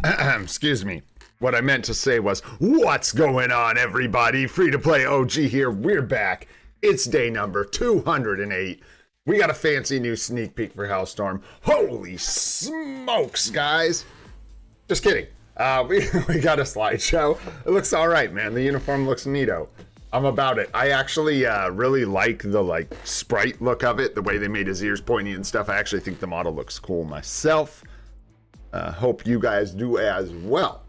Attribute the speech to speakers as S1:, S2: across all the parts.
S1: Excuse me. What I meant to say was, what's going on, everybody? Free to play OG here. We're back. It's day number 208. We got a fancy new sneak peek for Hellstorm. Holy smokes, guys. Just kidding. We got a slideshow. It looks all right, man. The uniform looks neato. I'm about it. I actually really like the sprite look of it, the way they made his ears pointy and stuff. I actually think the model looks cool myself. Hope you guys do as well.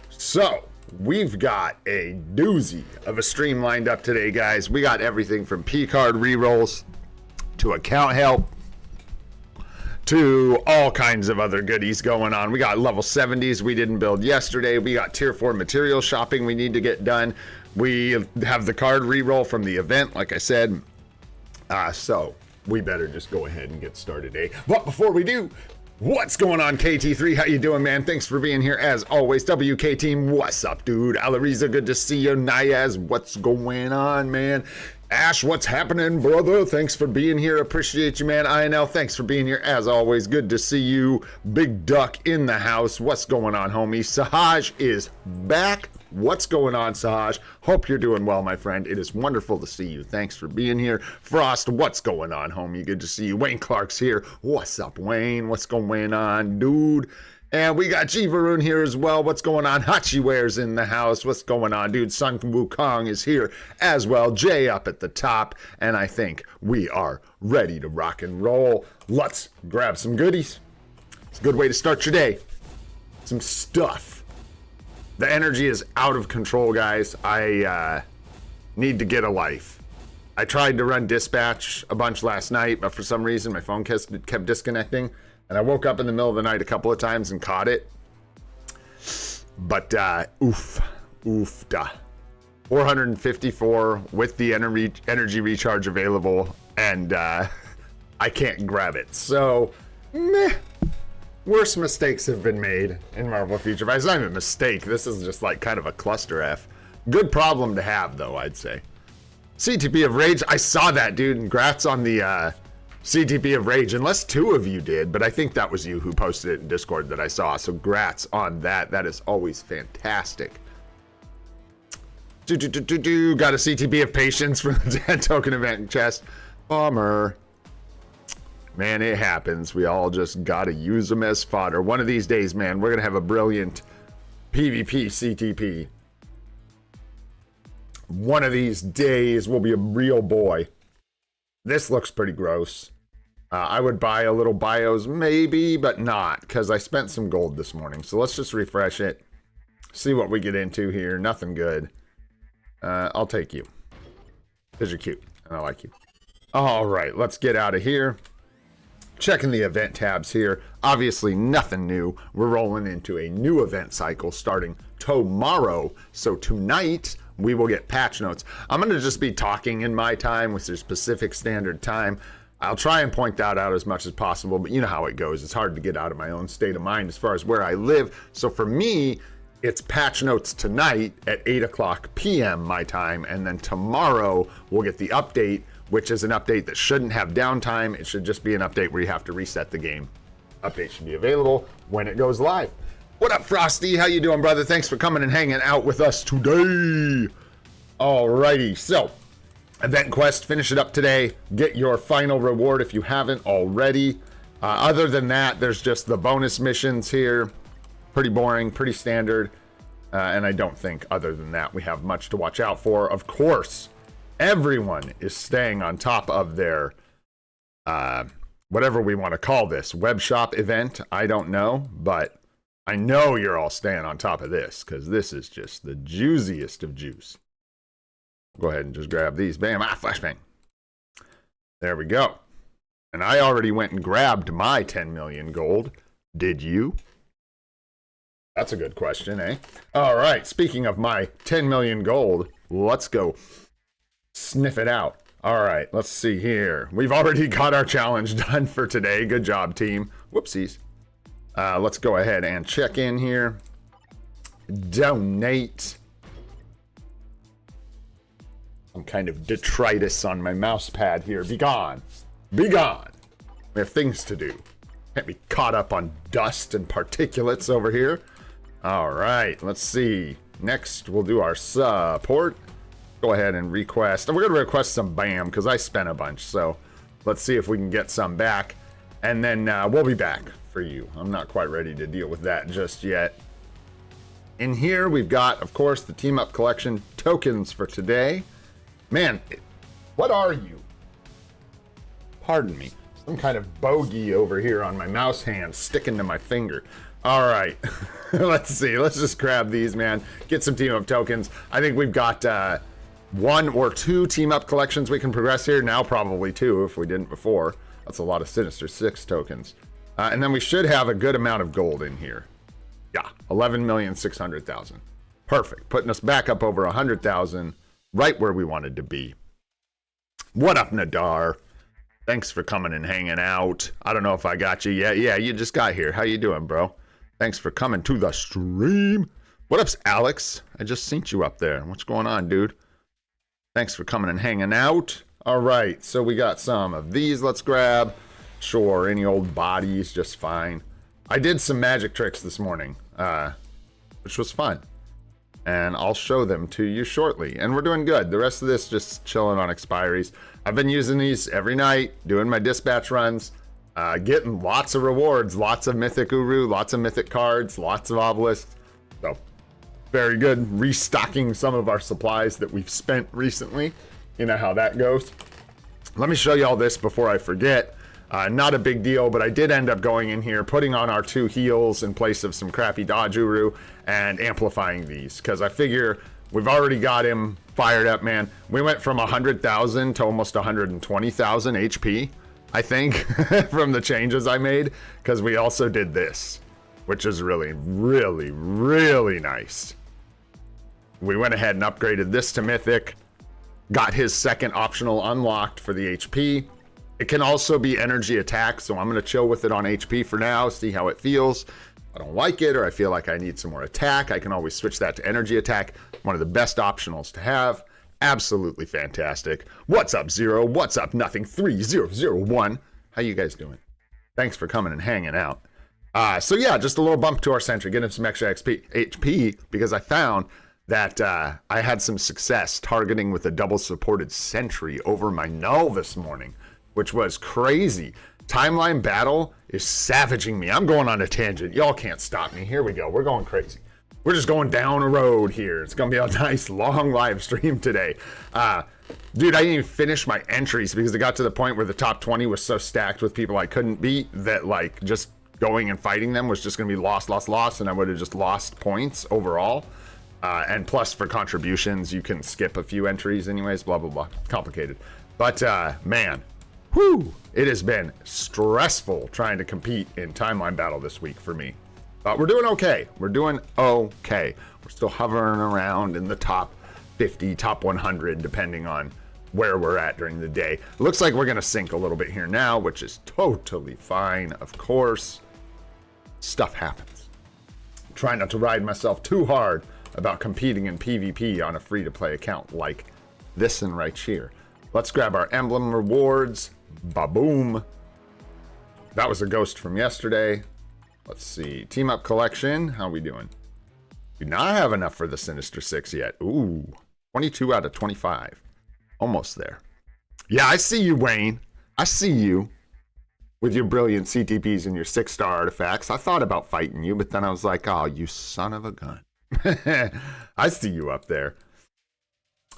S1: So, we've got a doozy of a stream lined up today, guys. We got everything from Picard rerolls to account help to all kinds of other goodies going on. We got level 70s we didn't build yesterday. We got tier 4 material shopping we need to get done. We have the card reroll from the event, like I said. So we better just go ahead and get started, eh? But before we do, what's going on, KT3? How you doing, man? Thanks for being here as always. WK team, what's up, dude? Alariza, good to see you. Nayaz, what's going on, man? Ash, what's happening, brother? Thanks for being here. Appreciate you, man. INL, thanks for being here as always. Good to see you. Big Duck in the house. What's going on, homie? Sahaj is back. What's going on, Sahaj? Hope you're doing well, my friend. It is wonderful to see you. Thanks for being here. Frost, what's going on, homie? Good to see you. Wayne Clark's here. What's up, Wayne? What's going on, dude? And we got G Varun here as well. What's going on? Hachiware's in the house. What's going on, dude? Sun Wukong is here as well. Jay up at the top. And I think we are ready to rock and roll. Let's grab some goodies. It's a good way to start your day. Some stuff. The energy is out of control, guys. I need to get a life. I tried to run dispatch a bunch last night, but for some reason my phone kept disconnecting. And I woke up in the middle of the night a couple of times and caught it. But oofda. 454 with the energy recharge available, and I can't grab it. So, meh. Worse mistakes have been made in Marvel Future Fight. It's not even a mistake. This is just like kind of a cluster F. Good problem to have, though, I'd say. CTP of Rage. I saw that, dude. Congrats on the CTP of Rage. Unless two of you did, but I think that was you who posted it in Discord that I saw. So, congrats on that. That is always fantastic. Got a CTP of Patience from the 10 token event chest. Bummer. Man, it happens. We all just gotta use them as fodder. One of these days, man, we're gonna have a brilliant PvP CTP. One of these days, we'll be a real boy. This looks pretty gross. I would buy a little bios, maybe, but not, because I spent some gold this morning. So let's just refresh it. See what we get into here. Nothing good. I'll take you. Because you're cute, and I like you. All right, let's get out of here. Checking the event tabs here. Obviously, nothing new. We're rolling into a new event cycle starting tomorrow. So tonight, we will get patch notes. I'm going to just be talking in my time with your specific standard time. I'll try and point that out as much as possible, but you know how it goes. It's hard to get out of my own state of mind as far as where I live. So for me, it's patch notes tonight at 8 o'clock p.m. my time, and then tomorrow we'll get the update, which is an update that shouldn't have downtime. It should just be an update where you have to reset the game. Update should be available when it goes live. What up, Frosty? How you doing, brother? Thanks for coming and hanging out with us today. Alrighty, so Event Quest, finish it up today. Get your final reward if you haven't already. Other than that, there's just the bonus missions here. Pretty boring, pretty standard. And I don't think, other than that, we have much to watch out for. Of course, everyone is staying on top of their, whatever we want to call this, web shop event. I don't know, but I know you're all staying on top of this because this is just the juiciest of juice. Go ahead and just grab these. Bam, flashbang. There we go. And I already went and grabbed my 10 million gold. Did you? That's a good question, eh? All right, speaking of my 10 million gold, let's go sniff it out. All right, let's see here. We've already got our challenge done for today. Good job, team. Whoopsies. Let's go ahead and check in here. Donate. Some kind of detritus on my mouse pad here. Be gone. Be gone. We have things to do. Can't be caught up on dust and particulates over here. All right, let's see. Next, we'll do our support. Go ahead and request. And we're going to request some BAM because I spent a bunch. So let's see if we can get some back. And then we'll be back for you. I'm not quite ready to deal with that just yet. In here, we've got, of course, the Team Up Collection tokens for today. Man, what are you? Pardon me. Some kind of bogey over here on my mouse hand sticking to my finger. All right, let's see. Let's just grab these, man. Get some Team Up tokens. I think we've got 1 or 2 Team Up collections we can progress here. Now probably 2 if we didn't before. That's a lot of Sinister 6 tokens. And then we should have a good amount of gold in here. Yeah, 11,600,000. Perfect. Putting us back up over 100,000, right where we wanted to be. What up, Nadar? Thanks for coming and hanging out. I don't know if I got you yet. Yeah, you just got here. How you doing, bro? Thanks for coming to the stream. What up, Alex? I just seen you up there. What's going on, dude? Thanks for coming and hanging out. All right, so we got some of these. Let's grab. Sure, any old bodies, just fine. I did some magic tricks this morning, which was fun. And I'll show them to you shortly. And we're doing good. The rest of this just chilling on expiries. I've been using these every night, doing my dispatch runs, getting lots of rewards, lots of Mythic Uru, lots of Mythic cards, lots of obelisks. So, very good. Restocking some of our supplies that we've spent recently. You know how that goes. Let me show you all this before I forget. Not a big deal, but I did end up going in here, putting on our 2 heals in place of some crappy dodge Uru, and amplifying these, because I figure we've already got him fired up, man. We went from 100,000 to almost 120,000 HP, I think, from the changes I made, because we also did this, which is really, really, really nice. We went ahead and upgraded this to Mythic, got his second optional unlocked for the HP. It can also be energy attack, so I'm going to chill with it on HP for now, see how it feels. If I don't like it or I feel like I need some more attack, I can always switch that to energy attack. One of the best optionals to have. Absolutely fantastic. What's up, Zero? What's up, Nothing 3001? How you guys doing? Thanks for coming and hanging out. So yeah, just a little bump to our Sentry, get him some extra HP, because I found that I had some success targeting with a double supported Sentry over my null this morning, which was crazy. Timeline battle is savaging me. I'm going on a tangent. Y'all can't stop me. Here we go. We're going crazy. We're just going down a road here. It's going to be a nice long live stream today. Dude, I didn't even finish my entries because it got to the point where the top 20 was so stacked with people I couldn't beat that like just going and fighting them was just going to be lost, and I would have just lost points overall. And plus for contributions, you can skip a few entries anyways, blah, blah, blah. Complicated. But man, whew, it has been stressful trying to compete in timeline battle this week for me. But we're doing okay. We're doing okay. We're still hovering around in the top 50, top 100, depending on where we're at during the day. It looks like we're going to sink a little bit here now, which is totally fine, of course. Stuff happens. I'm trying not to ride myself too hard about competing in PvP on a free-to-play account like this one right here. Let's grab our emblem rewards. Ba-boom. That was a ghost from yesterday. Let's see. Team Up Collection. How we doing? Do not have enough for the Sinister 6 yet. Ooh. 22 out of 25. Almost there. Yeah, I see you, Wayne. I see you. With your brilliant CTPs and your 6-star artifacts. I thought about fighting you, but then I was like, oh, you son of a gun. I see you up there.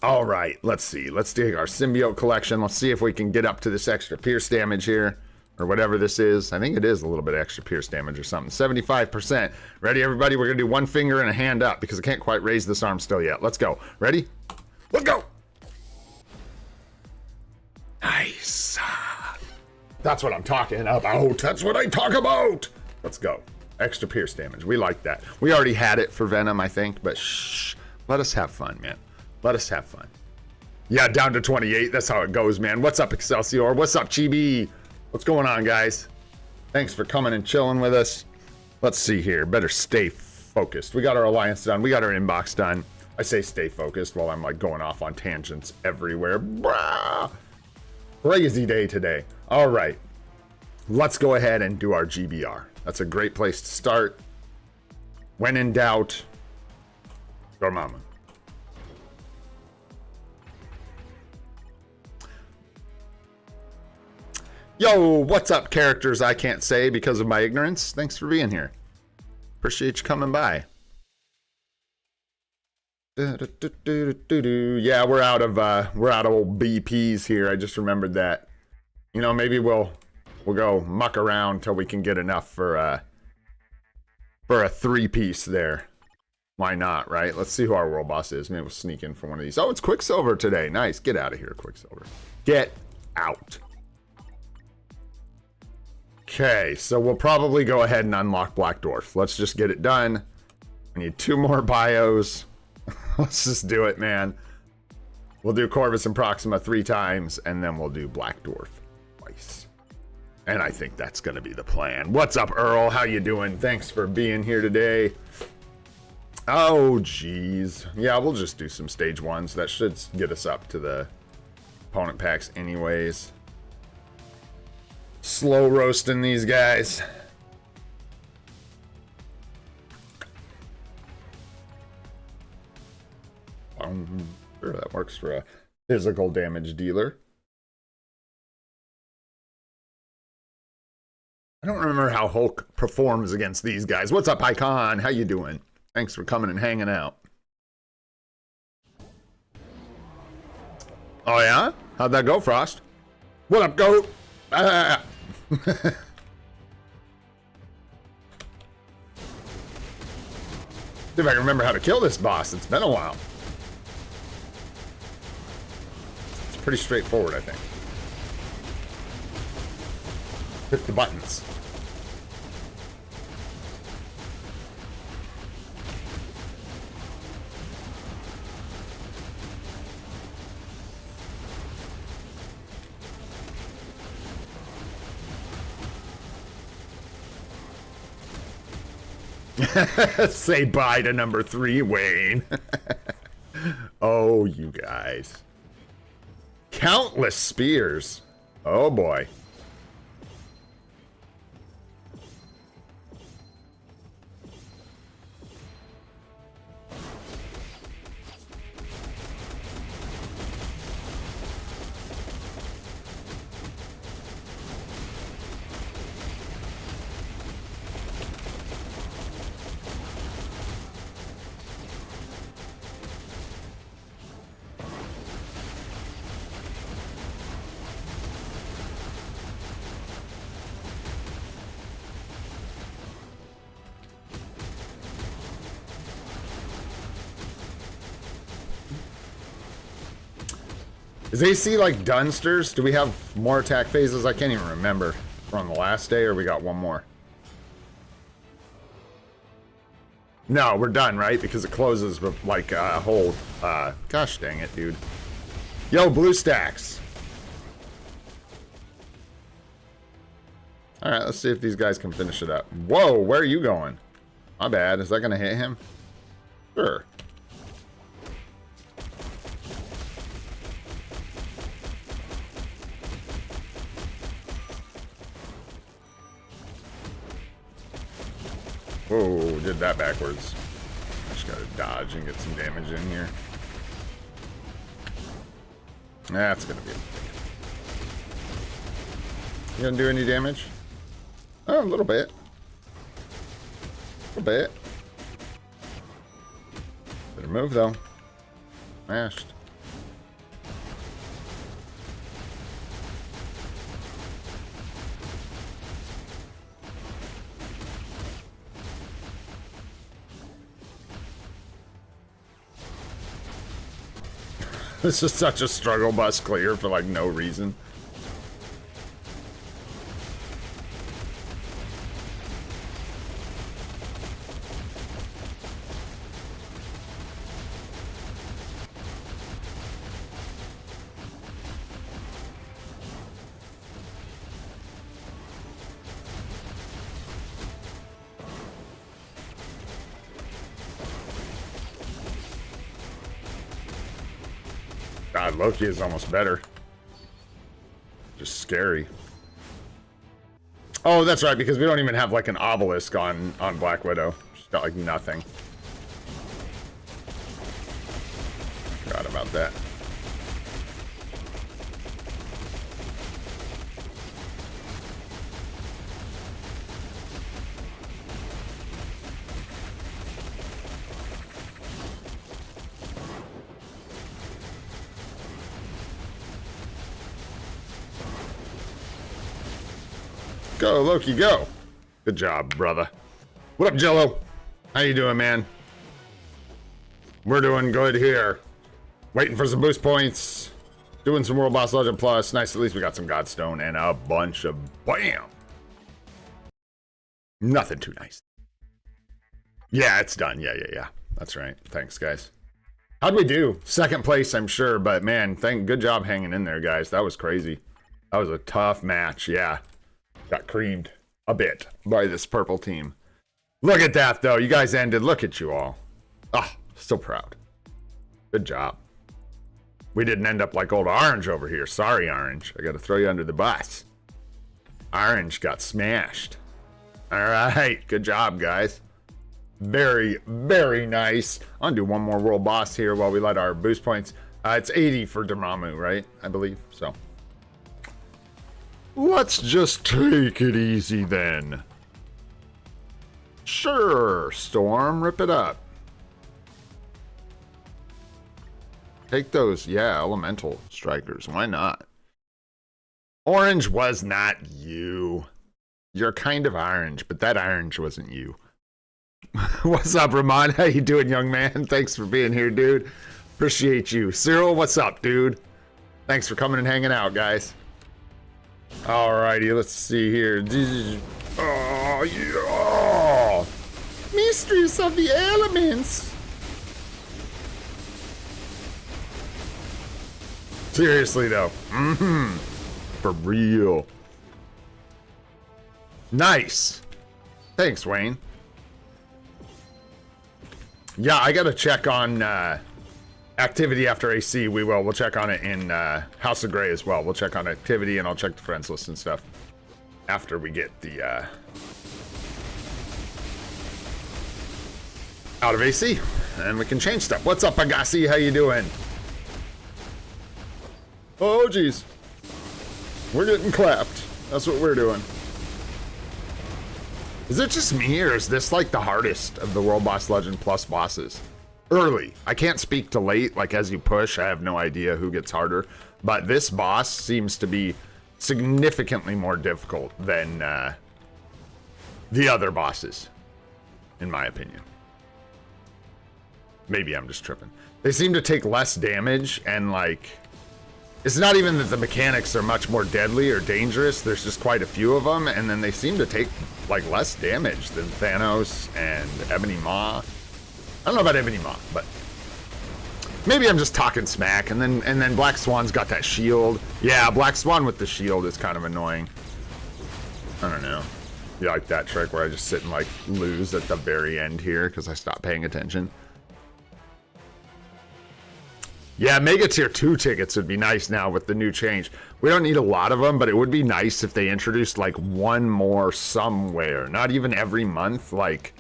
S1: All right, let's see. Let's take our symbiote collection. Let's see if we can get up to this extra pierce damage here, or whatever this is. I think it is a little bit extra pierce damage or something. 75%. Ready, everybody? We're going to do one finger and a hand up because I can't quite raise this arm still yet. Let's go. Ready? Let's go. Nice. That's what I'm talking about. That's what I talk about. Let's go. Extra pierce damage. We like that. We already had it for Venom, I think, but shh. Let us have fun, man. Let us have fun. Yeah, down to 28. That's how it goes, man. What's up, Excelsior? What's up, Chibi? What's going on, guys? Thanks for coming and chilling with us. Let's see here. Better stay focused. We got our alliance done. We got our inbox done. I say stay focused while I'm like going off on tangents everywhere. Brah! Crazy day today. All right. let's go ahead and do our GBR. That's a great place to start. When in doubt, Dormammu. Yo, what's up, characters I can't say because of my ignorance? Thanks for being here. Appreciate you coming by. Yeah, we're out of old BPs here. I just remembered that. You know, maybe we'll go muck around till we can get enough for a 3-piece there. Why not, right? Let's see who our world boss is. Maybe we'll sneak in for one of these. Oh, it's Quicksilver today. Nice. Get out of here, Quicksilver. Get out. Okay, so we'll probably go ahead and unlock Black Dwarf. Let's just get it done. We need 2 more bios. Let's just do it, man. We'll do Corvus and Proxima 3 times, and then we'll do Black Dwarf twice. And I think that's going to be the plan. What's up, Earl? How you doing? Thanks for being here today. Oh, geez. Yeah, we'll just do some stage 1s. That should get us up to the opponent packs anyways. Slow roasting these guys. Sure, that works for a physical damage dealer. I don't remember how Hulk performs against these guys. What's up, Icon? How you doing? Thanks for coming and hanging out. Oh yeah? How'd that go, Frost? What up, goat? Ah. See if I can remember how to kill this boss. It's been a while. It's pretty straightforward, I think. Hit the buttons. Say bye to number 3, Wayne. Oh, you guys. Countless spears. Oh, boy. Is AC like Dunsters? Do we have more attack phases? I can't even remember. We're on the last day or we got one more? No, we're done, right? Because it closes with like a whole... gosh dang it, dude. Yo, blue stacks. Alright, let's see if these guys can finish it up. Whoa, where are you going? My bad. Is that going to hit him? Sure. Whoa, did that backwards. Just gotta dodge and get some damage in here. That's gonna be it. You gonna do any damage? Oh, a little bit. A little bit. Better move though. Mashed. This is such a struggle bus clear for like no reason. God, Loki is almost better. Just scary. Oh, that's right, because we don't even have like an obelisk on Black Widow. She's got like nothing. Forgot about that. Go, Loki, go. Good job, brother. What up, Jello? How you doing, man? We're doing good here. Waiting for some boost points. Doing some World Boss Legend Plus. Nice, at least we got some Godstone and a bunch of BAM! Nothing too nice. Yeah, it's done. Yeah. That's right. Thanks, guys. How'd we do? Second place, I'm sure, but man, good job hanging in there, guys. That was crazy. That was a tough match, yeah. Got creamed a bit by this purple team. Look at that, though. You guys ended. Look at you all. Ah, so proud. Good job. We didn't end up like old Orange over here. Sorry, Orange. I got to throw you under the bus. Orange got smashed. All right. Good job, guys. Very, very nice. I'll do one more world boss here while we let our boost points. It's 80 for Dormammu, right? I believe so. Let's just take it easy then. Sure, Storm, rip it up. Take those, yeah, elemental strikers. Why not? Orange was not you. You're kind of orange, but that orange wasn't you. What's up, Ramon? How you doing, young man? Thanks for being here, dude. Appreciate you. Cyril, what's up, dude? Thanks for coming and hanging out, guys. Alrighty, let's see here. Oh, yeah. Mistress of the elements. Seriously, though. For real. Nice. Thanks, Wayne. Yeah, I gotta check on activity after AC. We'll check on it in House of Grey as well. We'll check on activity, and I'll check the friends list and stuff after we get the out of AC, and we can change stuff. What's up, Agassi? How you doing? Oh, geez. We're getting clapped. That's what we're doing. Is it just me, or is this like the hardest of the World Boss Legend Plus bosses? Early. I can't speak to late, like as you push, I have no idea who gets harder. But this boss seems to be significantly more difficult than the other bosses, in my opinion. Maybe I'm just tripping. They seem to take less damage, and like, it's not even that the mechanics are much more deadly or dangerous, there's just quite a few of them, and then they seem to take like less damage than Thanos and Ebony Maw. I don't know about Ebony Maw, but maybe I'm just talking smack. And then Black Swan's got that shield. Yeah, Black Swan with the shield is kind of annoying. I don't know. You like that trick where I just sit and like lose at the very end here because I stopped paying attention? Yeah, Mega Tier 2 tickets would be nice now with the new change. We don't need a lot of them, but it would be nice if they introduced like one more somewhere. Not even every month, like,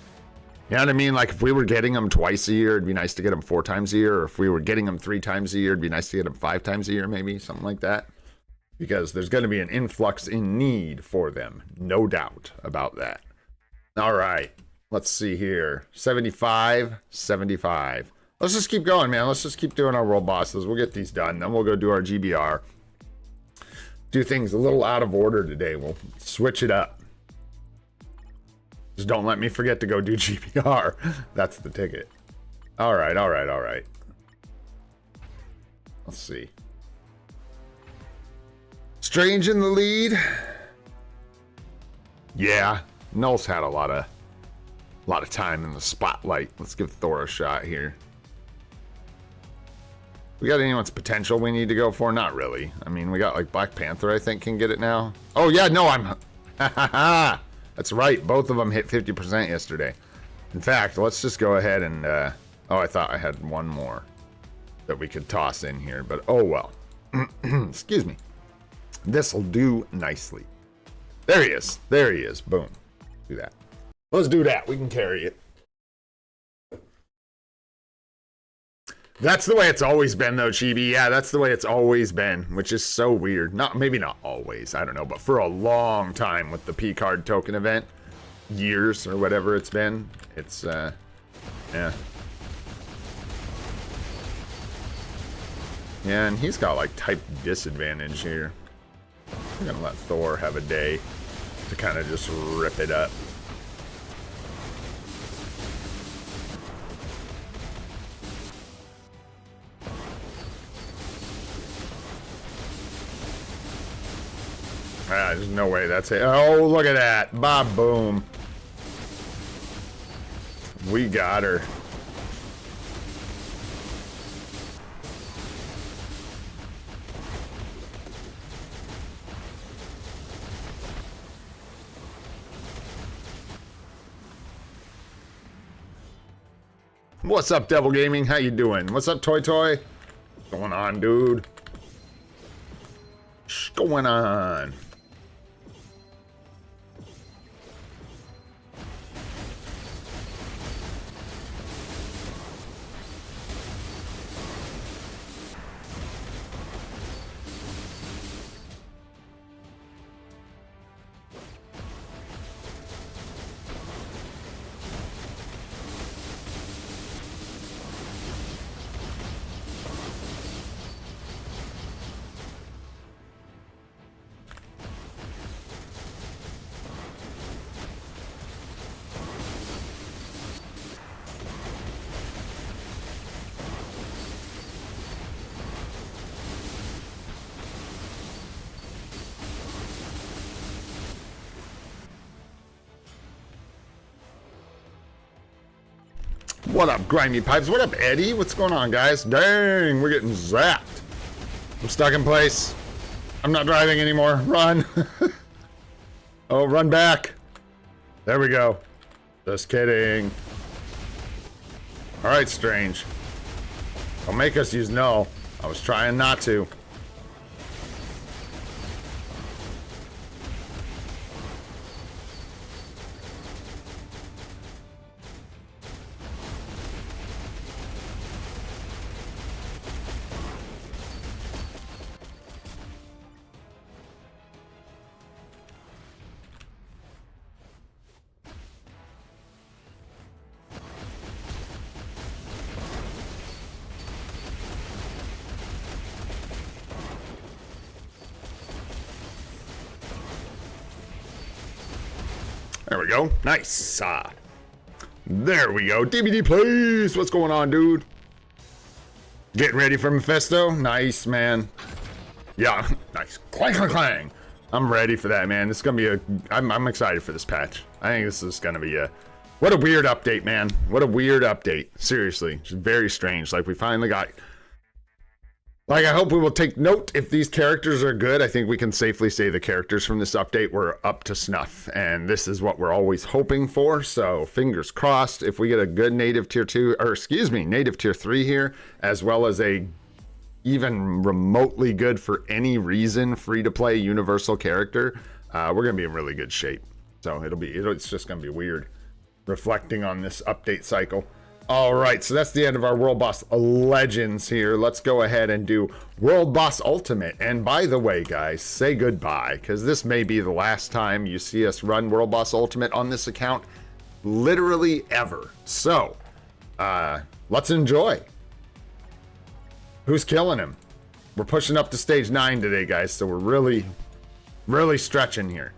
S1: you know what I mean? Like if we were getting them twice a year, it'd be nice to get them 4 times a year. Or if we were getting them 3 times a year, it'd be nice to get them 5 times a year, maybe something like that. Because there's going to be an influx in need for them. No doubt about that. All right, let's see here. 75, 75. Let's just keep going, man. Let's just keep doing our world bosses. We'll get these done. Then we'll go do our GBR. Do things a little out of order today. We'll switch it up. Just don't let me forget to go do GBR. That's the ticket. All right, all right, all right. Let's see. Strange in the lead. Yeah, Null's had a lot of time in the spotlight. Let's give Thor a shot here. We got anyone's potential we need to go for? Not really. I mean, we got like Black Panther, I think, can get it now. Oh yeah, no, I'm that's right, both of them hit 50% yesterday. In fact, let's just go ahead and oh, I thought I had one more that we could toss in here, but oh well. Excuse me. This'll do nicely. There he is. There he is. Boom. Do that. Let's do that. We can carry it. That's the way it's always been, though, Chibi. Yeah, that's the way it's always been, which is so weird. Maybe not always, I don't know, but for a long time with the Picard token event, years or whatever it's been, it's, yeah. Yeah, and he's got, like, type disadvantage here. I'm gonna let Thor have a day to kind of just rip it up. Ah, there's no way that's it. Oh, look at that. Bob, boom. We got her. What's up, Devil Gaming? How you doing? What's up, Toy Toy? What's going on, dude? What's going on? What up, Grimy Pipes? What up, Eddie? What's going on, guys? Dang, we're getting zapped. I'm stuck in place. I'm not driving anymore. Run. Oh, run back. There we go. Just kidding. All right, Strange. Don't make us use no. I was trying not to. There we go. Nice. There we go. DVD please. What's going on, dude? Getting ready for Mephisto? Nice, man. Yeah, nice. Clang, clang, clang. I'm ready for that, man. This is gonna be I'm excited for this patch. I think this is gonna be what a weird update, man. What a weird update. Seriously, it's very strange. Like, we finally got... Like, I hope we will take note if these characters are good. I think we can safely say the characters from this update were up to snuff, and this is what we're always hoping for. So fingers crossed if we get a good native tier 2, or excuse me, native tier 3 here, as well as a even remotely good for any reason free-to-play universal character, we're gonna be in really good shape. So it's just gonna be weird reflecting on this update cycle. All right, so that's the end of our World Boss Legends here. Let's go ahead and do World Boss Ultimate. And by the way, guys, say goodbye, because this may be the last time you see us run World Boss Ultimate on this account, literally ever. So, let's enjoy. Who's killing him? We're pushing up to stage 9 today, guys, so we're really stretching here.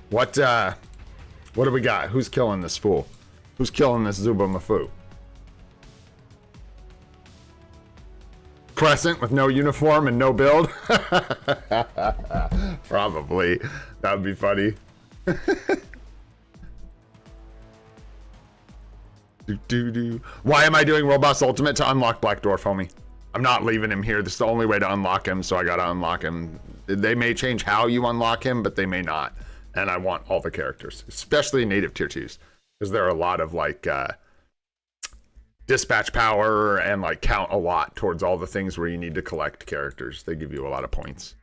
S1: What do we got? Who's killing this fool? Who's killing this Zuba Mafu? Crescent with no uniform and no build? Probably. That would be funny. Why am I doing World Boss Ultimate? To unlock Black Dwarf, homie. I'm not leaving him here. This is the only way to unlock him, so I gotta unlock him. They may change how you unlock him, but they may not. And I want all the characters, especially native tier 2s. Because there are a lot of, like, dispatch power and, like, count a lot towards all the things where you need to collect characters. They give you a lot of points.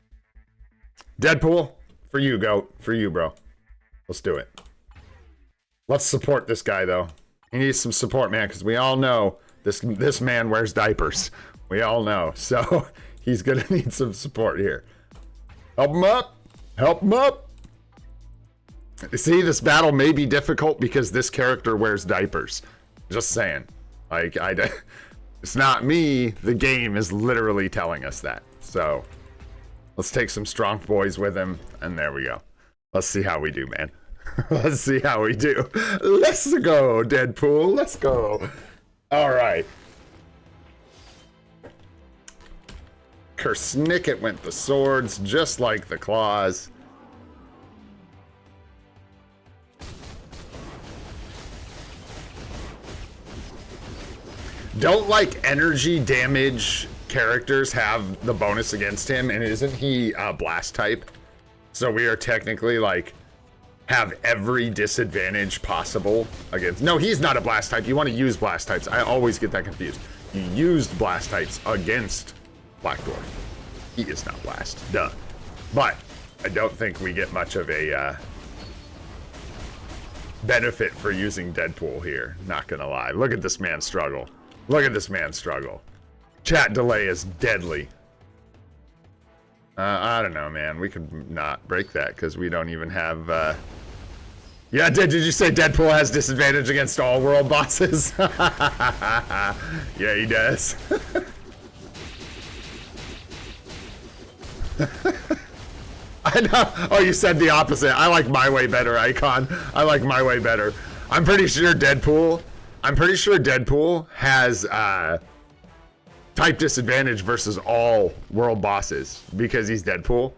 S1: Deadpool, For you, Goat. For you, bro. Let's do it. Let's support this guy, though. He needs some support, man, because we all know this man wears diapers. We all know. So he's going to need some support here. Help him up. Help him up. See, this battle may be difficult because this character wears diapers. Just saying. Like, it's not me. The game is literally telling us that. So let's take some strong boys with him, and there we go. Let's see how we do, man. Let's see how we do. Let's go, Deadpool. Let's go. All right. Kersnicket went the swords, just like the claws. Don't like energy damage characters have the bonus against him, and isn't he blast type? So we are technically like have every disadvantage possible against. No, he's not a blast type. You want to use blast types. I always get that confused. You used blast types against Black Dwarf. He is not blast. Duh. But I don't think we get much of a benefit for using Deadpool here. Not gonna lie. Look at this man struggle. Look at this man struggle. Chat delay is deadly. I don't know, man. We could not break that because we don't even have... Yeah, did you say Deadpool has disadvantage against all world bosses? Yeah, he does. I know. Oh, you said the opposite. I like my way better, Icon. I like my way better. I'm pretty sure Deadpool has type disadvantage versus all world bosses because he's Deadpool.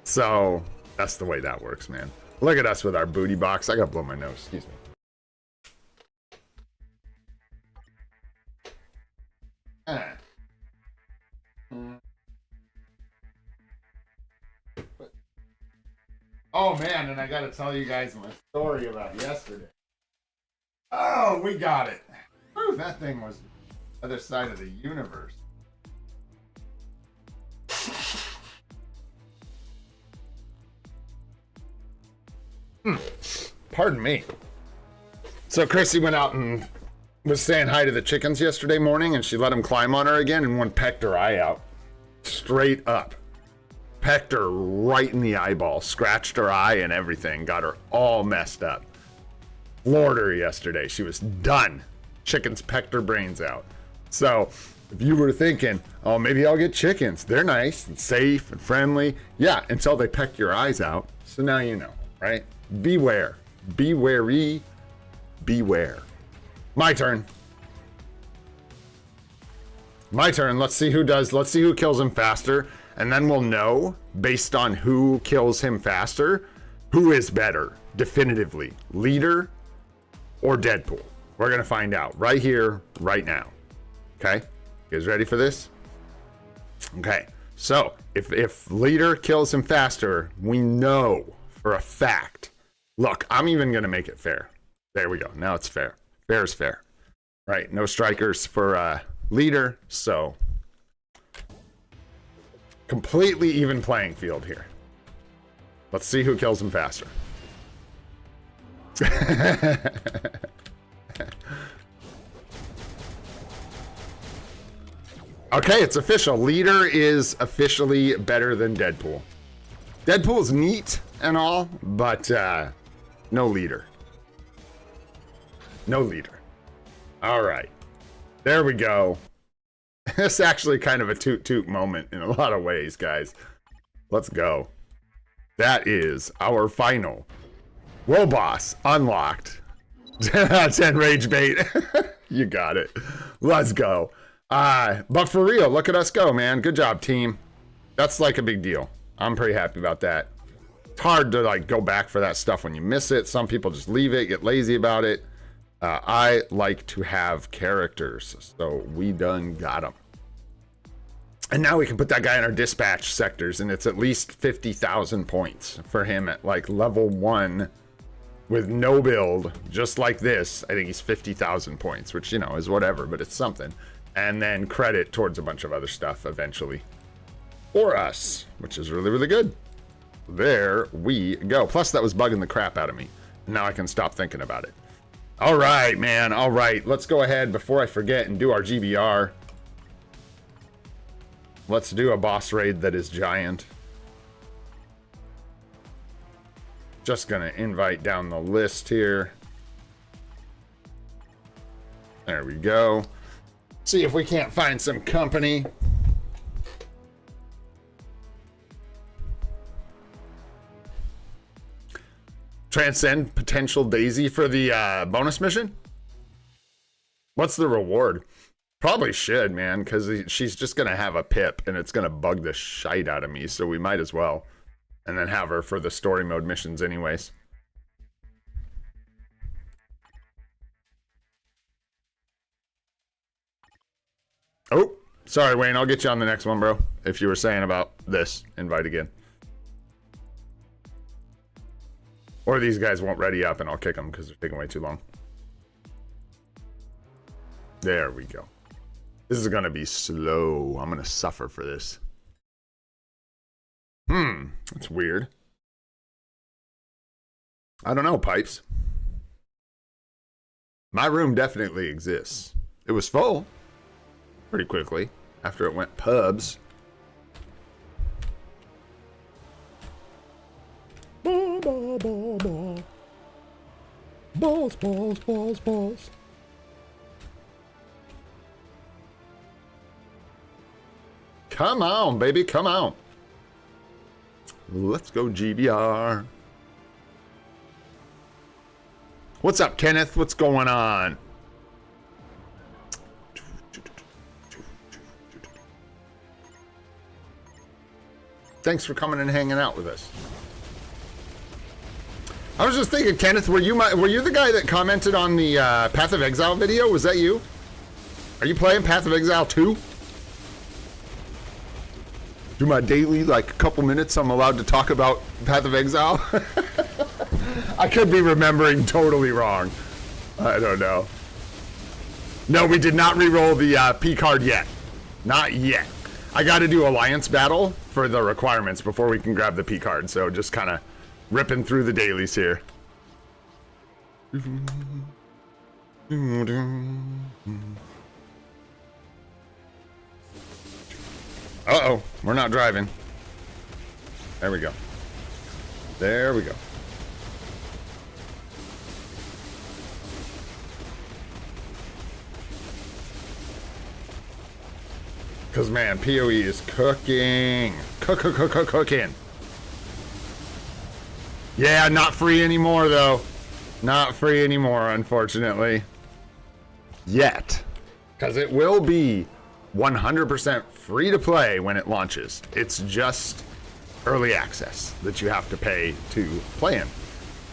S1: So that's the way that works, man. Look at us with our booty box. I gotta blow my nose. Excuse me. Oh man, and I gotta tell you guys my story about yesterday. Oh, we got it. Whew, that thing was the other side of the universe. Pardon me. So Chrissy went out and was saying hi to the chickens yesterday morning, and she let him climb on her again, and one pecked her eye out. Straight up. Pecked her right in the eyeball. Scratched her eye and everything. Got her all messed up. Floored her yesterday. She was done. Chickens pecked her brains out. So if you were thinking, oh, maybe I'll get chickens. They're nice and safe and friendly. Yeah, until they peck your eyes out. So now you know, right? Beware. Be wary. Beware. My turn. My turn. Let's see who kills him faster. And then we'll know, based on who kills him faster, who is better, definitively. Leader or Deadpool. We're going to find out right here, right now. Okay? You guys ready for this? Okay. So, if Leader kills him faster, we know for a fact. Look, I'm even going to make it fair. There we go. Now it's fair. Fair is fair. Right. No strikers for Leader, so... completely even playing field here. Let's see who kills him faster. Okay, it's official. Leader is officially better than Deadpool. Deadpool's neat and all, but no Leader. No Leader. All right. There we go. It's actually kind of a toot-toot moment in a lot of ways, guys. Let's go. That is our final world boss unlocked. 10 rage bait. You got it. Let's go. But for real, look at us go, man. Good job, team. That's like a big deal. I'm pretty happy about that. It's hard to like go back for that stuff when you miss it. Some people just leave it, get lazy about it. I like to have characters, so we done got them. And now we can put that guy in our dispatch sectors, and it's at least 50,000 points for him at like level 1 with no build, just like this. I think he's 50,000 points, which, you know, is whatever, but it's something. And then credit towards a bunch of other stuff eventually for us, which is really, really good. There we go. Plus, that was bugging the crap out of me. Now I can stop thinking about it. All right, man. All right. Let's go ahead before I forget and do our GBR. Let's do a boss raid that is giant. Just gonna invite down the list here. There we go. See if we can't find some company. Transcend potential Daisy for the bonus mission? What's the reward? Probably should, man, because she's just going to have a pip and it's going to bug the shite out of me, so we might as well. And then have her for the story mode missions anyways. Oh, sorry, Wayne. I'll get you on the next one, bro. If you were saying about this, invite again. Or these guys won't ready up and I'll kick them because they're taking way too long. There we go. This is going to be slow. I'm going to suffer for this. That's weird. I don't know, Pipes. My room definitely exists. It was full pretty quickly after it went pubs. Balls, balls, balls, balls. Come on, baby, come on. Let's go GBR. What's up, Kenneth? What's going on? Thanks for coming and hanging out with us. I was just thinking, Kenneth, were you the guy that commented on the Path of Exile video? Was that you? Are you playing Path of Exile 2? Do my daily, like, a couple minutes I'm allowed to talk about Path of Exile? I could be remembering totally wrong. I don't know. No, we did not re-roll the Picard yet. Not yet. I got to do Alliance Battle for the requirements before we can grab the Picard, so just kind of ripping through the dailies here. Uh-oh, we're not driving. There we go. There we go. Because, man, PoE is cooking. Cooking. Yeah, not free anymore, though. Not free anymore, unfortunately. Yet. Because it will be 100% free to play when it launches. It's just early access that you have to pay to play in.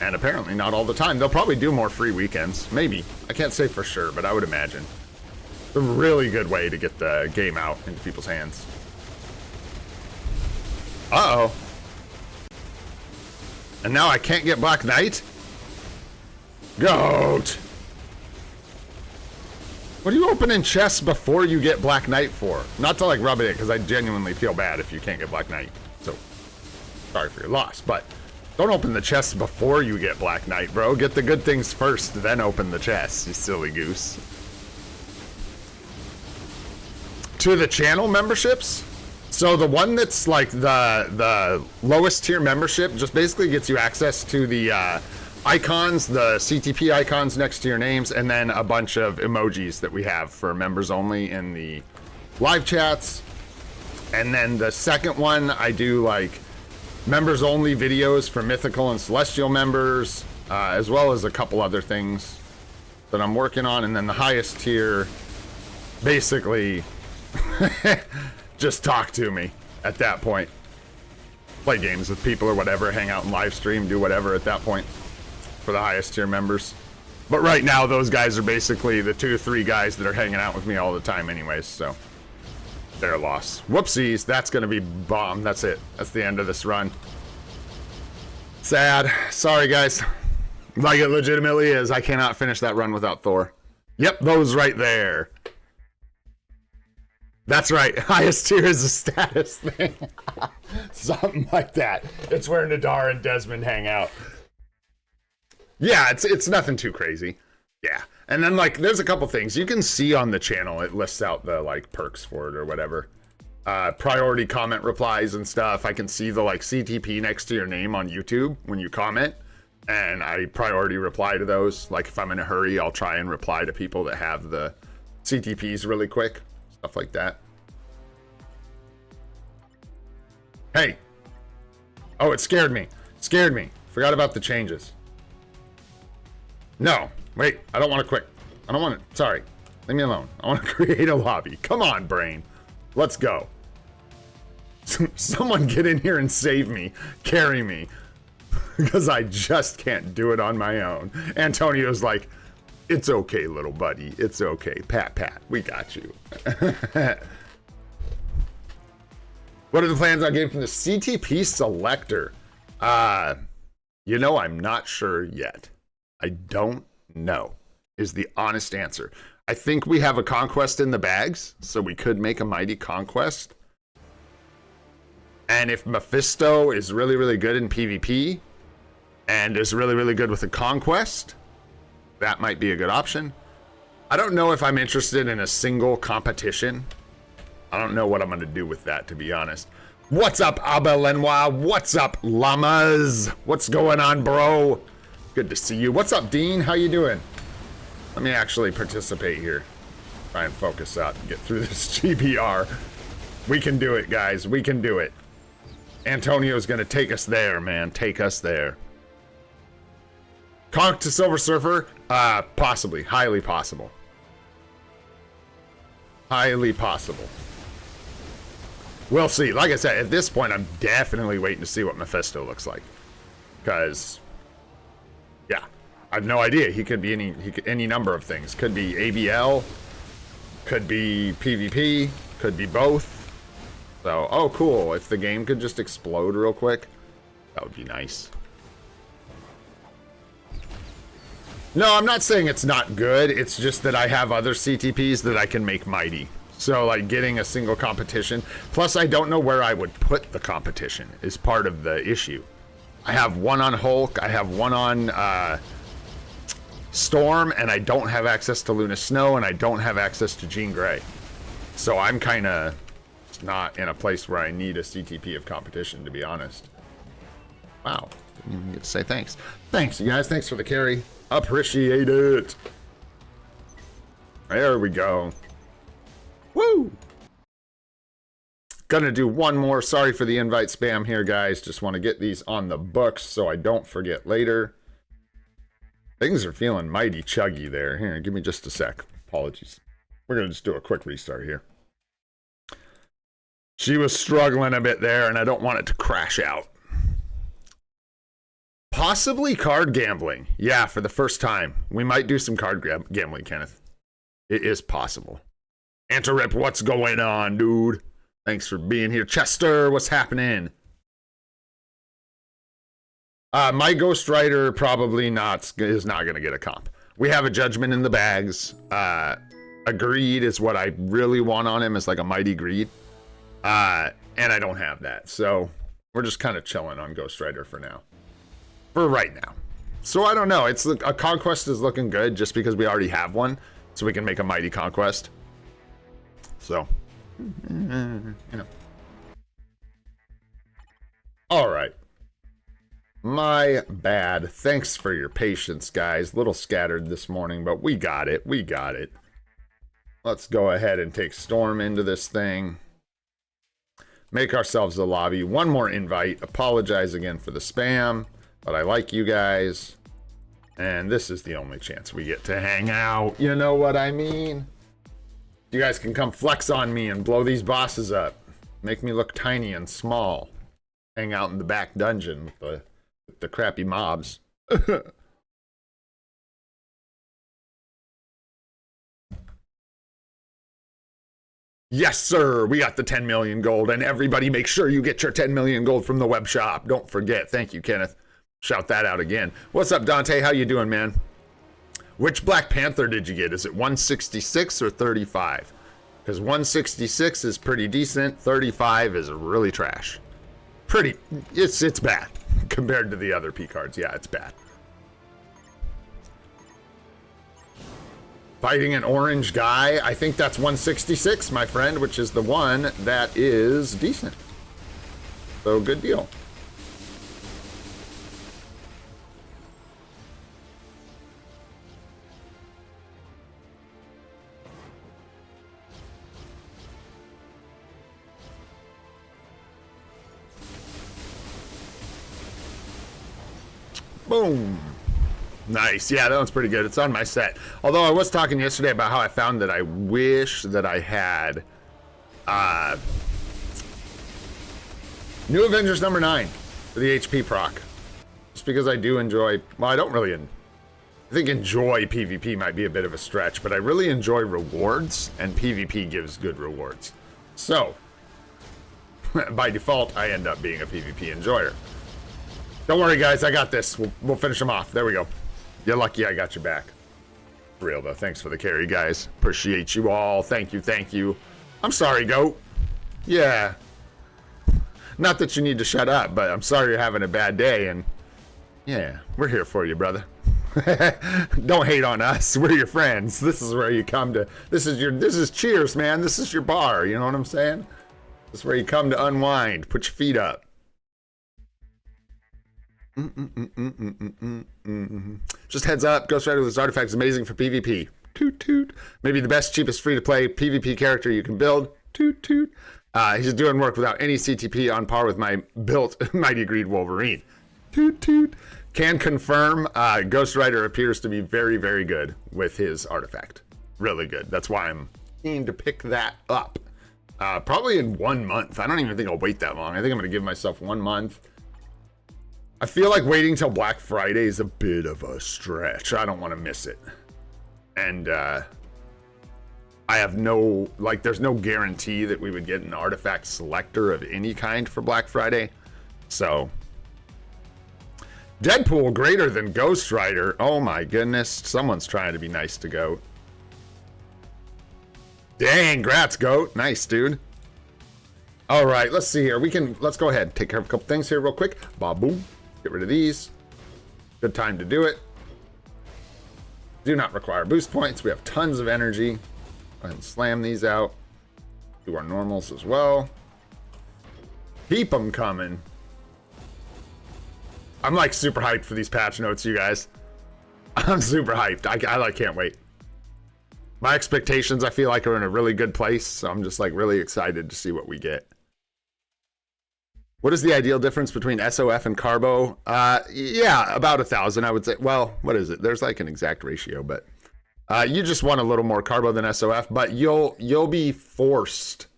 S1: And apparently not all the time. They'll probably do more free weekends. Maybe. I can't say for sure, but I would imagine. It's a really good way to get the game out into people's hands. Uh-oh. And now I can't get Black Knight? Goat! What are you opening chests before you get Black Knight for? Not to like rub it in, because I genuinely feel bad if you can't get Black Knight. So, sorry for your loss, but don't open the chests before you get Black Knight, bro. Get the good things first, then open the chests, you silly goose. To the channel memberships? So the one that's like the lowest tier membership just basically gets you access to the icons, the CTP icons next to your names, and then a bunch of emojis that we have for members only in the live chats. And then the second one, I do like members only videos for mythical and celestial members, as well as a couple other things that I'm working on. And then the highest tier, basically, just talk to me at that point. Play games with people or whatever, hang out and live stream, do whatever at that point for the highest tier members. But right now, those guys are basically the 2 or 3 guys that are hanging out with me all the time anyways, so their loss. Whoopsies, that's gonna be bomb. That's it. That's the end of this run. Sad. Sorry, guys. Like it legitimately is. I cannot finish that run without Thor. Yep, those right there. That's right. Highest tier is a status thing. Something like that. It's where Nadar and Desmond hang out. Yeah, it's nothing too crazy. Yeah. And then, like, there's a couple things. You can see on the channel, it lists out the, like, perks for it or whatever. Priority comment replies and stuff. I can see the, like, CTP next to your name on YouTube when you comment. And I priority reply to those. Like, if I'm in a hurry, I'll try and reply to people that have the CTPs really quick. Stuff like that. Hey. Oh, it scared me. Scared me. Forgot about the changes. No. Wait. I don't want to quit. I don't want to. Sorry. Leave me alone. I want to create a lobby. Come on, brain. Let's go. Someone get in here and save me. Carry me. Because I just can't do it on my own. Antonio's like, it's okay, little buddy. It's okay. Pat, pat. We got you. What are the plans on getting from the CTP selector? You know, I'm not sure yet. I don't know is the honest answer. I think we have a conquest in the bags, so we could make a mighty conquest. And if Mephisto is really, really good in PvP and is really, really good with a conquest, that might be a good option. I don't know if I'm interested in a single competition. I don't know what I'm going to do with that, to be honest. What's up, Abelenois? What's up, llamas? What's going on, bro? Good to see you. What's up, Dean? How you doing? Let me actually participate here. Try and focus up and get through this GBR. We can do it, guys. We can do it. Antonio's going to take us there, man. Take us there. Conk to Silver Surfer? Possibly. Highly possible. Highly possible. We'll see. Like I said, at this point, I'm definitely waiting to see what Mephisto looks like. Because, yeah, I have no idea. He could be any number of things. Could be ABL. Could be PvP. Could be both. So, oh, cool. If the game could just explode real quick, that would be nice. No, I'm not saying it's not good. It's just that I have other CTPs that I can make mighty. So, like, getting a single competition. Plus, I don't know where I would put the competition is part of the issue. I have one on Hulk. I have one on Storm. And I don't have access to Luna Snow. And I don't have access to Jean Grey. So, I'm kind of not in a place where I need a CTP of competition, to be honest. Wow. Didn't even get to say thanks. Thanks, you guys. Thanks for the carry. Appreciate it. There we go. Woo! Gonna do one more. Sorry for the invite spam here, guys. Just want to get these on the books so I don't forget later. Things are feeling mighty chuggy there. Here, give me just a sec. Apologies. We're gonna just do a quick restart here. She was struggling a bit there, and I don't want it to crash out. Possibly card gambling. Yeah, for the first time. We might do some card gambling, Kenneth. It is possible. Antirip, what's going on, dude? Thanks for being here. Chester, what's happening? My Ghost Rider probably is not going to get a comp. We have a Judgment in the bags. A Greed is what I really want on him. It's like a Mighty Greed. And I don't have that. So we're just kind of chilling on Ghost Rider for now. For right now. So I don't know. It's a Conquest is looking good just because we already have one. So we can make a Mighty Conquest. So, you know. All right. My bad. Thanks for your patience, guys. A little scattered this morning, but we got it. We got it. Let's go ahead and take Storm into this thing. Make ourselves a lobby. One more invite. Apologize again for the spam, but I like you guys. And this is the only chance we get to hang out. You know what I mean? You guys can come flex on me and blow these bosses up. Make me look tiny and small. Hang out in the back dungeon with the crappy mobs. Yes, sir. We got the 10 million gold. And everybody make sure you get your 10 million gold from the web shop. Don't forget. Thank you, Kenneth. Shout that out again. What's up, Dante? How you doing, man? Which Black Panther did you get? Is it 166 or 35? Because 166 is pretty decent. 35 is really trash. pretty, it's bad compared to the other P cards. Yeah, it's bad. Fighting an orange guy, I think that's 166, my friend, which is the one that is decent. So good deal. Boom. Nice. Yeah, that one's pretty good. It's on my set. Although I was talking yesterday about how I found that I wish that I had New Avengers number 9 for the HP proc. Just because I do enjoy, well, I don't really, I think enjoy PvP might be a bit of a stretch, but I really enjoy rewards, and PvP gives good rewards. So, by default, I end up being a PvP enjoyer. Don't worry, guys. I got this. We'll finish them off. There we go. You're lucky I got your back. For real, though. Thanks for the carry, guys. Appreciate you all. Thank you. Thank you. I'm sorry, Goat. Yeah. Not that you need to shut up, but I'm sorry you're having a bad day. And yeah, we're here for you, brother. Don't hate on us. We're your friends. This is where you come to. This is cheers, man. This is your bar. You know what I'm saying? This is where you come to unwind. Put your feet up. Just heads up, Ghost Rider with his artifact is amazing for PvP. Toot toot. Maybe the best, cheapest, free-to-play PvP character you can build. Toot toot. He's doing work without any CTP, on par with my built Mighty Greed Wolverine. Toot toot. Can confirm Ghost Rider appears to be very, very good with his artifact. Really good. That's why I'm keen to pick that up. Probably in 1 month. I don't even think I'll wait that long. I think I'm going to give myself 1 month. I feel like waiting till Black Friday is a bit of a stretch. I don't want to miss it. And I have no, like, there's no guarantee that we would get an artifact selector of any kind for Black Friday. So, Deadpool greater than Ghost Rider. Oh my goodness. Someone's trying to be nice to Goat. Dang, grats, Goat. Nice, dude. All right, let's see here. Let's go ahead. Take care of a couple things here real quick. Ba-boom. Get rid of these. Good time to do it. Do not require boost points. We have tons of energy. Go ahead and slam these out. Do our normals as well. Keep them coming. I'm like super hyped for these patch notes, you guys. I'm super hyped. I like can't wait. My expectations, I feel like, are in a really good place. So I'm just like really excited to see what we get. What is the ideal difference between SOF and Carbo? Yeah, about 1,000, I would say. Well, what is it? There's like an exact ratio, but you just want a little more Carbo than SOF, but you'll be forced.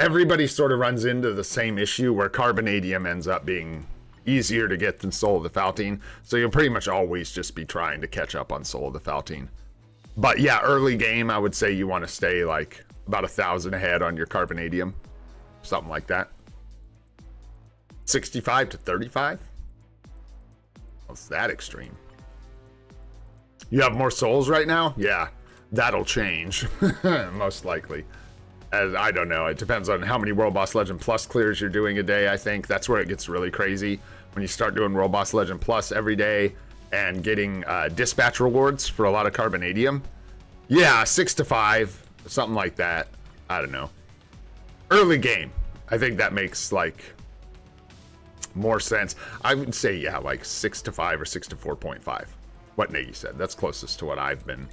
S1: Everybody sort of runs into the same issue where Carbonadium ends up being easier to get than Soul of the Faltine. So you'll pretty much always just be trying to catch up on Soul of the Faltine. But yeah, early game, I would say you want to stay like about 1,000 ahead on your Carbonadium. Something like that. 65 to 35? What's that extreme? You have more souls right now? Yeah, that'll change. Most likely. As I don't know. It depends on how many World Boss Legend Plus clears you're doing a day, I think. That's where it gets really crazy. When you start doing World Boss Legend Plus every day and getting dispatch rewards for a lot of Carbonadium. Yeah, 6 to 5. Something like that. I don't know. Early game. I think that makes like more sense. I would say, yeah, like 6 to 5 or 6 to 4.5. What Nagy said. That's closest to what I've been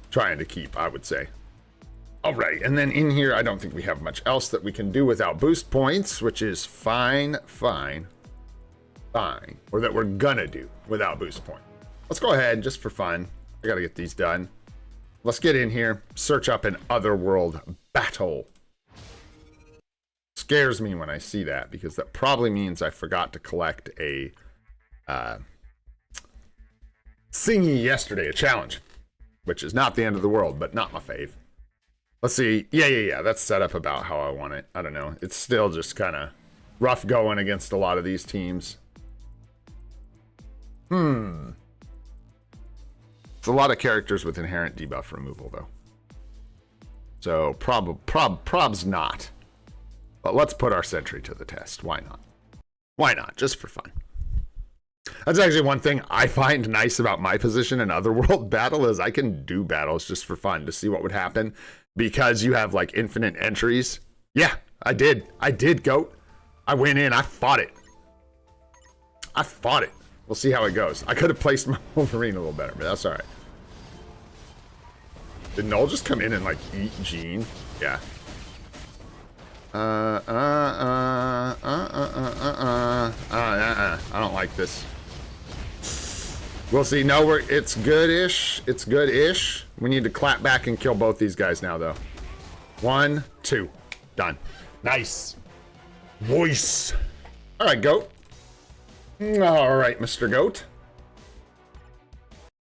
S1: trying to keep, I would say. All right, and then in here, I don't think we have much else that we can do without boost points, which is fine. Or that we're gonna do without boost point. Let's go ahead, just for fun. I gotta get these done. Let's get in here, search up an Otherworld battle. Scares me when I see that, because that probably means I forgot to collect a thingy yesterday, a challenge, which is not the end of the world, but not my fave. Let's see. Yeah. That's set up about how I want it. I don't know. It's still just kind of rough going against a lot of these teams. It's a lot of characters with inherent debuff removal, though. So prob's not. But let's put our Sentry to the test. Why not? Why not? Just for fun. That's actually one thing I find nice about my position in Otherworld battle is I can do battles just for fun to see what would happen because you have like infinite entries. Yeah, I did. I did, GOAT. I went in. I fought it. I fought it. We'll see how it goes. I could have placed my Wolverine a little better, but that's all right. Did Null just come in and like eat Jean? Yeah. I don't like this. We'll see. No, it's good-ish. It's good-ish. We need to clap back and kill both these guys now, though. 1, 2. Done. Nice. Voice. All right, GOAT. All right, Mr. GOAT.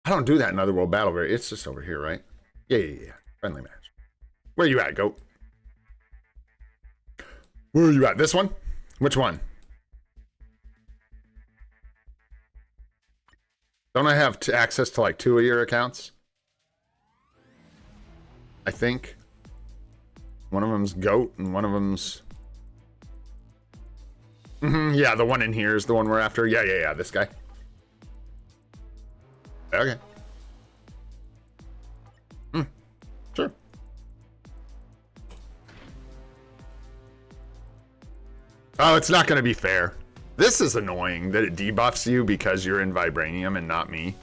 S1: I don't do that in Otherworld Battle very. It's just over here, right? Yeah. Friendly match. Where you at, GOAT? Where are you at? This one? Which one? Don't I have access to like 2 of your accounts? I think. One of them's GOAT and one of them's... yeah, the one in here is the one we're after. Yeah, this guy. Okay. Sure. Oh, it's not going to be fair. This is annoying that it debuffs you because you're in Vibranium and not me.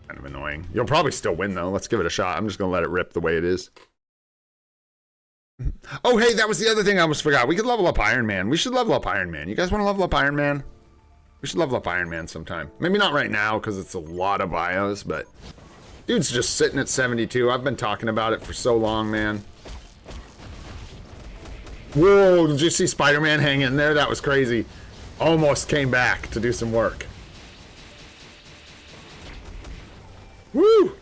S1: Kind of annoying. You'll probably still win, though. Let's give it a shot. I'm just going to let it rip the way it is. Oh, hey, that was the other thing I almost forgot. We could level up Iron Man. We should level up Iron Man. You guys want to level up Iron Man? We should level up Iron Man sometime. Maybe not right now because it's a lot of bios, but... Dude's just sitting at 72. I've been talking about it for so long, man. Whoa, did you see Spider-Man hang in there? That was crazy. Almost came back to do some work. Woo!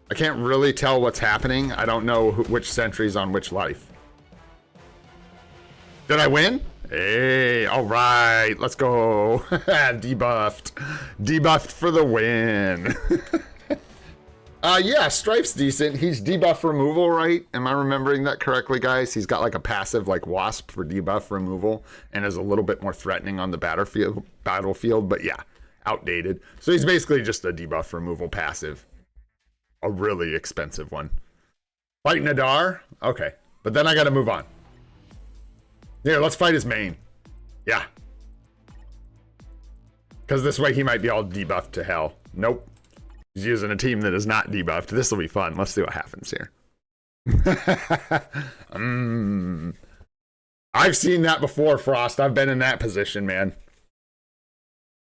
S1: I can't really tell what's happening. I don't know which sentry's on which life. Did I win? Hey, all right, let's go. Debuffed. Debuffed for the win. Yeah, Strife's decent. He's debuff removal, right? Am I remembering that correctly, guys? He's got like a passive like Wasp for debuff removal and is a little bit more threatening on the battlefield, but yeah, outdated. So he's basically just a debuff removal passive. A really expensive one. Fight Nadar? Okay, but then I gotta move on. Here, let's fight his main. Yeah. Because this way he might be all debuffed to hell. Nope. He's using a team that is not debuffed. This will be fun. Let's see what happens here. I've seen that before, Frost. I've been in that position, man.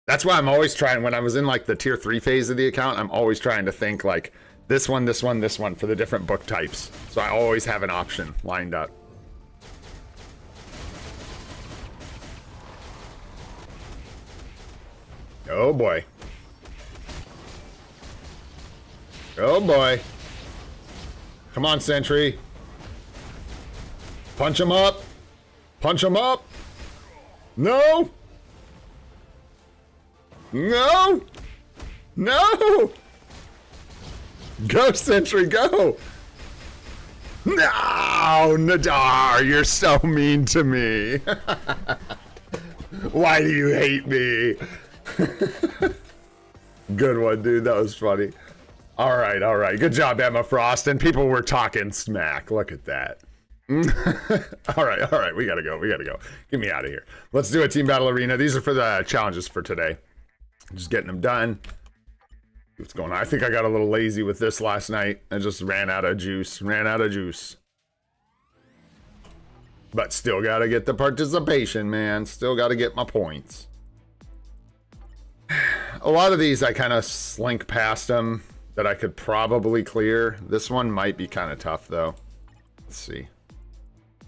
S1: That's why I'm always trying, when I was in like the tier 3 phase of the account, I'm always trying to think like this one, this one, this one for the different book types. So I always have an option lined up. Oh boy. Oh boy. Come on, Sentry. Punch him up. Punch him up. No. No. No. Go, Sentry, go. No, Nadar, you're so mean to me. Why do you hate me? Good one, dude. That was funny. All right, all right. Good job, Emma Frost. And people were talking smack. Look at that. All right. We gotta go. We gotta go. Get me out of here. Let's do a team battle arena. These are for the challenges for today. Just getting them done. What's going on? I think I got a little lazy with this last night. I just ran out of juice. But still gotta get the participation, man. Still gotta get my points. A lot of these I kind of slink past them that I could probably clear. This one might be kind of tough though. Let's see.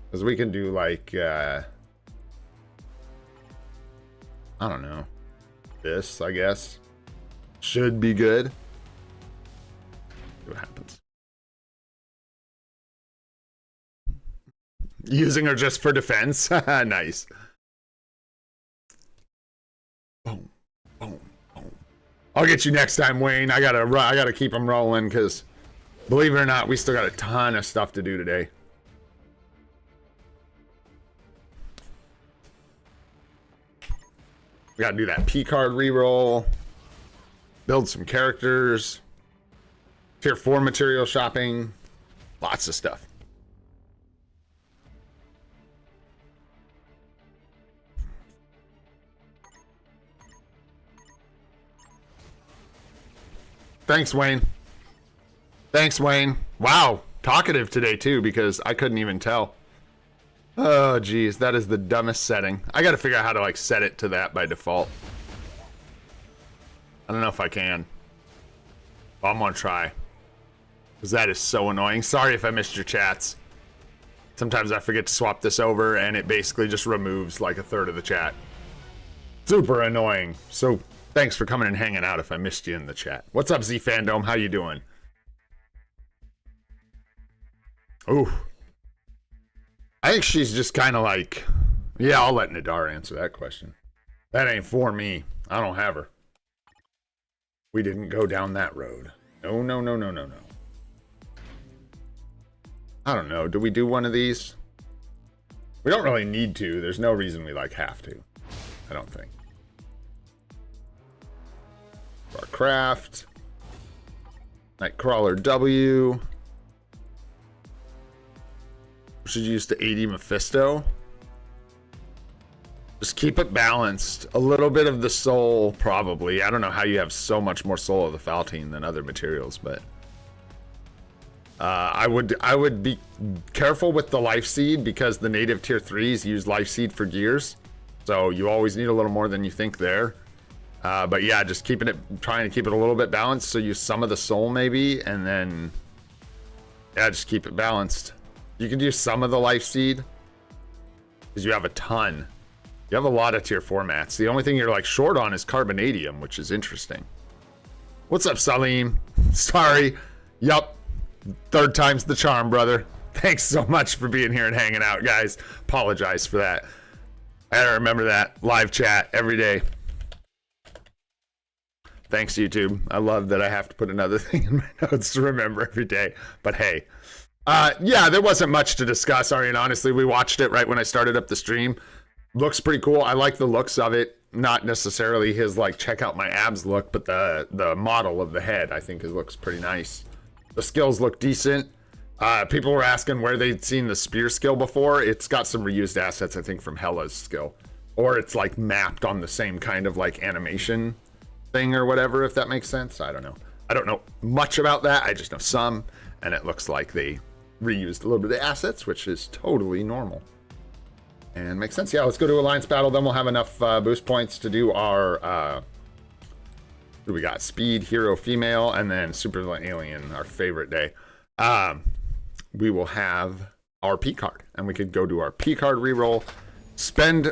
S1: Because we can do like, I don't know. This, I guess. Should be good. See what happens. Using her just for defense. Nice. Boom. Boom. Boom. I'll get you next time, Wayne. I gotta keep them rolling because, believe it or not, we still got a ton of stuff to do today. We gotta do that Picard reroll. Build some characters. Tier 4 material shopping. Lots of stuff. Thanks, Wayne. Thanks, Wayne. Wow. Talkative today, too, because I couldn't even tell. Oh, geez. That is the dumbest setting. I got to figure out how to, like, set it to that by default. I don't know if I can. But I'm going to try. Because that is so annoying. Sorry if I missed your chats. Sometimes I forget to swap this over, and it basically just removes, like, a third of the chat. Super annoying. So... thanks for coming and hanging out if I missed you in the chat. What's up, Z Fandom? How you doing? Ooh. I think she's just kind of like... yeah, I'll let Nadar answer that question. That ain't for me. I don't have her. We didn't go down that road. No, no, no, no, no, no. I don't know. Do we do one of these? We don't really need to. There's no reason we, like, have to. I don't think. Our craft. Nightcrawler W. We should use the 80 Mephisto. Just keep it balanced. A little bit of the soul, probably. I don't know how you have so much more soul of the Faltine than other materials, but I would be careful with the life seed because the native tier 3s use life seed for gears, so you always need a little more than you think there. But yeah, just trying to keep it a little bit balanced. So use some of the soul maybe, and then yeah, just keep it balanced. You can use some of the life seed because you have a ton. You have a lot of tier 4 mats. The only thing you're like short on is carbonadium, which is interesting. What's up, Salim? Sorry. Yup. Third time's the charm, brother. Thanks so much for being here and hanging out, guys. Apologize for that. I gotta remember that. Live chat every day. Thanks, YouTube. I love that I have to put another thing in my notes to remember every day. But hey. Yeah, there wasn't much to discuss, Arian. Honestly, we watched it right when I started up the stream. Looks pretty cool. I like the looks of it. Not necessarily his, like, check out my abs look, but the model of the head, I think, looks pretty nice. The skills look decent. People were asking where they'd seen the spear skill before. It's got some reused assets, I think, from Hela's skill. Or it's, like, mapped on the same kind of, like, animation thing or whatever, if that makes sense. I don't know. I don't know much about that. I just know some, and it looks like they reused a little bit of assets, which is totally normal. And makes sense. Yeah, let's go to Alliance Battle. Then we'll have enough boost points to do our... what do we got? Speed, Hero, Female, and then Super Alien, our favorite day. We will have our Picard. And we could go do our Picard reroll, spend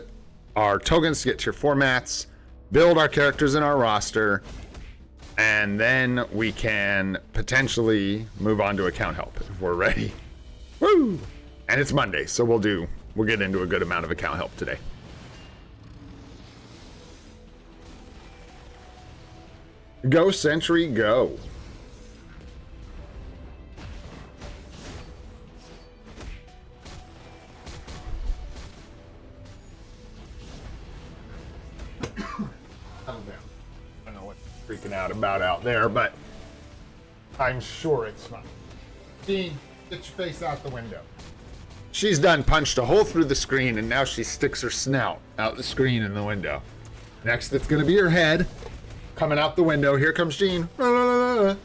S1: our tokens to get tier 4 mats, build our characters in our roster, and then we can potentially move on to account help if we're ready. Woo! And it's Monday, so we'll get into a good amount of account help today. Go, Sentry, go. I don't know what you're freaking out about out there, but I'm sure it's fine. Dean, get your face out the window. She's done punched a hole through the screen, and now she sticks her snout out the screen in the window. Next, it's going to be her head coming out the window. Here comes Jean. Butt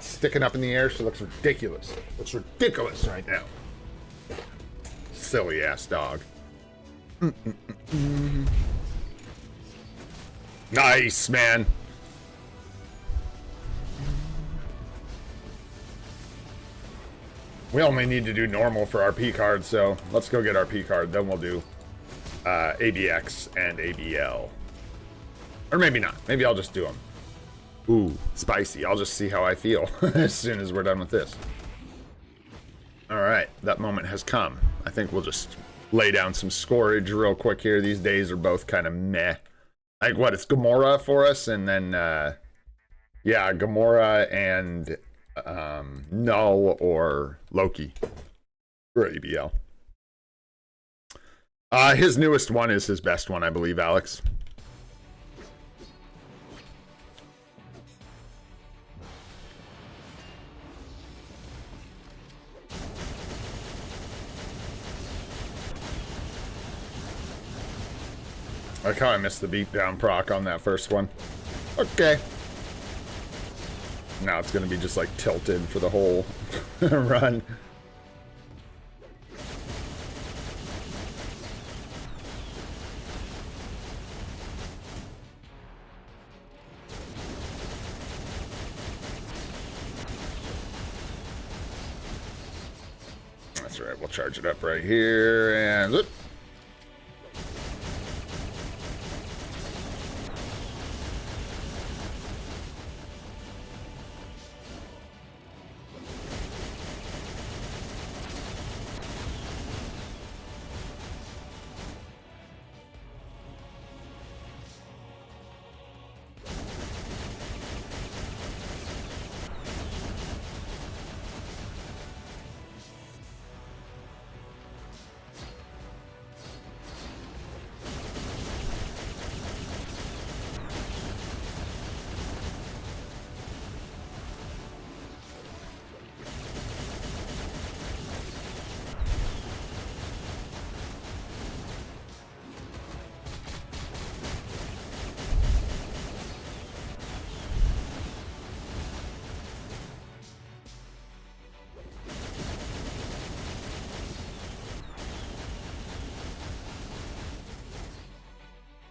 S1: sticking up in the air. She looks ridiculous. Looks ridiculous right now. Silly ass dog. Nice, man. We only need to do normal for our P-card, so let's go get our P-card. Then we'll do ABX and ABL. Or maybe not. Maybe I'll just do them. Ooh, spicy. I'll just see how I feel as soon as we're done with this. All right, that moment has come. I think we'll just lay down some scorage real quick here. These days are both kind of meh. Like what? It's Gamora for us, and then yeah, Gamora and Null or Loki for ABL. His newest one is his best one, I believe, Alex. I like how I missed the beatdown proc on that first one. Okay. Now it's going to be just like tilted for the whole run. That's right. We'll charge it up right here and...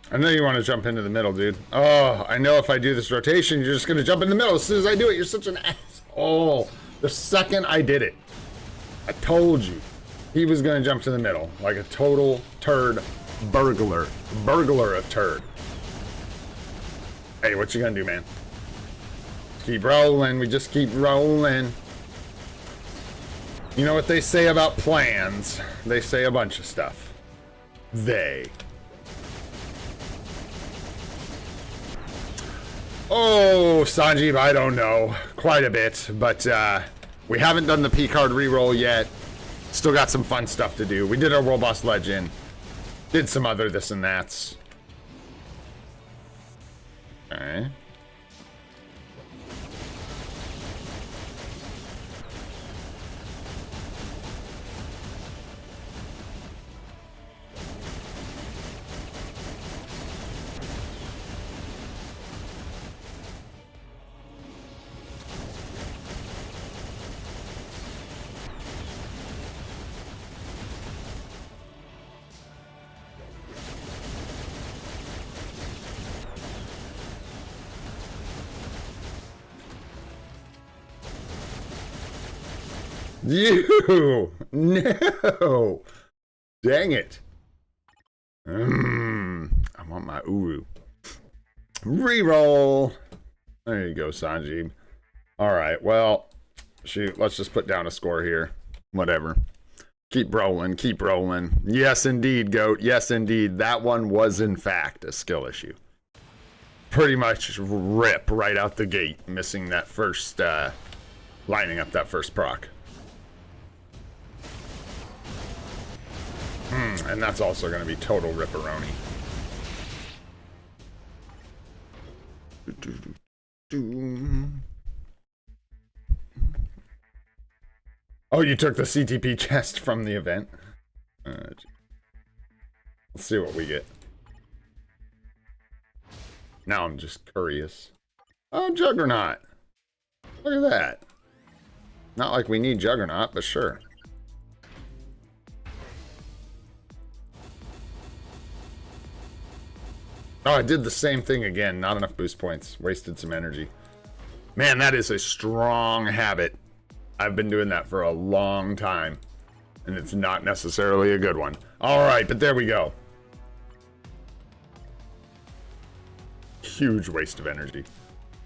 S1: I know you want to jump into the middle, dude. Oh, I know if I do this rotation, you're just going to jump in the middle as soon as I do it. You're such an asshole. The second I did it, I told you he was going to jump to the middle like a total turd burglar. Burglar of turd. Hey, what you going to do, man? Keep rolling. We just keep rolling. You know what they say about plans? They say a bunch of stuff. Oh, Sanjeev, I don't know. Quite a bit, but we haven't done the Picard reroll yet. Still got some fun stuff to do. We did our World Boss Legend. Did some other this and that's. Okay. You! No! Dang it. I want my Uru. Reroll! There you go, Sanjeev. Alright, well, shoot, let's just put down a score here. Whatever. Keep rolling, keep rolling. Yes, indeed, Goat. Yes, indeed. That one was, in fact, a skill issue. Pretty much rip right out the gate, missing that first, lining up that first proc. And that's also going to be total ripperoni. Oh, you took the CTP chest from the event? Let's see what we get. Now I'm just curious. Oh, Juggernaut. Look at that. Not like we need Juggernaut, but sure. Oh, I did the same thing again. Not enough boost points. Wasted some energy. Man, that is a strong habit. I've been doing that for a long time. And it's not necessarily a good one. Alright, but there we go. Huge waste of energy.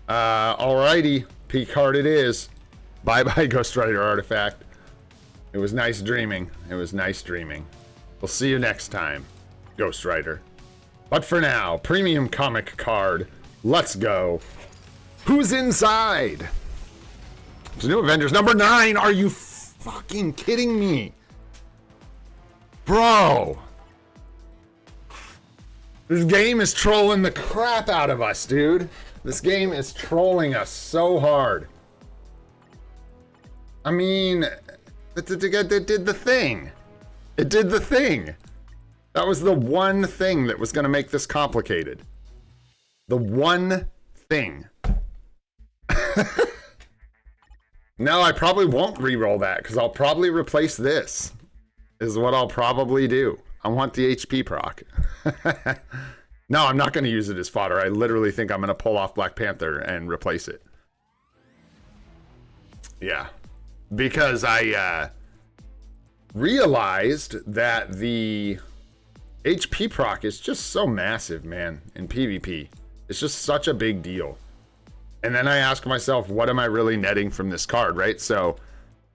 S1: Alrighty. Picard it is. Bye-bye, Ghost Rider Artifact. It was nice dreaming. It was nice dreaming. We'll see you next time, Ghost Rider. But for now, premium comic card. Let's go. Who's inside? It's New Avengers number 9. Are you fucking kidding me? Bro. This game is trolling the crap out of us, dude. This game is trolling us so hard. I mean, it did the thing. It did the thing. That was the one thing that was going to make this complicated. The one thing. No, I probably won't re-roll that because I'll probably replace this. Is what I'll probably do. I want the HP proc. No, I'm not going to use it as fodder. I literally think I'm going to pull off Black Panther and replace it. Yeah. Because I realized that the HP proc is just so massive, man, in PvP. It's just such a big deal. And then I ask myself, what am I really netting from this card, right? So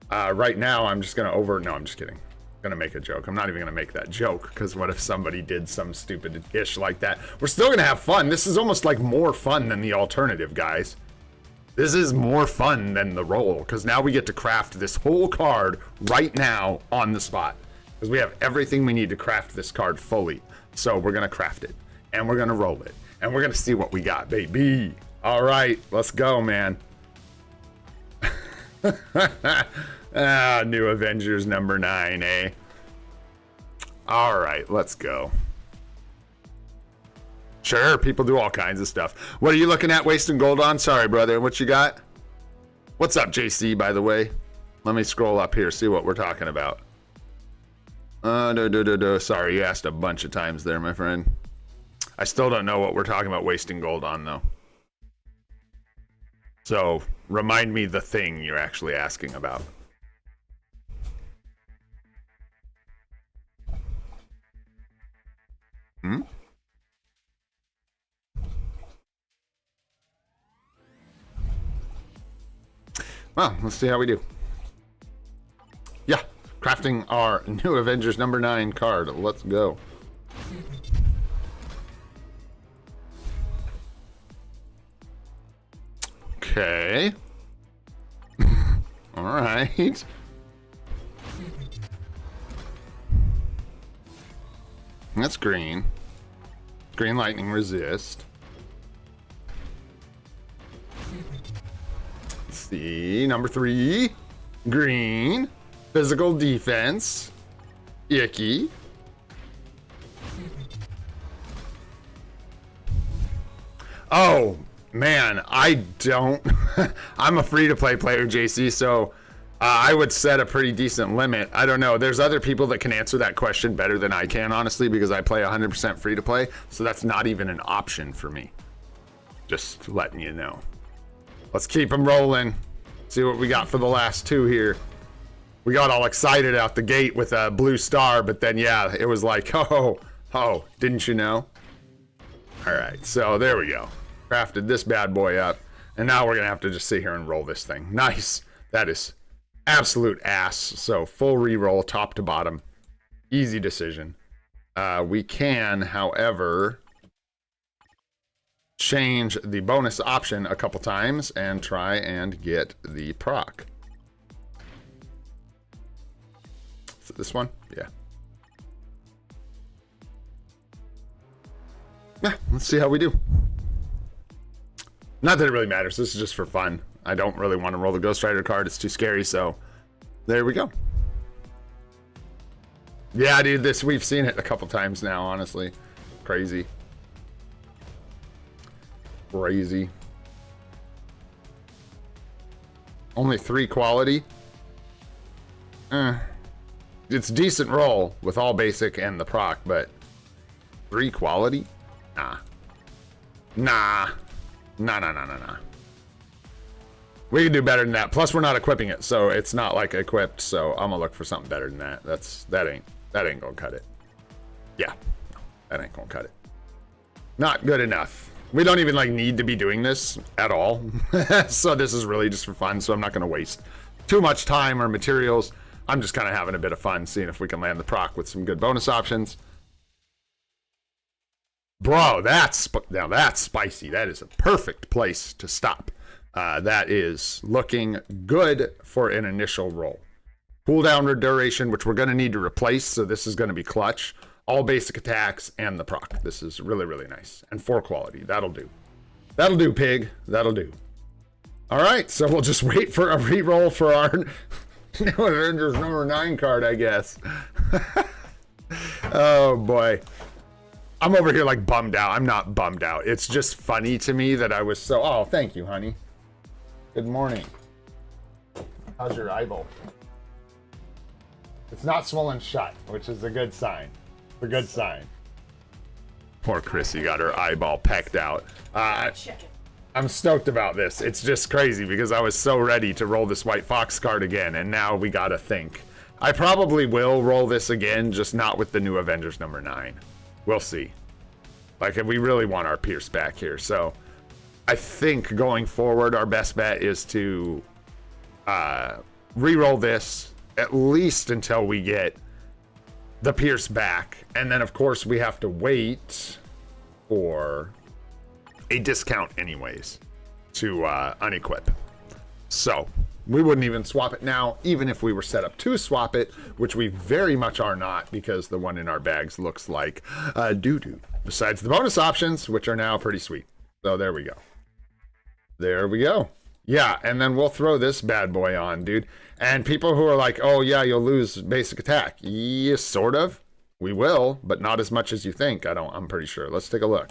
S1: right now I'm just going to no, I'm just kidding. I'm going to make a joke. I'm not even going to make that joke because what if somebody did some stupid ish like that? We're still going to have fun. This is almost like more fun than the alternative, guys. This is more fun than the roll because now we get to craft this whole card right now on the spot because we have everything we need to craft this card fully. So we're going to craft it and we're going to roll it and we're going to see what we got, baby. All right, let's go, man. New Avengers number 9, eh? All right, let's go. Sure, people do all kinds of stuff. What are you looking at wasting gold on? Sorry, brother. What you got? What's up, JC, by the way? Let me scroll up here, see what we're talking about. Sorry, you asked a bunch of times there, my friend. I still don't know what we're talking about wasting gold on, though. So, remind me the thing you're actually asking about. Well, let's see how we do. Yeah, crafting our new Avengers number 9 card. Let's go. Okay. All right. That's green. Green lightning resist. Let's see. Number 3. Green. Physical defense. Icky. Oh, man. I don't. I'm a free-to-play player, JC, so I would set a pretty decent limit. I don't know. There's other people that can answer that question better than I can, honestly, because I play 100% free-to-play, so that's not even an option for me. Just letting you know. Let's keep them rolling. See what we got for the last 2 here. We got all excited out the gate with a blue star, but then, yeah, it was like, oh, didn't you know? All right, so there we go. Crafted this bad boy up, and now we're going to have to just sit here and roll this thing. Nice. That is absolute ass. So full reroll top to bottom. Easy decision. We can, however, change the bonus option a couple times and try and get the proc. Is it this one? Yeah. Yeah, let's see how we do. Not that it really matters. This is just for fun. I don't really want to roll the Ghost Rider card. It's too scary, so there we go. Yeah, dude, we've seen it a couple times now, honestly. Crazy. Crazy. Only 3 quality. It's decent roll with all basic and the proc, but 3 quality? Nah. Nah. Nah. We can do better than that. Plus, we're not equipping it, so it's not like equipped. So I'm gonna look for something better than that. That ain't gonna cut it. Yeah, that ain't gonna cut it. Not good enough. We don't even like need to be doing this at all. So this is really just for fun. So I'm not gonna waste too much time or materials. I'm just kind of having a bit of fun, seeing if we can land the proc with some good bonus options. Bro, that's spicy. That is a perfect place to stop. That is looking good for an initial roll. Cooldown duration, which we're going to need to replace, so this is going to be clutch. all basic attacks and the proc. This is really, really nice. And 4 quality. That'll do. That'll do, pig. That'll do. All right, so we'll just wait for a reroll for our New Avengers number 9 card, I guess. Oh, boy. I'm over here like bummed out. I'm not bummed out. It's just funny to me that I was so... Oh, thank you, honey. Good morning. How's your eyeball? It's not swollen shut, which is a good sign. A good sign. Poor Chrissy got her eyeball pecked out. I'm stoked about this. It's just crazy because I was so ready to roll this White Fox card again, and now we gotta think. I probably will roll this again, just not with the New Avengers number 9. We'll see. Like, we really want our Pierce back here, so I think going forward, our best bet is to re-roll this at least until we get the Pierce back, and then of course we have to wait for a discount anyways to unequip. So we wouldn't even swap it now, even if we were set up to swap it, which we very much are not, because the one in our bags looks like doo-doo. Besides the bonus options, which are now pretty sweet. So there we go. There we go. Yeah, and then we'll throw this bad boy on, dude. And people who are like, oh yeah, you'll lose basic attack. Yeah, sort of. We will, but not as much as you think. I'm pretty sure. Let's take a look.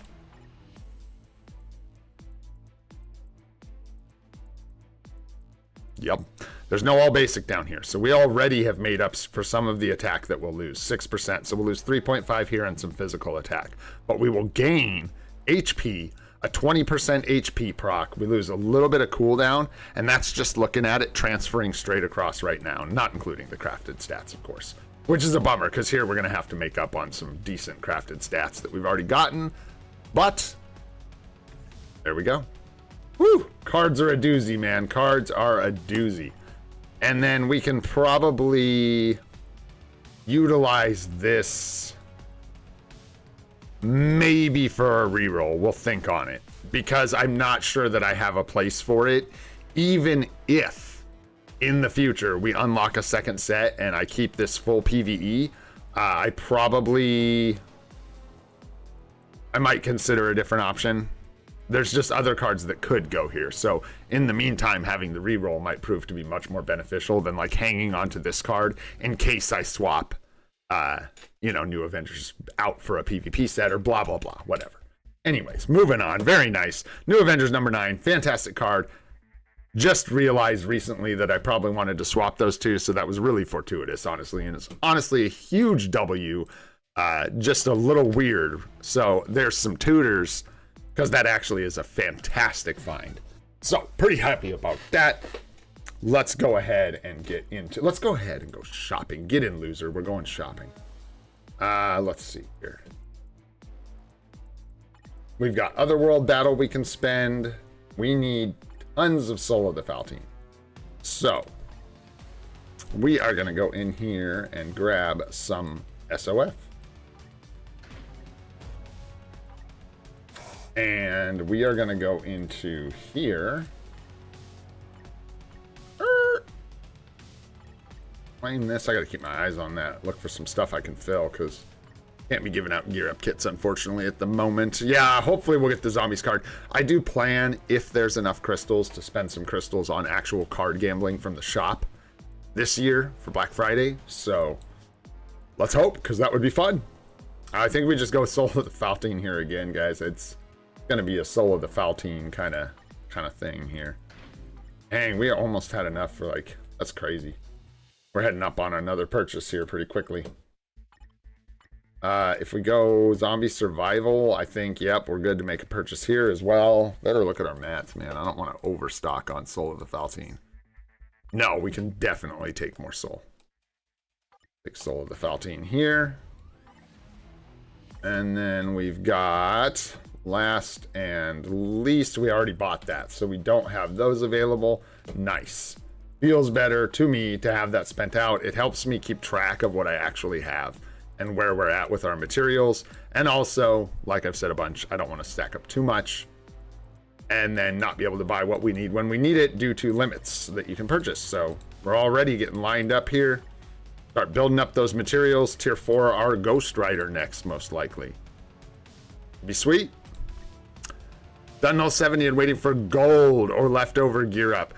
S1: Yep. There's no all basic down here. So we already have made up for some of the attack that we'll lose, 6%. So we'll lose 3.5 here and some physical attack. But we will gain HP, a 20% HP proc. We lose a little bit of cooldown, and that's just looking at it transferring straight across right now, not including the crafted stats, of course. Which is a bummer, because here we're going to have to make up on some decent crafted stats that we've already gotten. But there we go. Woo! Cards are a doozy, man. Cards are a doozy. And then we can probably utilize this maybe for a reroll. We'll think on it, because I'm not sure that I have a place for it. Even if in the future we unlock a second set and I keep this full PvE, I might consider a different option. There's just other cards that could go here. So in the meantime, having the reroll might prove to be much more beneficial than like hanging on to this card in case I swap, New Avengers out for a PvP set or blah, blah, blah, whatever. Anyways, moving on. Very nice. New Avengers number 9. Fantastic card. Just realized recently that I probably wanted to swap those two, so that was really fortuitous, honestly. And it's honestly a huge W. Just a little weird. So there's some tutors, because that actually is a fantastic find. So pretty happy about that. Let's go ahead and go shopping. Get in, loser. We're going shopping. Let's see here. We've got Otherworld battle we can spend. We need tons of Soul of the Faltine. So we are going to go in here and grab some SOF. And we are going to go into here. Claim this. I got to keep my eyes on that. Look for some stuff I can fill, because can't be giving out gear up kits, unfortunately, at the moment. Yeah, hopefully we'll get the zombies card. I do plan, if there's enough crystals, to spend some crystals on actual card gambling from the shop this year for Black Friday. So let's hope, because that would be fun. I think we just go Soul of the Faltine here again, guys. It's gonna be a Soul of the Faltine kind of thing here. Dang, we almost had enough for like, that's crazy. We're heading up on another purchase here pretty quickly. If we go zombie survival, I think, yep, we're good to make a purchase here as well. Better look at our mats, man. I don't want to overstock on Soul of the Faltine. No, we can definitely take more soul. Take Soul of the Faltine here. And then we've got last and least, we already bought that, so we don't have those available. Nice. Feels better to me to have that spent out. It helps me keep track of what I actually have and where we're at with our materials. And also, like I've said a bunch, I don't want to stack up too much and then not be able to buy what we need when we need it due to limits that you can purchase. So we're already getting lined up here. Start building up those materials. Tier 4, our Ghost Rider next, most likely. Be sweet. Done all 70 and waiting for gold or leftover gear up.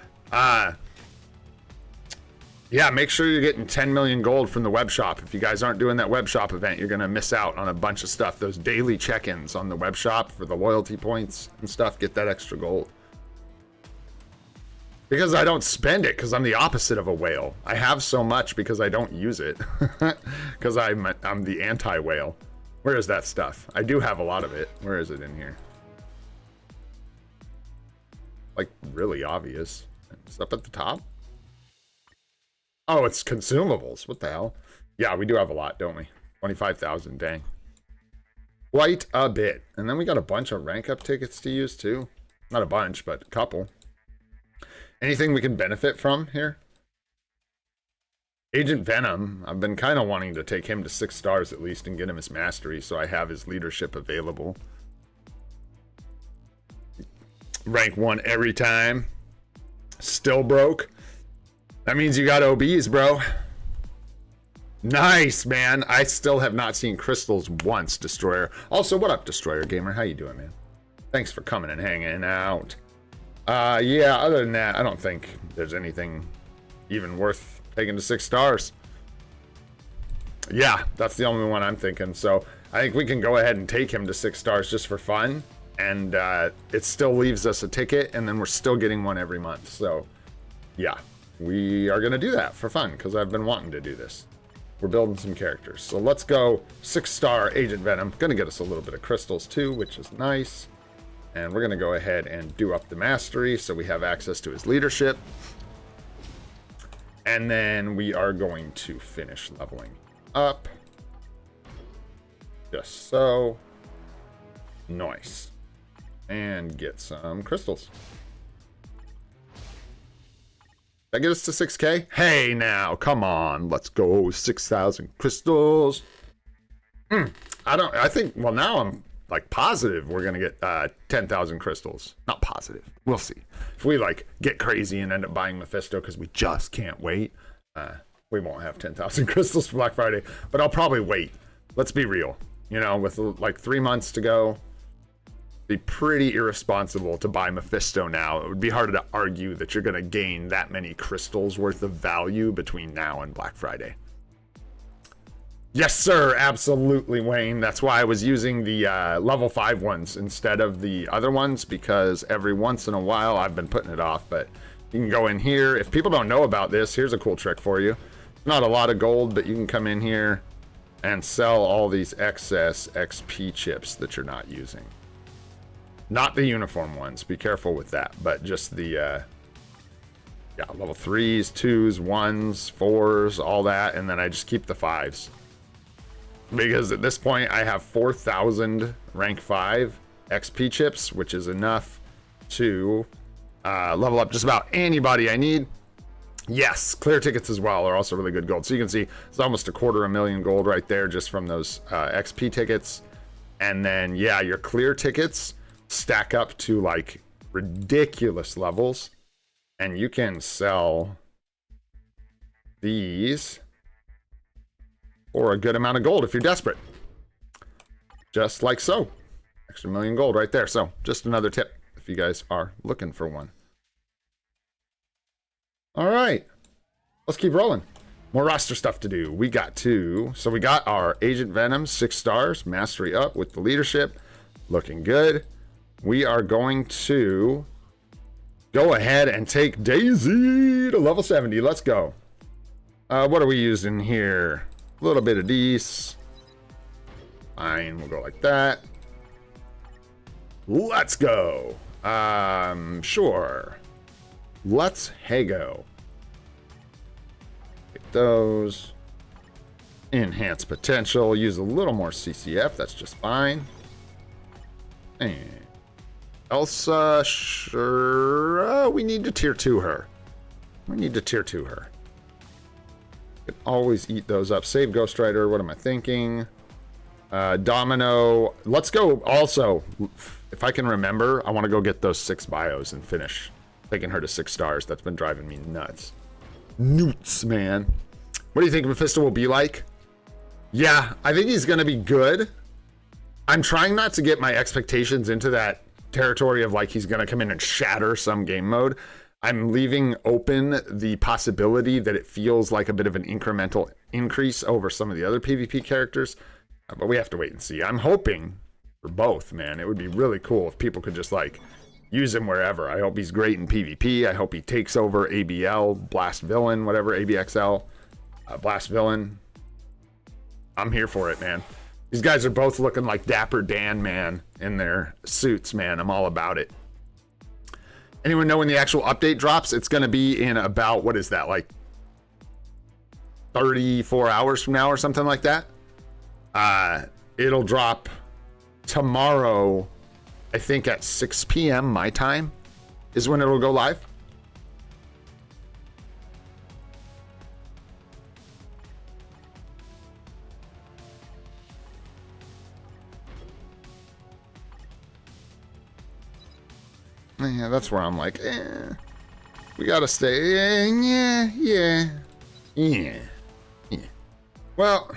S1: Yeah, make sure you're getting 10 million gold from the web shop. If you guys aren't doing that web shop event, you're going to miss out on a bunch of stuff. Those daily check-ins on the web shop for the loyalty points and stuff, get that extra gold. Because I don't spend it, because I'm the opposite of a whale. I have so much because I don't use it. Because I'm the anti-whale. Where is that stuff? I do have a lot of it. Where is it in here? Like, really obvious. It's up at the top. Oh, it's consumables. What the hell? Yeah, we do have a lot, don't we? 25,000, dang. Quite a bit. And then we got a bunch of rank up tickets to use, too. Not a bunch, but a couple. Anything we can benefit from here? Agent Venom. I've been kind of wanting to take him to 6 stars at least and get him his mastery, so I have his leadership available. Rank 1 every time. Still broke. That means you got OBs, bro. Nice, man. I still have not seen crystals once, Destroyer. Also, what up, Destroyer Gamer? How you doing, man? Thanks for coming and hanging out. Yeah, other than that, I don't think there's anything even worth taking to 6 stars. Yeah, that's the only one I'm thinking. So I think we can go ahead and take him to 6 stars just for fun. And it still leaves us a ticket, and then we're still getting one every month. So, yeah, we are going to do that for fun because I've been wanting to do this. We're building some characters. So let's go 6-star Agent Venom. Going to get us a little bit of crystals too, which is nice. And we're going to go ahead and do up the mastery so we have access to his leadership. And then we are going to finish leveling up. Just so. Nice. And get some crystals. That get us to 6K? Hey now, come on. Let's go 6,000 crystals. I think, well, now I'm like positive we're gonna get 10,000 crystals. Not positive. We'll see. If we like get crazy and end up buying Mephisto because we just can't wait, we won't have 10,000 crystals for Black Friday. But I'll probably wait. Let's be real. You know, with like 3 months to go, be pretty irresponsible to buy Mephisto now. It would be hard to argue that you're gonna gain that many crystals worth of value between now and Black Friday. Yes, sir. Absolutely, Wayne. That's why I was using the level 5 ones instead of the other ones, because every once in a while I've been putting it off. But you can go in here. If people don't know about this, here's a cool trick for you. Not a lot of gold, but you can come in here and sell all these excess XP chips that you're not using. Not the uniform ones. Be careful with that. But just the yeah, level 3s, 2s, 1s, 4s, all that. And then I just keep the 5s. Because at this point, I have 4,000 rank 5 XP chips, which is enough to level up just about anybody I need. Yes, clear tickets as well are also really good gold. So you can see it's almost 250,000 gold right there just from those XP tickets. And then, yeah, your clear tickets stack up to like ridiculous levels. And you can sell these for a good amount of gold if you're desperate. Just like so. Extra million gold right there. So just another tip if you guys are looking for one. All right. Let's keep rolling. More roster stuff to do. We got so we got our Agent Venom 6 stars, mastery up with the leadership. Looking good. We are going to go ahead and take Daisy to level 70. Let's go. What are we using here? A little bit of these. Fine, we'll go like that. Let's go. Sure. Let's go. Get those. Enhance potential. Use a little more CCF. That's just fine. And Elsa, sure. We need to tier 2 her. We need to tier 2 her. Can always eat those up. Save Ghost Rider. What am I thinking? Domino. Let's go. Also, if I can remember, I want to go get those 6 bios and finish taking her to 6 stars. That's been driving me nuts. Newts, man. What do you think Mephisto will be like? Yeah, I think he's going to be good. I'm trying not to get my expectations into that territory of like he's going to come in and shatter some game mode. I'm leaving open the possibility that it feels like a bit of an incremental increase over some of the other PvP characters, but we have to wait and see. I'm hoping for both, man. It would be really cool if people could just like use him wherever. I hope he's great in PvP. I hope he takes over ABL, Blast Villain, whatever, ABXL, Blast Villain. I'm here for it, man. These guys are both looking like Dapper Dan, man, in their suits, man. I'm all about it. Anyone know when the actual update drops? It's going to be in about, what is that, like 34 hours from now or something like that? It'll drop tomorrow, I think at 6 p.m. my time is when it'll go live. Yeah, that's where I'm like, we gotta stay. Yeah. Well,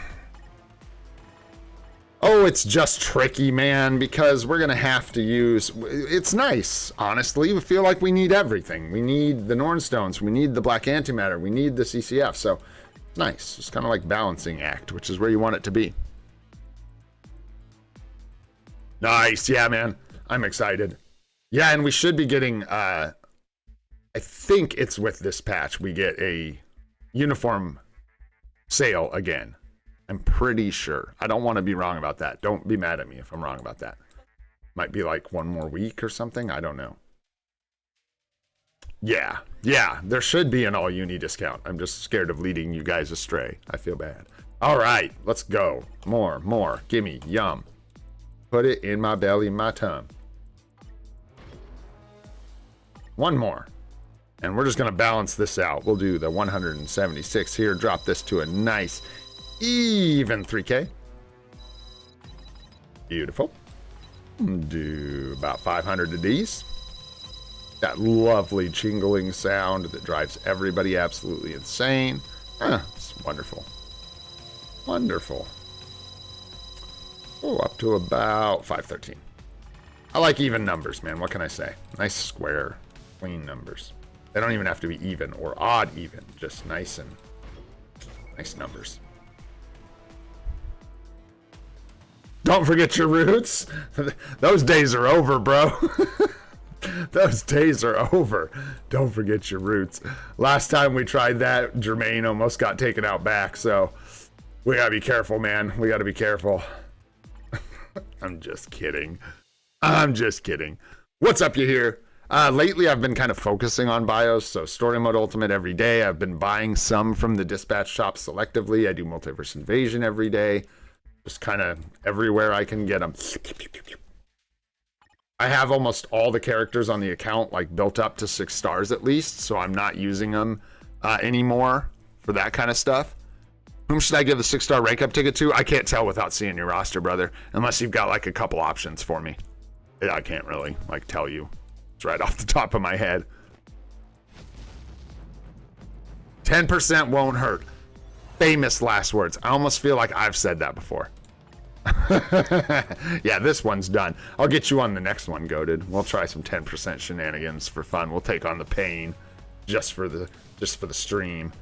S1: oh, it's just tricky, man, because we're gonna have to use. It's nice, honestly. We feel like we need everything. We need the Nornstones. We need the Black Antimatter. We need the CCF. So it's nice. It's kind of like balancing act, which is where you want it to be. Nice, yeah, man. I'm excited. Yeah, and we should be getting, I think it's with this patch, we get a uniform sale again. I'm pretty sure. I don't want to be wrong about that. Don't be mad at me if I'm wrong about that. Might be like one more week or something. I don't know. Yeah, there should be an all-uni discount. I'm just scared of leading you guys astray. I feel bad. All right, let's go. More. Gimme, yum. Put it in my belly, my tongue. One more, and we're just going to balance this out. We'll do the 176 here, drop this to a nice even 3K. Beautiful. Do about 500 of these. That lovely jingling sound that drives everybody absolutely insane. It's wonderful. Wonderful. Oh, up to about 513. I like even numbers, man. What can I say? Nice square, clean numbers. They don't even have to be even or odd even. Just nice numbers. Don't forget your roots. Those days are over, bro. Those days are over. Don't forget your roots. Last time we tried that, Jermaine almost got taken out back. So we gotta be careful, man. We gotta be careful. I'm just kidding. What's up, you here? Lately, I've been kind of focusing on bios, so Story Mode Ultimate every day. I've been buying some from the dispatch shop selectively. I do Multiverse Invasion every day. Just kind of everywhere I can get them. I have almost all the characters on the account like built up to 6 stars at least, so I'm not using them anymore for that kind of stuff. Whom should I give the 6-star rank up ticket to? I can't tell without seeing your roster, brother, unless you've got like a couple options for me. I can't really like tell you. It's right off the top of my head. 10% won't hurt. Famous last words. I almost feel like I've said that before. Yeah, this one's done. I'll get you on the next one, Goated. We'll try some 10% shenanigans for fun. We'll take on the pain just for the stream.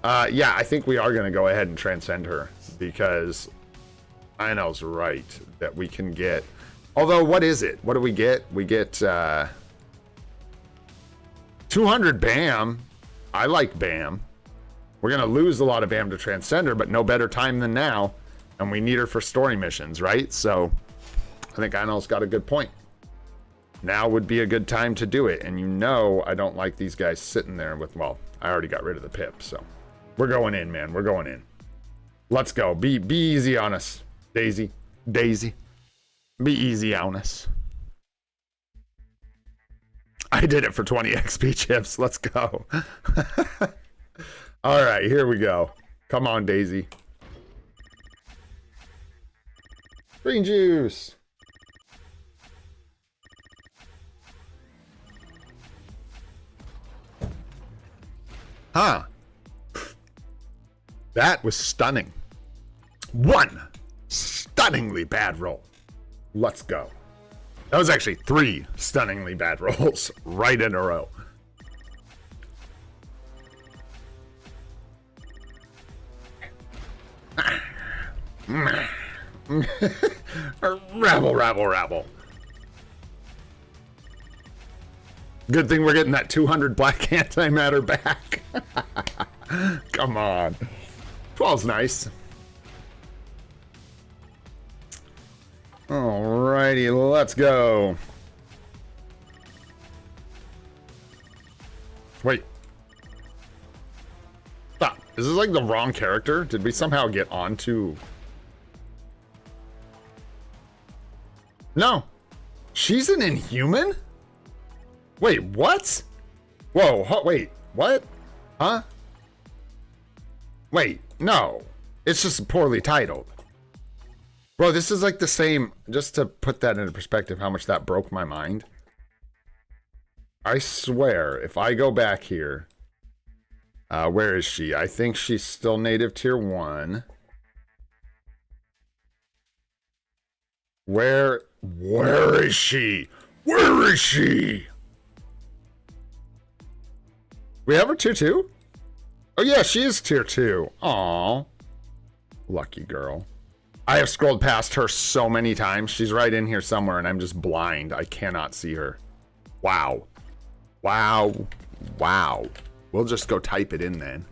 S1: Yeah, I think we are going to go ahead and transcend her because Inel's right that we can get. Although, what is it? What do we get? We get 200 BAM. I like BAM. We're going to lose a lot of BAM to transcend her, but no better time than now. And we need her for story missions, right? So I think Inel's got a good point. Now would be a good time to do it. And you know I don't like these guys sitting there with, well, I already got rid of the pip, so we're going in, man. We're going in. Let's go. Be easy on us, Daisy. Be easy on us. I did it for 20 XP chips. Let's go. All right, here we go. Come on, Daisy. Green juice. Huh. That was stunning. One stunningly bad roll. Let's go. That was actually 3 stunningly bad rolls right in a row. Rabble, rabble, rabble. Good thing we're getting that 200 black antimatter back. Come on. 12's nice. Alrighty, let's go. Wait. Stop. Is this like the wrong character? Did we somehow get onto... No. She's an Inhuman? Wait, what? Whoa, wait, what? Huh? Wait, no. It's just poorly titled. Bro, this is like the same, just to put that into perspective, how much that broke my mind. I swear, if I go back here, where is she? I think she's still native tier 1. Where is she? Where is she? We have her tier 2? Oh yeah, she is tier 2. Aww. Lucky girl. I have scrolled past her so many times. She's right in here somewhere and I'm just blind. I cannot see her. Wow. Wow. Wow. We'll just go type it in then.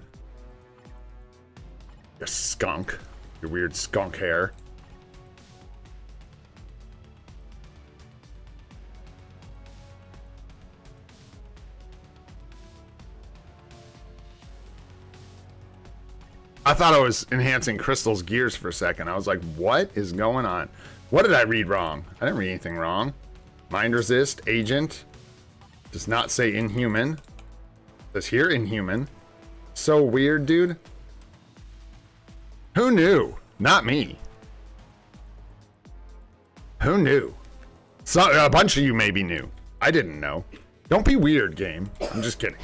S1: You skunk. Your weird skunk hair. I thought I was enhancing Crystal's gears for a second. I was like, what is going on? What did I read wrong? I didn't read anything wrong. Mind resist, agent. Does not say inhuman. Says here inhuman. So weird, dude. Who knew? Not me. Who knew? So, a bunch of you maybe knew. I didn't know. Don't be weird, game. I'm just kidding.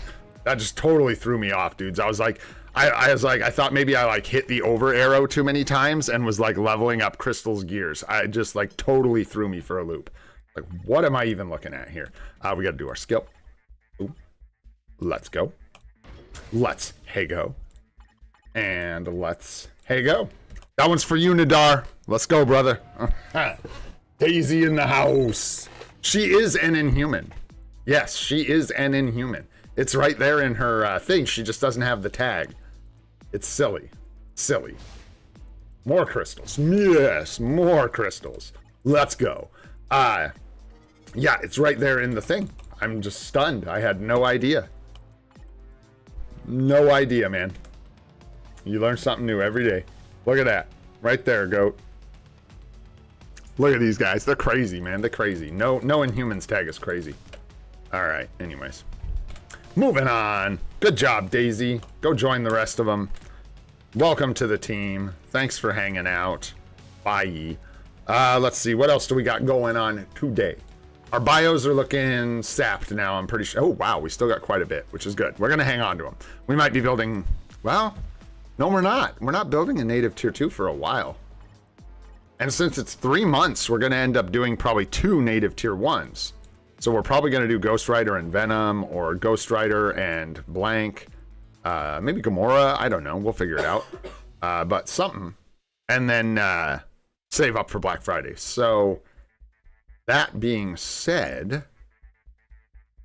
S1: That just totally threw me off, dudes. I was like, I thought maybe I like hit the over arrow too many times and was like leveling up Crystal's gears. I just like totally threw me for a loop. Like, what am I even looking at here? We got to do our skill. Ooh. Let's go. Let's hey go. And let's hey go. That one's for you, Nadar. Let's go, brother. Daisy in the house. She is an Inhuman. Yes, she is an Inhuman. It's right there in her thing. She just doesn't have the tag. It's silly. Silly. More crystals. Yes, more crystals. Let's go. Yeah, it's right there in the thing. I'm just stunned. I had no idea. No idea, man. You learn something new every day. Look at that. Right there, goat. Look at these guys. They're crazy, man. They're crazy. No Inhumans tag is crazy. All right, anyways. Moving on. Good job, Daisy. Go join the rest of them. Welcome to the team. Thanks for hanging out. Bye. Let's see. What else do we got going on today? Our bios are looking sapped now, I'm pretty sure. Oh, wow. We still got quite a bit, which is good. We're going to hang on to them. We might be building... Well, no, we're not. We're not building a native tier 2 for a while. And since it's 3 months, we're going to end up doing probably 2 native tier 1s. So we're probably going to do Ghost Rider and Venom, or Ghost Rider and Blank. Maybe Gamora. I don't know. We'll figure it out. But something. And then save up for Black Friday. So that being said,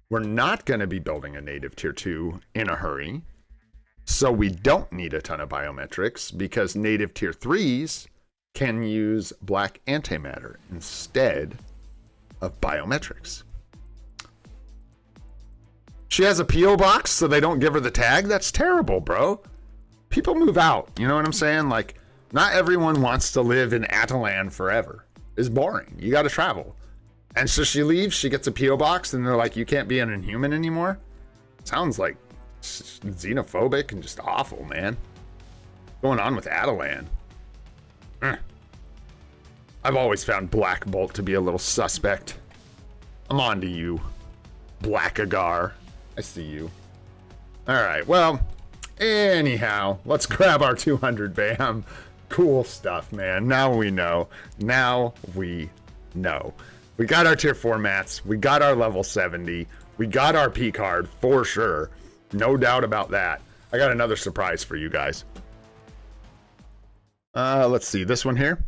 S1: we're not going to be building a native tier 2 in a hurry. So we don't need a ton of biometrics because native tier 3s can use black antimatter instead of biometrics. She has a P.O. box, so they don't give her the tag? That's terrible, bro. People move out, you know what I'm saying? Like, not everyone wants to live in Atalan forever. It's boring. You gotta travel. And so she leaves, she gets a P.O. box, and they're like, you can't be an Inhuman anymore? Sounds like xenophobic and just awful, man. What's going on with Atalan? I've always found Black Bolt to be a little suspect. I'm on to you, Black Agar. I see you. All right, well, Anyhow, let's grab our 200 BAM. Cool stuff, man. Now we know. Now we know. We got our tier 4 mats. We got our level 70. We got our Picard for sure. No doubt about that. I got another surprise for you guys. Let's see. This one here.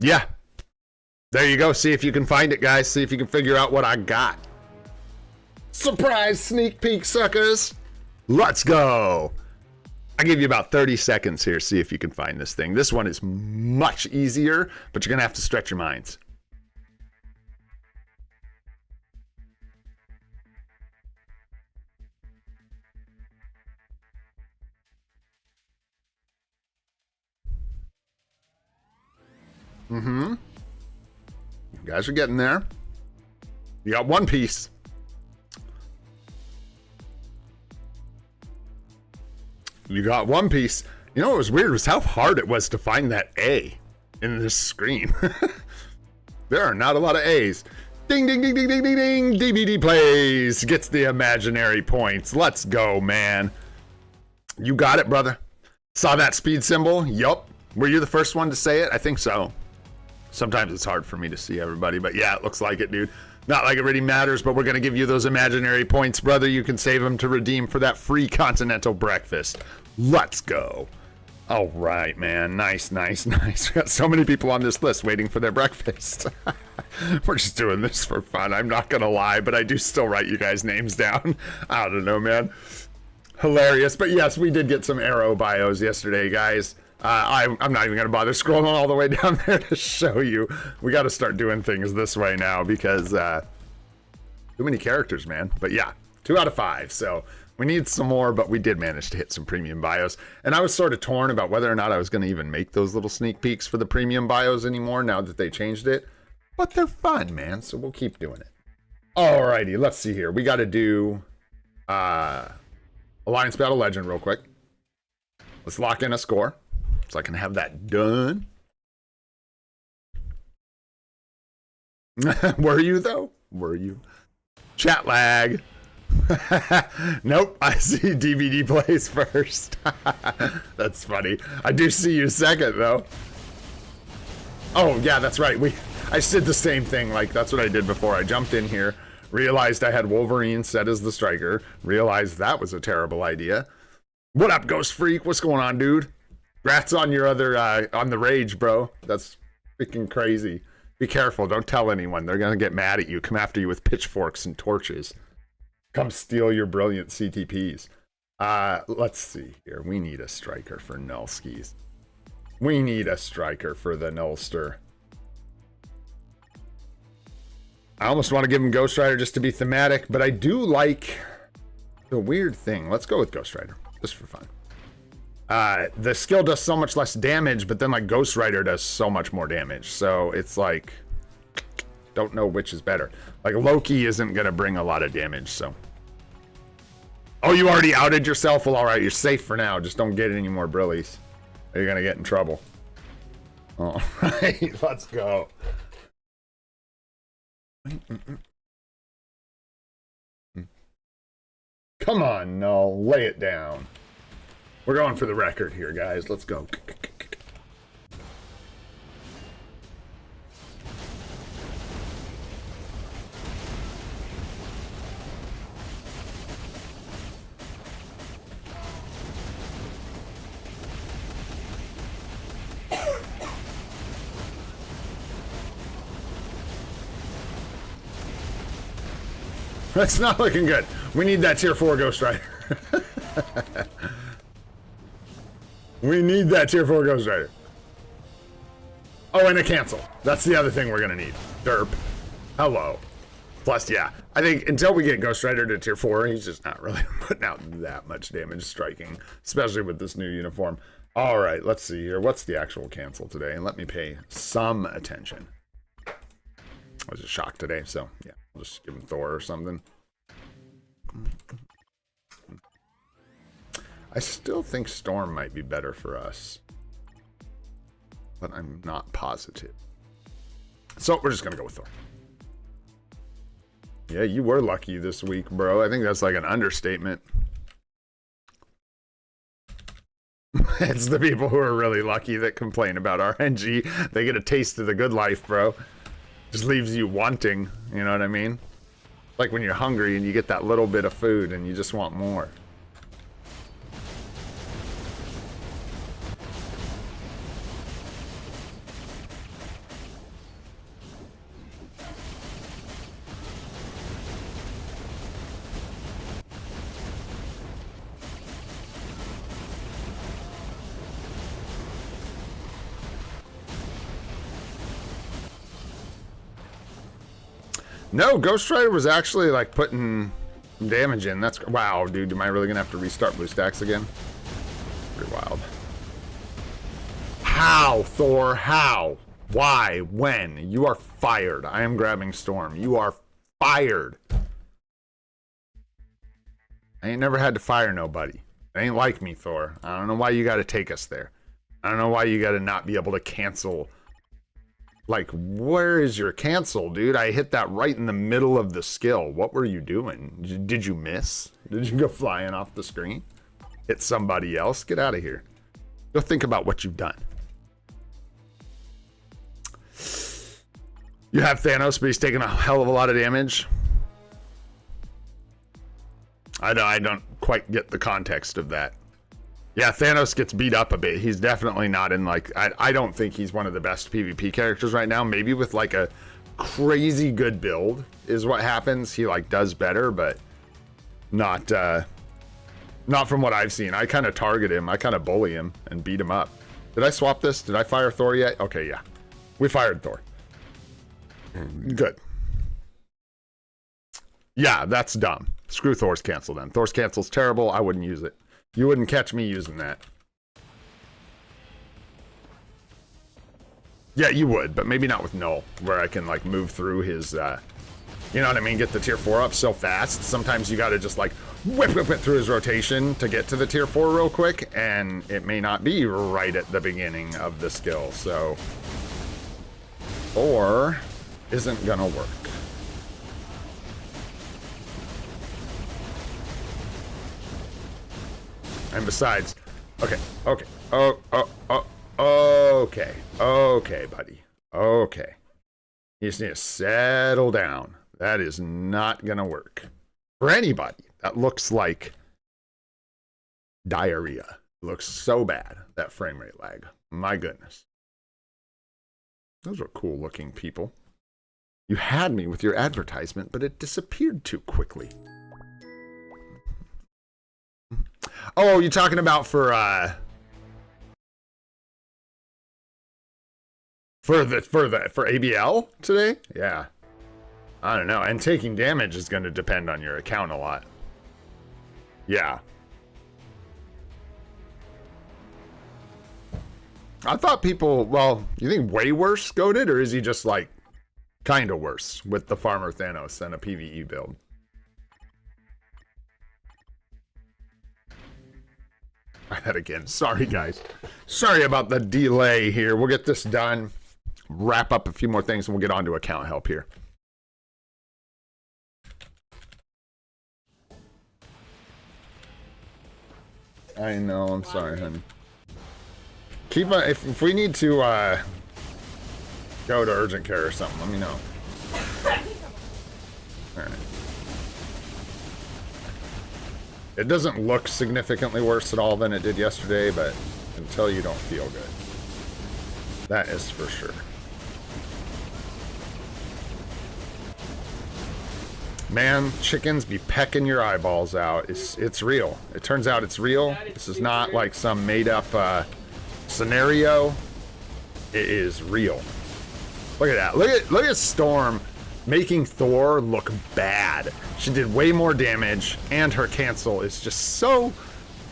S1: Yeah. There you go. See if you can find it, guys. See if you can figure out what I got. Surprise sneak peek, suckers. Let's go. I give you about 30 seconds here. See if you can find this thing. This one is much easier, but you're going to have to stretch your minds. You guys are getting there. You got one piece. You got one piece. You know what was weird was how hard it was to find that A in this screen. There are not a lot of A's. Ding, ding, ding, ding, ding, ding, ding. DVD plays. Gets the imaginary points. Let's go, man. You got it, brother. Saw that speed symbol? Yup. Were you the first one to say it? I think so. Sometimes it's hard for me to see everybody, but yeah, it looks like it, dude. Not like it really matters, but we're going to give you those imaginary points, brother. You can save them to redeem for that free continental breakfast. Let's go. All right, man. Nice, nice, nice. We got so many people on this list waiting for their breakfast. We're just doing this for fun. I'm not going to lie, but I do still write you guys' names down. I don't know, man. Hilarious. But yes, we did get some arrow bios yesterday, guys. I'm not even going to bother scrolling all the way down there to show you. We got to start doing things this way now because too many characters, man. But yeah, 2 out of 5. So we need some more, but we did manage to hit some premium bios. And I was sort of torn about whether or not I was going to even make those little sneak peeks for the premium bios anymore now that they changed it. But they're fun, man. So we'll keep doing it. Alrighty, let's see here. We got to do Alliance Battle Legend real quick. Let's lock in a score so I can have that done. Were you, though? Were you? Chat lag. Nope, I see DVD plays first. That's funny. I do see you second, though. Oh, yeah, that's right. I just did the same thing. Like, that's what I did before. I jumped in here, realized I had Wolverine set as the striker, realized that was a terrible idea. What up, Ghost Freak? What's going on, dude? Congrats on your other, on the rage, bro. That's freaking crazy. Be careful. Don't tell anyone. They're going to get mad at you. Come after you with pitchforks and torches. Come steal your brilliant CTPs. Let's see here. We need a striker for Nullskis. We need a striker for the Nullster. I almost want to give him Ghost Rider just to be thematic, but I do like the weird thing. Let's go with Ghost Rider, just for fun. The skill does so much less damage, but then like Ghost Rider does so much more damage. So it's like, don't know which is better. Like Loki isn't going to bring a lot of damage, so. Oh, you already outed yourself? Well, all right, you're safe for now. Just don't get any more brillies. Or you're going to get in trouble. All right, let's go. Come on, Null. Lay it down. We're going for the record here, guys. Let's go. That's not looking good. We need that tier 4 Ghost Rider. We need that tier 4 Ghost Rider. Oh, and a cancel. That's the other thing we're going to need. Derp. Hello. Plus, yeah. I think until we get Ghost Rider to tier 4, he's just not really putting out that much damage striking. Especially with this new uniform. Alright, let's see here. What's the actual cancel today? And let me pay some attention. I was just shocked today, so yeah. I'll just give him Thor or something. I still think Storm might be better for us. But I'm not positive. So we're just going to go with Thor. Yeah, you were lucky this week, bro. I think that's like an understatement. It's the people who are really lucky that complain about RNG. They get a taste of the good life, bro. Just leaves you wanting, you know what I mean? Like when you're hungry and you get that little bit of food and you just want more. No, Ghost Rider was actually like putting damage in. That's wow, dude. Am I really gonna have to restart BlueStacks again? Pretty wild. How, Thor? How? Why? When? You are fired. I am grabbing Storm. You are fired. I ain't never had to fire nobody. It ain't like me, Thor. I don't know why you gotta take us there. I don't know why you gotta not be able to cancel. Like, where is your cancel, dude? I hit that right in the middle of the skill. What were you doing? Did you miss? Did you go flying off the screen? Hit somebody else? Get out of here. Go think about what you've done. You have Thanos, but he's taking a hell of a lot of damage. I don't quite get the context of that. Yeah, Thanos gets beat up a bit. He's definitely not in, like, I don't think he's one of the best PvP characters right now. Maybe with like a crazy good build is what happens. He like does better, but not from what I've seen. I kind of target him. I kind of bully him and beat him up. Did I swap this? Did I fire Thor yet? Okay, yeah. We fired Thor. Good. Yeah, that's dumb. Screw Thor's cancel then. Thor's cancel's terrible. I wouldn't use it. You wouldn't catch me using that. Yeah, you would, but maybe not with Null, where I can like move through his, you know what I mean? Get the tier 4 up so fast. Sometimes you gotta just like whip through his rotation to get to the tier 4 real quick, and it may not be right at the beginning of the skill, so. Or isn't gonna work. And besides, okay, okay, buddy, okay. You just need to settle down. That is not gonna work for anybody. That looks like diarrhea. It looks so bad, that frame rate lag. My goodness. Those were cool looking people. You had me with your advertisement, but it disappeared too quickly. Oh, you're talking about for ABL today? Yeah. I don't know. And taking damage is going to depend on your account a lot. Yeah. I thought people, well, you think way worse goated, or is he just like kind of worse with the Farmer Thanos and a PvE build? That again. Sorry, guys. Sorry about the delay here. We'll get this done. Wrap up a few more things and we'll get on to account help here. I know. I'm sorry, honey. Keep on, if we need to go to urgent care or something, let me know. All right. It doesn't look significantly worse at all than it did yesterday, but until you don't feel good. That is for sure. Man, chickens be pecking your eyeballs out. It's real. It turns out it's real. This is not like some made up scenario. It is real. Look at that. Look at Storm making Thor look bad. She did way more damage, and her cancel is just so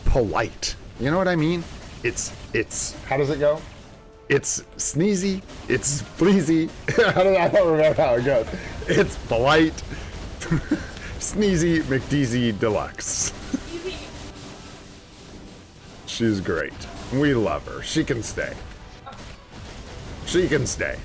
S1: polite. You know what I mean? It's how does it go? It's sneezy, it's pleasy. I don't remember how it goes. It's polite. Sneezy McDeezy Deluxe. She's great. We love her. She can stay. She can stay.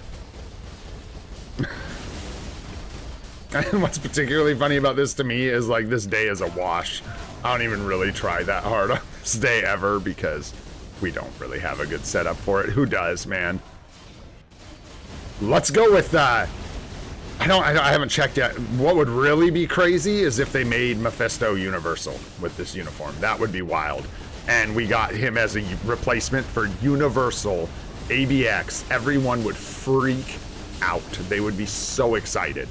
S1: And what's particularly funny about this to me is like this day is a wash. I don't even really try that hard on this day ever because We don't really have a good setup for it. Who does, man? Let's go with I haven't checked yet. What would really be crazy is if they made Mephisto universal with this uniform. That would be wild. And we got him as a replacement for universal ABX. Everyone would freak out. They would be so excited.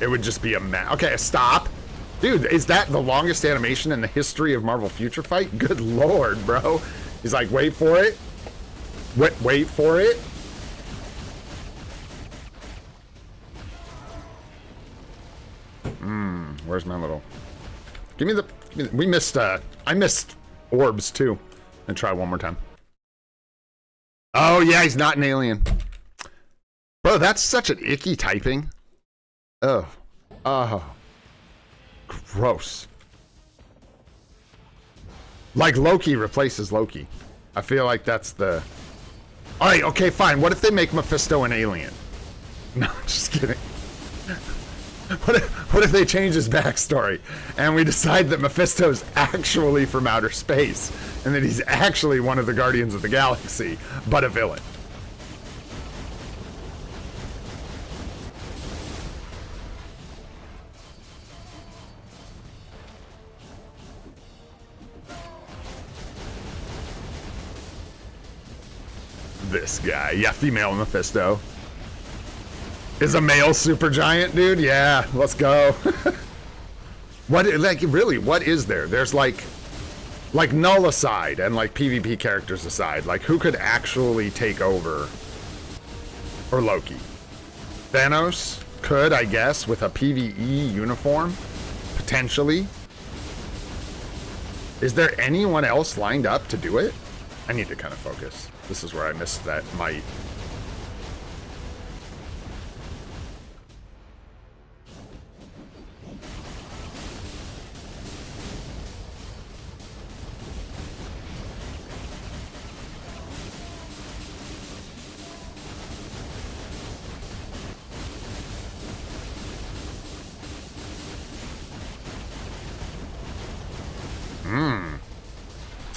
S1: It would just be a mess. Okay, stop. Dude, is that the longest animation in the history of Marvel Future Fight? Good lord, bro. He's like, wait for it. Wait for it. Where's my little... Give me the... We missed, I missed orbs, too. And try one more time. Oh, yeah, he's not an alien. Bro, that's such an icky typing. Oh. Oh. Gross. Like Loki replaces Loki. I feel like that's the... Alright, okay, fine. What if they make Mephisto an alien? No, just kidding. What if they change his backstory and we decide that Mephisto's actually from outer space and that he's actually one of the Guardians of the Galaxy, but a villain? This guy, yeah, female Mephisto. Is a male supergiant, dude? Yeah, let's go. What, like, really, what is there? There's like Null aside and like PvP characters aside, like who could actually take over? Or Loki? Thanos could, I guess, with a PvE uniform, potentially. Is there anyone else lined up to do it? I need to kind of focus. This is where I missed that might.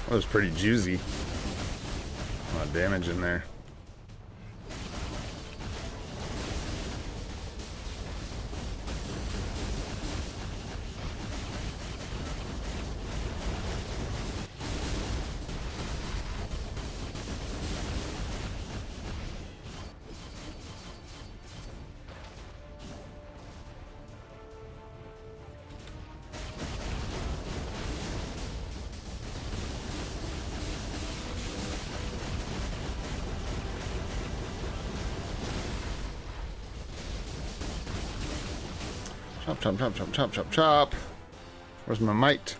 S1: That was pretty juicy. A lot of damage in there. Chop, chop, chop, chop, chop, chop, chop. Where's my might?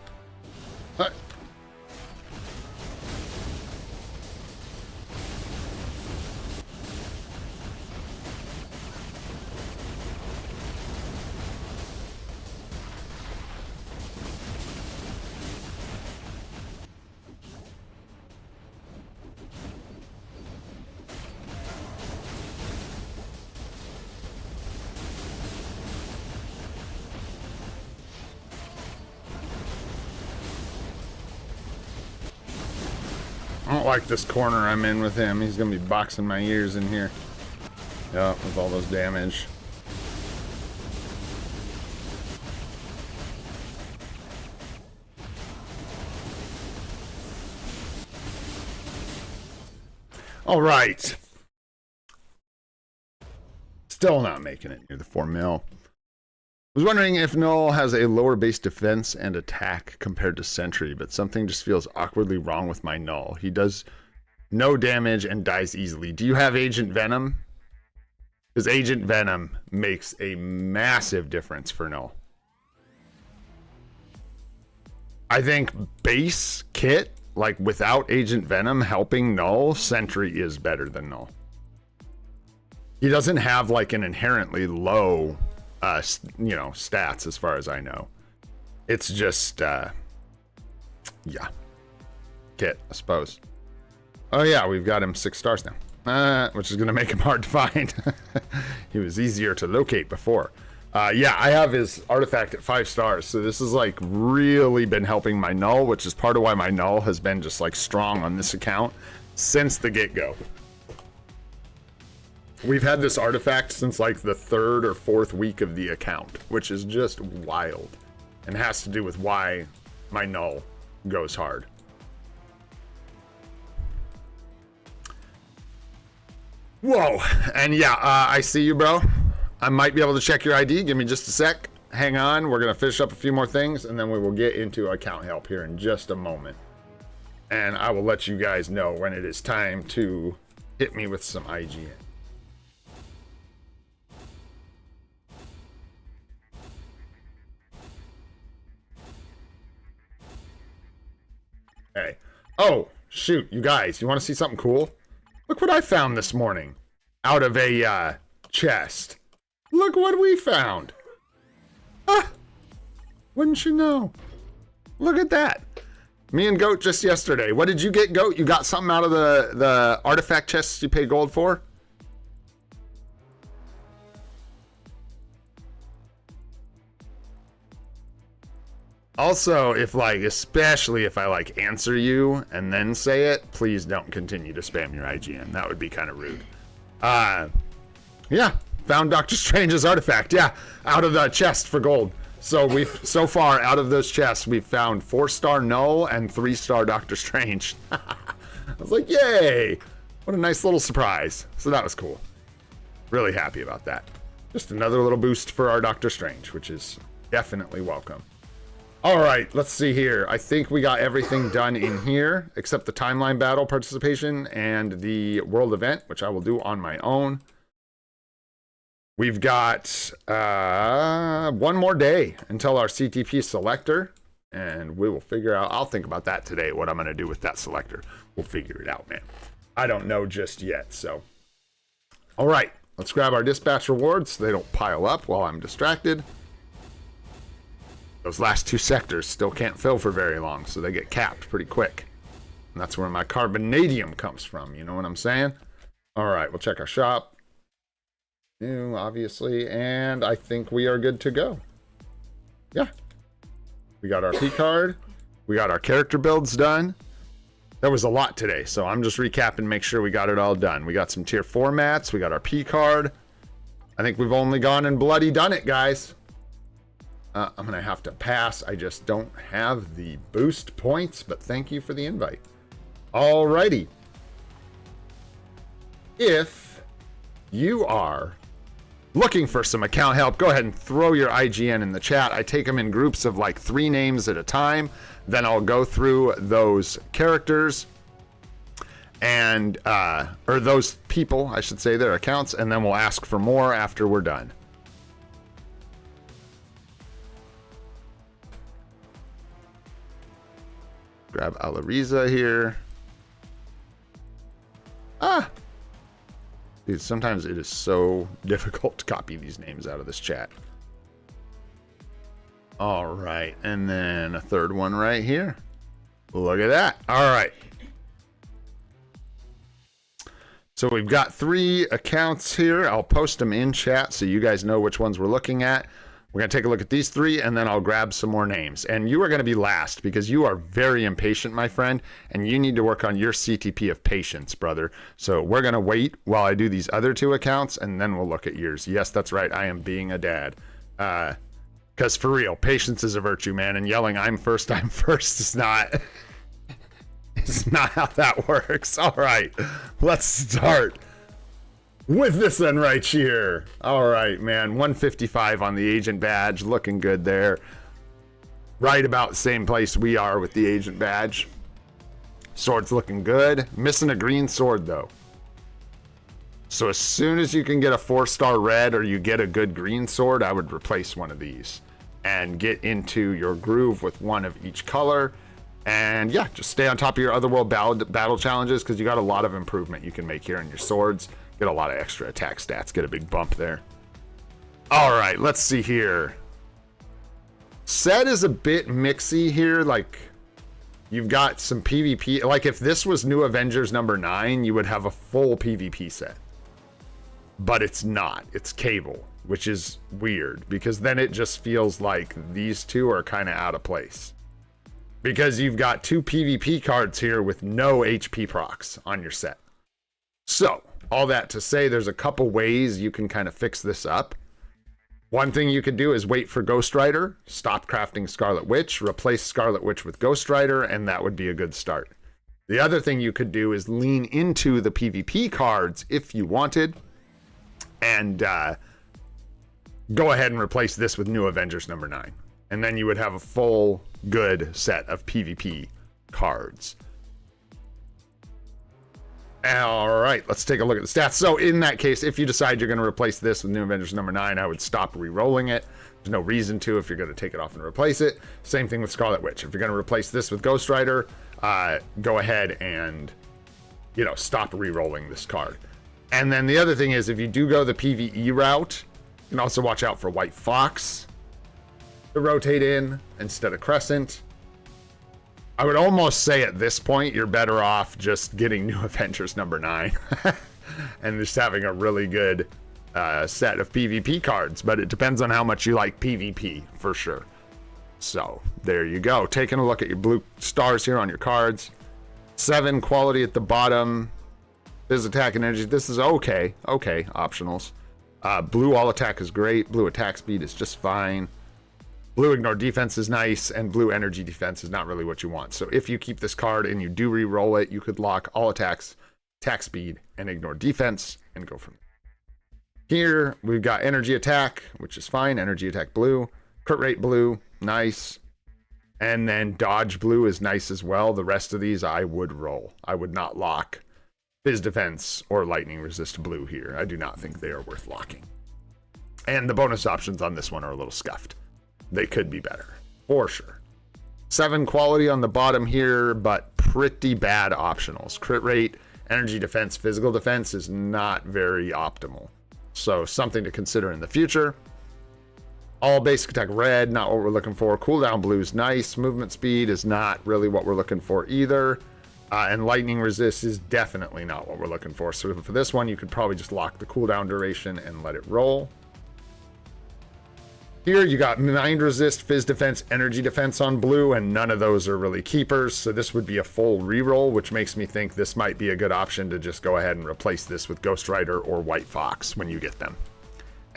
S1: I don't like this corner I'm in with him. He's gonna be boxing my ears in here. Yeah, with all those damage. All right. Still not making it near the 4 mil. I was wondering if Null has a lower base defense and attack compared to Sentry, but something just feels awkwardly wrong with my Null. He does no damage and dies easily. Do you have Agent Venom? Because Agent Venom makes a massive difference for Null. I think base kit, like without Agent Venom helping Null, Sentry is better than Null. He doesn't have like an inherently low you know, stats as far as I know. It's just yeah, kit, I suppose. Oh yeah, we've got him 6 stars now, which is gonna make him hard to find. He was easier to locate before. Yeah, I have his artifact at 5 stars, so this has like really been helping my null, which is part of why my null has been just like strong on this account since the get-go. We've had this artifact since like the 3rd or 4th week of the account, which is just wild and has to do with why my null goes hard. Whoa, and yeah, I see you, bro. I might be able to check your ID. Give me just a sec. Hang on. We're going to finish up a few more things, and then we will get into account help here in just a moment. And I will let you guys know when it is time to hit me with some IGN. Okay. Oh, shoot, you guys. You want to see something cool? Look what I found this morning out of a chest. Look what we found. Ah, wouldn't you know? Look at that. Me and Goat just yesterday. What did you get, Goat? You got something out of the artifact chests you paid gold for? Also, if like, especially if I like answer you and then say it, please don't continue to spam your IGN. That would be kind of rude. Yeah. Found Doctor Strange's artifact, yeah, out of the chest for gold. So so far out of those chests, we've found 4-star Null and 3-star Doctor Strange. I was like, yay! What a nice little surprise. So that was cool. Really happy about that. Just another little boost for our Doctor Strange, which is definitely welcome. All right, let's see here. I think we got everything done in here, except the timeline battle participation and the world event, which I will do on my own. We've got one more day until our CTP selector, and we will figure out. I'll think about that today, what I'm going to do with that selector. We'll figure it out, man. I don't know just yet, so. All right, let's grab our dispatch rewards so they don't pile up while I'm distracted. Those last 2 sectors still can't fill for very long, so they get capped pretty quick. And that's where my carbonadium comes from, you know what I'm saying? All right, we'll check our shop. New, obviously, and I think we are good to go. Yeah. We got our Picard. We got our character builds done. There was a lot today, so I'm just recapping, make sure we got it all done. We got some tier 4 mats. We got our Picard. I think we've only gone and bloody done it, guys. I'm going to have to pass. I just don't have the boost points, but thank you for the invite. Alrighty. If you are looking for some account help, go ahead and throw your IGN in the chat. I take them in groups of like 3 names at a time. Then I'll go through those characters and, or those people, I should say, their accounts, and then we'll ask for more after we're done. Grab Alariza here. Ah! Dude, sometimes it is so difficult to copy these names out of this chat. All right, and then a third one right here. Look at that. All right. So we've got 3 accounts here. I'll post them in chat so you guys know which ones we're looking at. We're going to take a look at these 3, and then I'll grab some more names. And you are going to be last because you are very impatient, my friend, and you need to work on your CTP of patience, brother. So we're going to wait while I do these other 2 accounts, and then we'll look at yours. Yes, that's right. I am being a dad. Because for real, patience is a virtue, man, and yelling I'm first is not... it's not how that works. All right, let's start with this one right here. All right, man, 155 on the agent badge, looking good there. Right about the same place we are with the agent badge. Sword's looking good. Missing a green sword, though. So as soon as you can get a 4-star red or you get a good green sword, I would replace one of these and get into your groove with one of each color. And yeah, just stay on top of your Otherworld battle challenges because you got a lot of improvement you can make here in your swords. Get a lot of extra attack stats. Get a big bump there. All right, let's see here. Set is a bit mixy here. Like, you've got some PvP. Like, if this was New Avengers number 9, you would have a full PvP set. but it's not. It's cable, which is weird because then it just feels like these two are kind of out of place. Because you've got 2 PvP cards here with no HP procs on your set. So, all that to say, there's a couple ways you can kind of fix this up. One thing you could do is wait for Ghost Rider, stop crafting Scarlet Witch, replace Scarlet Witch with Ghost Rider, and that would be a good start. The other thing you could do is lean into the PvP cards if you wanted, and go ahead and replace this with New Avengers number 9. And then you would have a full, good set of PvP cards. All right, let's take a look at the stats. So in that case, if you decide you're going to replace this with New Avengers number 9, I would stop re-rolling it. There's no reason to if you're going to take it off and replace it. Same thing with Scarlet Witch. If you're going to replace this with Ghost Rider, go ahead and, you know, stop re-rolling this card. And then the other thing is, if you do go the PvE route, you can also watch out for White Fox to rotate in instead of Crescent. I would almost say at this point, you're better off just getting New Avengers number 9 and just having a really good set of PvP cards. But it depends on how much you like PvP, for sure. So, there you go. Taking a look at your blue stars here on your cards. 7 quality at the bottom. Phys attack and energy. This is okay. Okay, optionals. Blue all attack is great. Blue attack speed is just fine. Blue ignore defense is nice, and blue energy defense is not really what you want. So if you keep this card and you do re-roll it, you could lock all attacks, attack speed, and ignore defense, and go from there. Here, we've got energy attack, which is fine. Energy attack blue. Crit rate blue, nice. And then dodge blue is nice as well. The rest of these I would roll. I would not lock Phys defense or lightning resist blue here. I do not think they are worth locking. And the bonus options on this one are a little scuffed. They could be better, for sure. 7 quality on the bottom here, but pretty bad optionals. Crit rate, energy defense, physical defense is not very optimal. So something to consider in the future. All basic attack red, not what we're looking for. Cooldown blue is nice. Movement speed is not really what we're looking for either. And lightning resist is definitely not what we're looking for. So for this one, you could probably just lock the cooldown duration and let it roll. Here you got mind resist, phys defense, energy defense on blue, and none of those are really keepers. So this would be a full reroll, which makes me think this might be a good option to just go ahead and replace this with Ghost Rider or White Fox when you get them.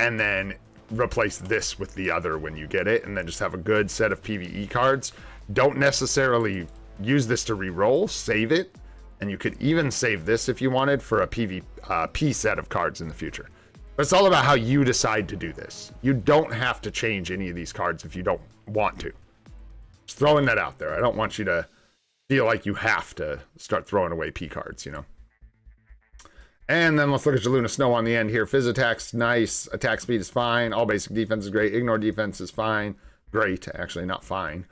S1: And then replace this with the other when you get it, and then just have a good set of PvE cards. Don't necessarily use this to reroll, save it, and you could even save this if you wanted for a PvP set of cards in the future. But it's all about how you decide to do this. You don't have to change any of these cards if you don't want to. Just throwing that out there. I don't want you to feel like you have to start throwing away P cards, you know. And then let's look at your Luna Snow on the end here. Phys attack's nice. Attack speed is fine. All basic defense is great. Ignore defense is fine. Great. Actually, not fine.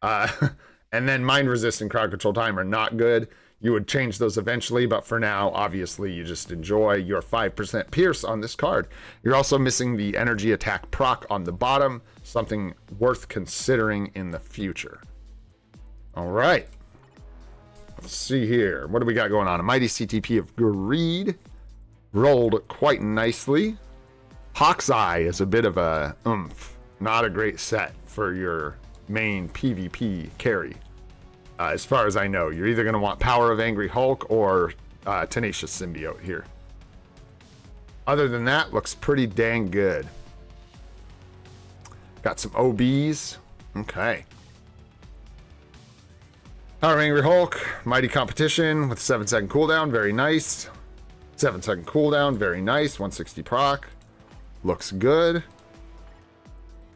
S1: And then mind resist and crowd control time are not good. You would change those eventually, but for now, obviously, you just enjoy your 5% pierce on this card. You're also missing the energy attack proc on the bottom, something worth considering in the future. All right. Let's see here. What do we got going on? A mighty CTP of Greed. Rolled quite nicely. Hawk's Eye is a bit of a oomph. Not a great set for your main PvP carry. As far as I know, you're either going to want Power of Angry Hulk or Tenacious Symbiote here. Other than that, looks pretty dang good. Got some OBs. Okay. Power of Angry Hulk, Mighty Competition with 7-second cooldown, very nice. 7-second cooldown, very nice. 160 proc, looks good.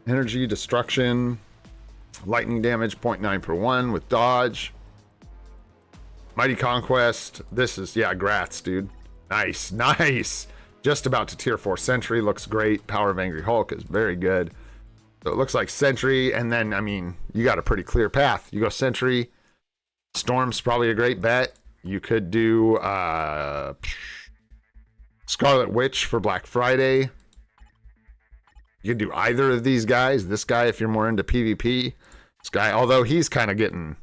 S1: Energy Destruction, lightning damage 0.9 per 1 with dodge. Mighty Conquest, this is, yeah, grats, dude. Nice, nice. Just about to tier 4 Sentry, looks great. Power of Angry Hulk is very good. So it looks like Sentry, and then, I mean, you got a pretty clear path. You go Sentry, Storm's probably a great bet. You could do Scarlet Witch for Black Friday. You could do either of these guys. This guy, if you're more into PvP. This guy, although he's kind of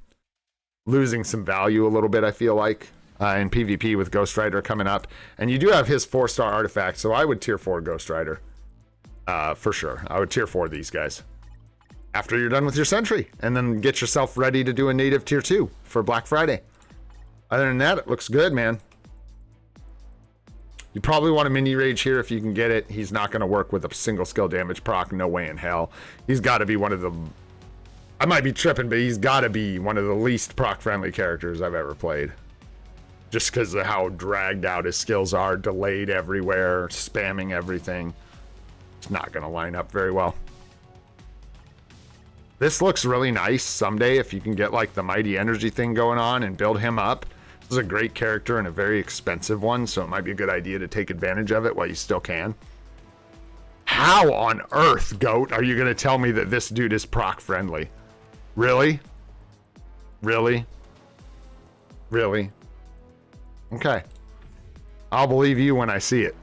S1: losing some value a little bit, I feel like. in PvP with Ghost Rider coming up. And you do have his 4-star artifact, so I would tier 4 Ghost Rider. For sure. I would tier 4 these guys. After you're done with your Sentry. And then get yourself ready to do a native tier 2 for Black Friday. Other than that, it looks good, man. You probably want a mini rage here if you can get it. He's not going to work with a single skill damage proc. No way in hell. He's got to be one of the... I might be tripping, but he's got to be one of the least proc-friendly characters I've ever played. Just because of how dragged out his skills are. Delayed everywhere. Spamming everything. It's not going to line up very well. This looks really nice someday if you can get like the Mighty Energy thing going on and build him up. This is a great character and a very expensive one, so it might be a good idea to take advantage of it while you still can. How on earth, Goat, are you going to tell me that this dude is proc friendly? Really? Really? Really? Okay. I'll believe you when I see it.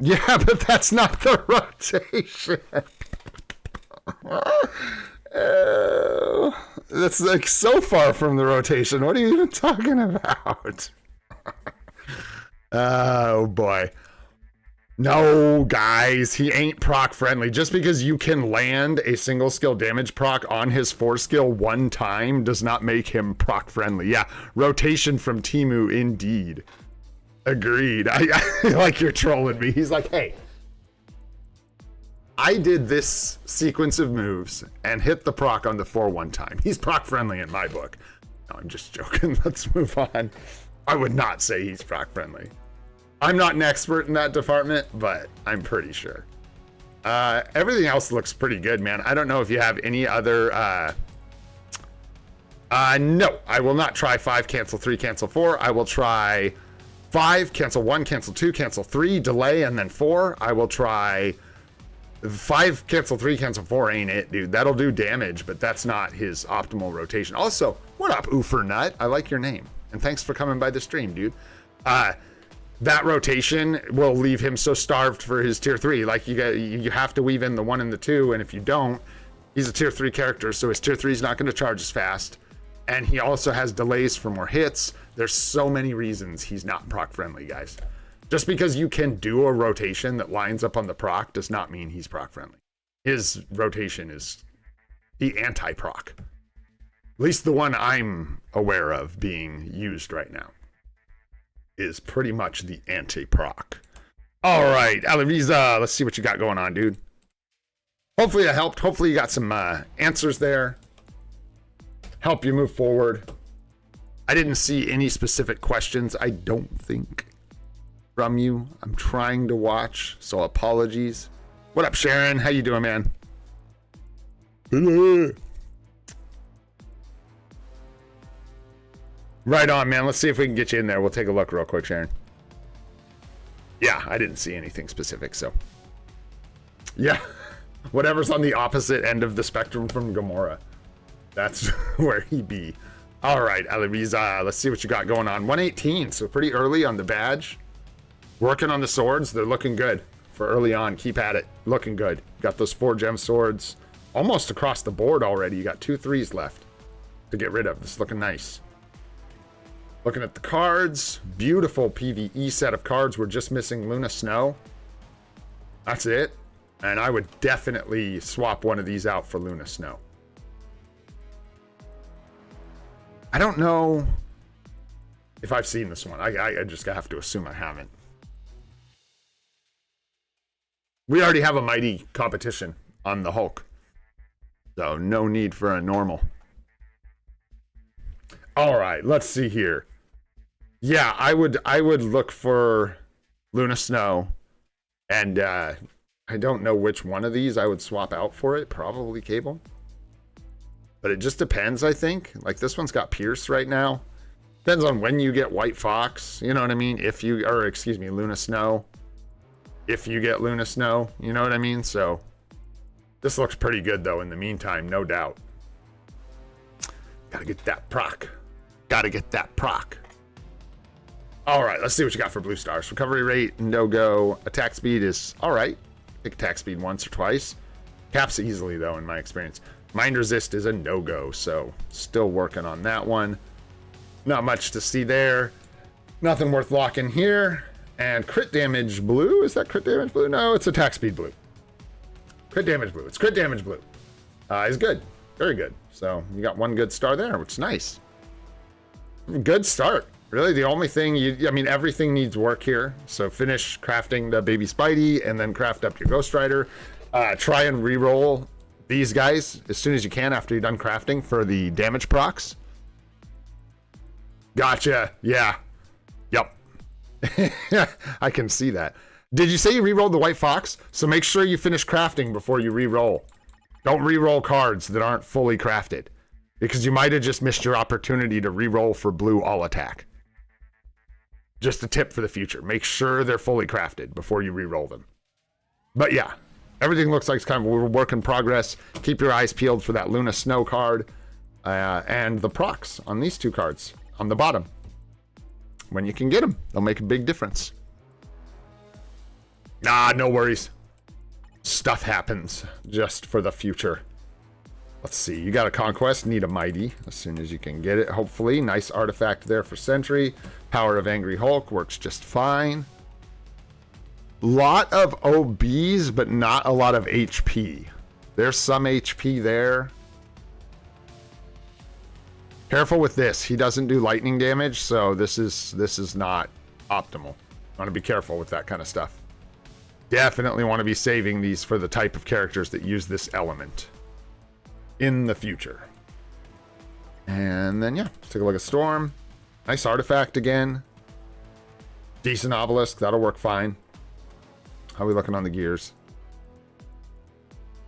S1: Yeah, but that's not the rotation. That's like so far from the rotation. What are you even talking about? Oh boy. No, guys, he ain't proc friendly. Just because you can land a single skill damage proc on his 4 skill one time does not make him proc friendly. Yeah, rotation from Temu indeed. Agreed. I like you're trolling me. He's like, hey, I did this sequence of moves and hit the proc on the 4 one time. He's proc friendly in my book. No, I'm just joking. Let's move on. I would not say he's proc friendly. I'm not an expert in that department, but I'm pretty sure. Everything else looks pretty good, man. I don't know if you have any other... No, I will not try 5, cancel 3, cancel 4. I will try 5, cancel 1, cancel 2, cancel 3, delay, and then 4. I will try 5, cancel 3, cancel 4 ain't it, dude. That'll do damage, but that's not his optimal rotation. Also, what up, Oofernut? I like your name. And thanks for coming by the stream, dude. That rotation will leave him so starved for his tier 3. Like, you have to weave in the 1 and the 2, and if you don't, he's a tier 3 character, so his tier 3 is not going to charge as fast. And he also has delays for more hits. There's so many reasons he's not proc friendly, guys. Just because you can do a rotation that lines up on the proc does not mean he's proc friendly. His rotation is the anti-proc. At least the one I'm aware of being used right now is pretty much the anti-proc. All right, Alariza, let's see what you got going on, dude. Hopefully that helped. Hopefully you got some answers there. Help you move forward. I didn't see any specific questions, I don't think, from you. I'm trying to watch, so apologies. What up, Sharon? How you doing, man? Right on, man. Let's see if we can get you in there. We'll take a look real quick, Sharon. Yeah, I didn't see anything specific, so. Yeah, whatever's on the opposite end of the spectrum from Gamora. That's where he be. All right, Alariza, let's see what you got going on. 118, so pretty early on the badge. Working on the swords. They're looking good for early on. Keep at it. Looking good. Got those 4 gem swords almost across the board already. You got 2 3s left to get rid of. This is looking nice. Looking at the cards. Beautiful PvE set of cards. We're just missing Luna Snow. That's it. And I would definitely swap one of these out for Luna Snow. I don't know if I've seen this one. I just have to assume I haven't. We already have a mighty competition on the Hulk. So no need for a normal. All right, let's see here. Yeah, I would look for Luna Snow. And I don't know which one of these I would swap out for it. Probably Cable. But it just depends, I think. Like, this one's got Pierce right now. Depends on when you get White Fox. You know what I mean? If you... Or, excuse me, Luna Snow. If you get Luna Snow. You know what I mean? So, this looks pretty good, though, in the meantime. No doubt. Gotta get that proc. Gotta get that proc. All right, let's see what you got for blue stars. Recovery rate, no-go. Attack speed is all right. Pick attack speed once or twice. Caps easily, though, in my experience. Mind resist is a no-go, so still working on that one. Not much to see there. Nothing worth locking here. And crit damage blue, is that crit damage blue? No, it's attack speed blue. Crit damage blue, it's crit damage blue. Is good, very good. So you got one good star there, which is nice. Good start. Really, the only thing I mean, everything needs work here. So finish crafting the baby Spidey and then craft up your Ghost Rider. Try and reroll these guys as soon as you can after you're done crafting for the damage procs. Gotcha. Yeah. Yep. I can see that. Did you say you rerolled the White Fox? So make sure you finish crafting before you reroll. Don't reroll cards that aren't fully crafted, because you might have just missed your opportunity to reroll for blue all attack. Just a tip for the future. Make sure they're fully crafted before you reroll them. But yeah, everything looks like it's kind of a work in progress. Keep your eyes peeled for that Luna Snow card and the procs on these two cards on the bottom. When you can get them, they'll make a big difference. No worries. Stuff happens just for the future. Let's see, you got a Conquest, need a Mighty as soon as you can get it, hopefully. Nice artifact there for Sentry. Power of Angry Hulk works just fine. Lot of OBs, but not a lot of HP. There's some HP there. Careful with this. He doesn't do lightning damage, so this is not optimal. Want to be careful with that kind of stuff. Definitely want to be saving these for the type of characters that use this element in the future. And then, yeah, take a look at Storm. Nice artifact again. Decent obelisk. That'll work fine. How are we looking on the gears?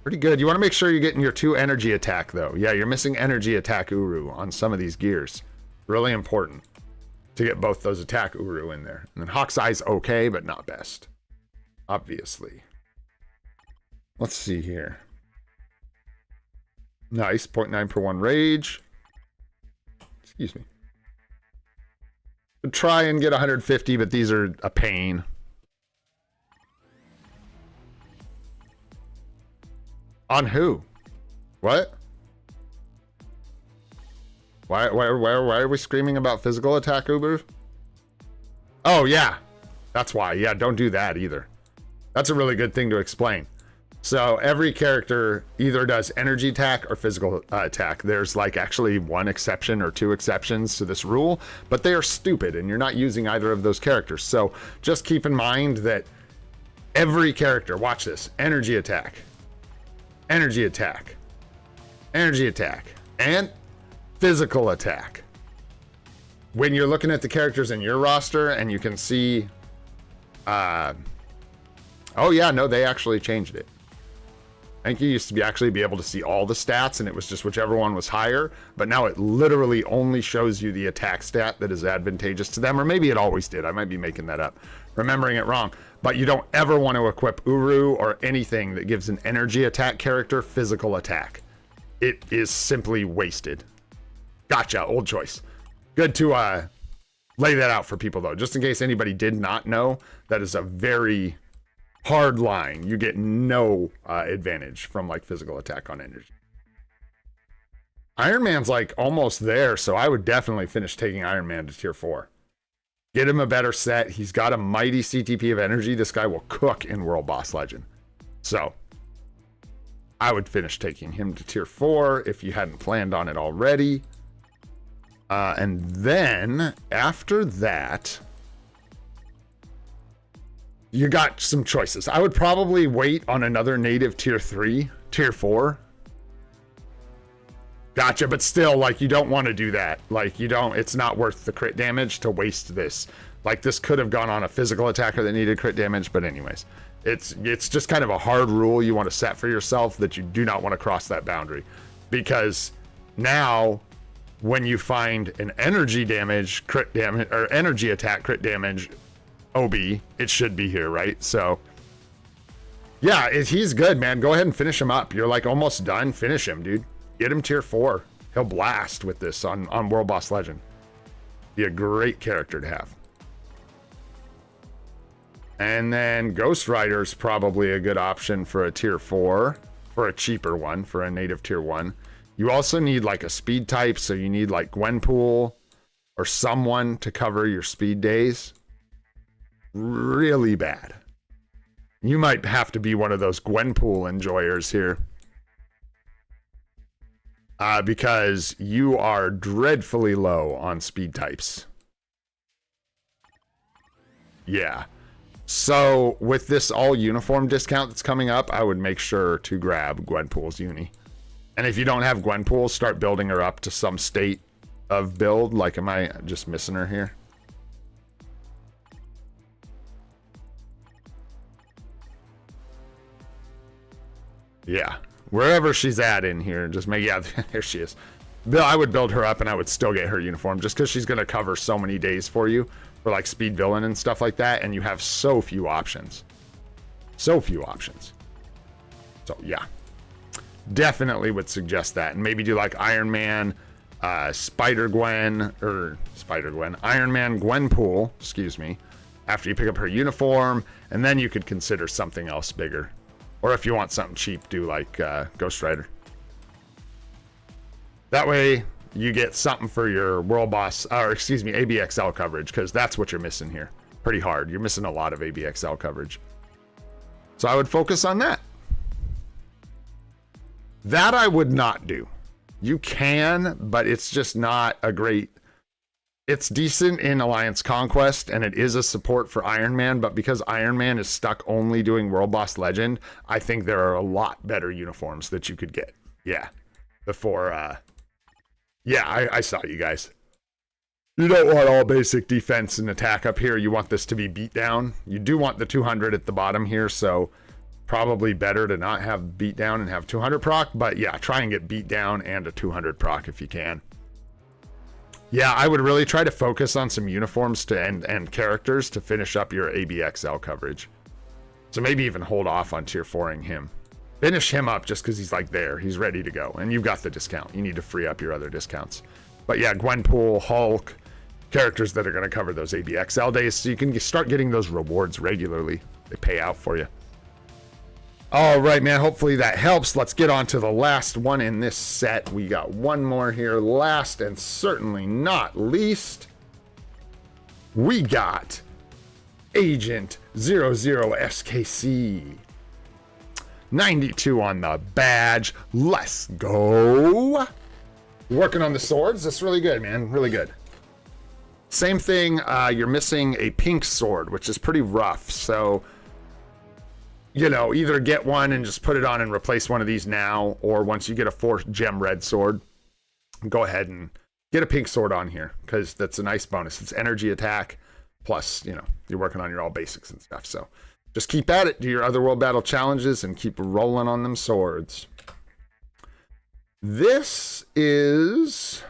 S1: Pretty good. You want to make sure you're getting your 2 energy attack, though. Yeah, you're missing energy attack Uru on some of these gears. Really important to get both those attack Uru in there. And then Hawk's Eye's okay, but not best. Obviously. Let's see here. Nice. 0.9 per 1 rage. Excuse me. I'd try and get 150, but these are a pain. On who? What? Why are we screaming about physical attack, Uber? Oh, yeah. That's why. Yeah, don't do that either. That's a really good thing to explain. So every character either does energy attack or physical attack. There's like actually 1 exception or 2 exceptions to this rule, but they are stupid and you're not using either of those characters. So just keep in mind that every character, watch this, energy attack, energy attack, energy attack, and physical attack. When you're looking at the characters in your roster and you can see, oh yeah, no, they actually changed it. I think you used to actually be able to see all the stats and it was just whichever one was higher, but now it literally only shows you the attack stat that is advantageous to them, or maybe it always did. I might be making that up, remembering it wrong. But you don't ever want to equip Uru or anything that gives an energy attack character physical attack. It is simply wasted. Gotcha, old choice. Good to lay that out for people though, just in case anybody did not know. That is a very hard line. You get no advantage from like physical attack on energy. Iron Man's like almost there, so I would definitely finish taking Iron Man to tier 4. Get him a better set. He's got a mighty CTP of energy. This guy will cook in World Boss Legend. So I would finish taking him to tier 4 if you hadn't planned on it already. And then after that, you got some choices. I would probably wait on another native tier 3, tier 4. Gotcha, but still, like, you don't want to do that. Like, you don't, it's not worth the crit damage to waste this. Like, this could have gone on a physical attacker that needed crit damage, but anyways. It's just kind of a hard rule you want to set for yourself that you do not want to cross that boundary. Because now, when you find an energy damage, crit damage, or energy attack crit damage OB, it should be here, right? So yeah, he's good, man. Go ahead and finish him up. You're like almost done. Finish him, dude. Get him tier 4. He'll blast with this on World Boss Legend. Be a great character to have. And then Ghost Rider's probably a good option for a tier 4. for a cheaper one, for a native tier 1. You also need like a speed type, so you need like Gwenpool or someone to cover your speed days. Really bad. You might have to be one of those Gwenpool enjoyers here. Because you are dreadfully low on speed types. Yeah. So with this all uniform discount that's coming up, I would make sure to grab Gwenpool's uni. And if you don't have Gwenpool, start building her up to some state of build. Like, am I just missing her here? Yeah. Wherever she's at in here, just make, yeah, there she is. I would build her up and I would still get her uniform just because she's going to cover so many days for you for like speed villain and stuff like that. And you have so few options. So few options. So yeah, definitely would suggest that. And maybe do like Iron Man, Iron Man Gwenpool, excuse me, after you pick up her uniform. And then you could consider something else bigger. Or if you want something cheap, do like Ghost Rider. That way, you get something for your World Boss, or excuse me, ABXL coverage, because that's what you're missing here. Pretty hard. You're missing a lot of ABXL coverage. So I would focus on that. That I would not do. You can, but it's just not a great... It's decent in Alliance Conquest, and it is a support for Iron Man, but because Iron Man is stuck only doing World Boss Legend, I think there are a lot better uniforms that you could get. Yeah. Before, yeah, I saw you guys. You don't want all basic defense and attack up here. You want this to be beat down. You do want the 200 at the bottom here, so probably better to not have beat down and have 200 proc, but yeah, try and get beat down and a 200 proc if you can. Yeah, I would really try to focus on some uniforms to and characters to finish up your ABXL coverage. So maybe even hold off on tier 4ing him. Finish him up just because he's like there. He's ready to go. And you've got the discount. You need to free up your other discounts. But yeah, Gwenpool, Hulk, characters that are going to cover those ABXL days so you can start getting those rewards regularly. They pay out for you. All right, man. Hopefully that helps. Let's get on to the last one in this set. We got one more here. Last and certainly not least, we got Agent 00 SKC. 92 on the badge. Let's go. Working on the swords. That's really good, man. Really good. Same thing. You're missing a pink sword, which is pretty rough. So... you know, either get one and just put it on and replace one of these now, or once you get a 4-gem red sword, go ahead and get a pink sword on here, because that's a nice bonus. It's energy attack, plus, you know, you're working on your all basics and stuff. So just keep at it, do your Otherworld battle challenges, and keep rolling on them swords. This is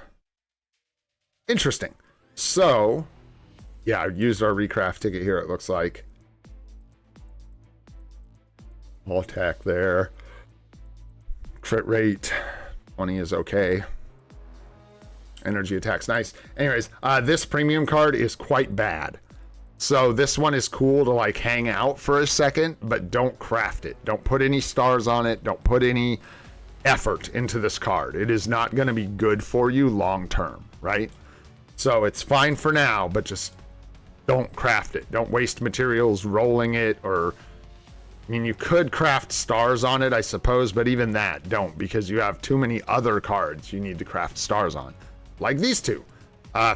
S1: interesting. So, yeah, I used our recraft ticket here, it looks like. All attack there. Crit rate 20 is okay. Energy attack's nice. Anyways, this premium card is quite bad. So this one is cool to like hang out for a second, but don't craft it. Don't put any stars on it. Don't put any effort into this card. It is not going to be good for you long term, right? So it's fine for now, but just don't craft it. Don't waste materials rolling it, or... I mean, you could craft stars on it, I suppose, but even that, don't, because you have too many other cards you need to craft stars on. Like these two.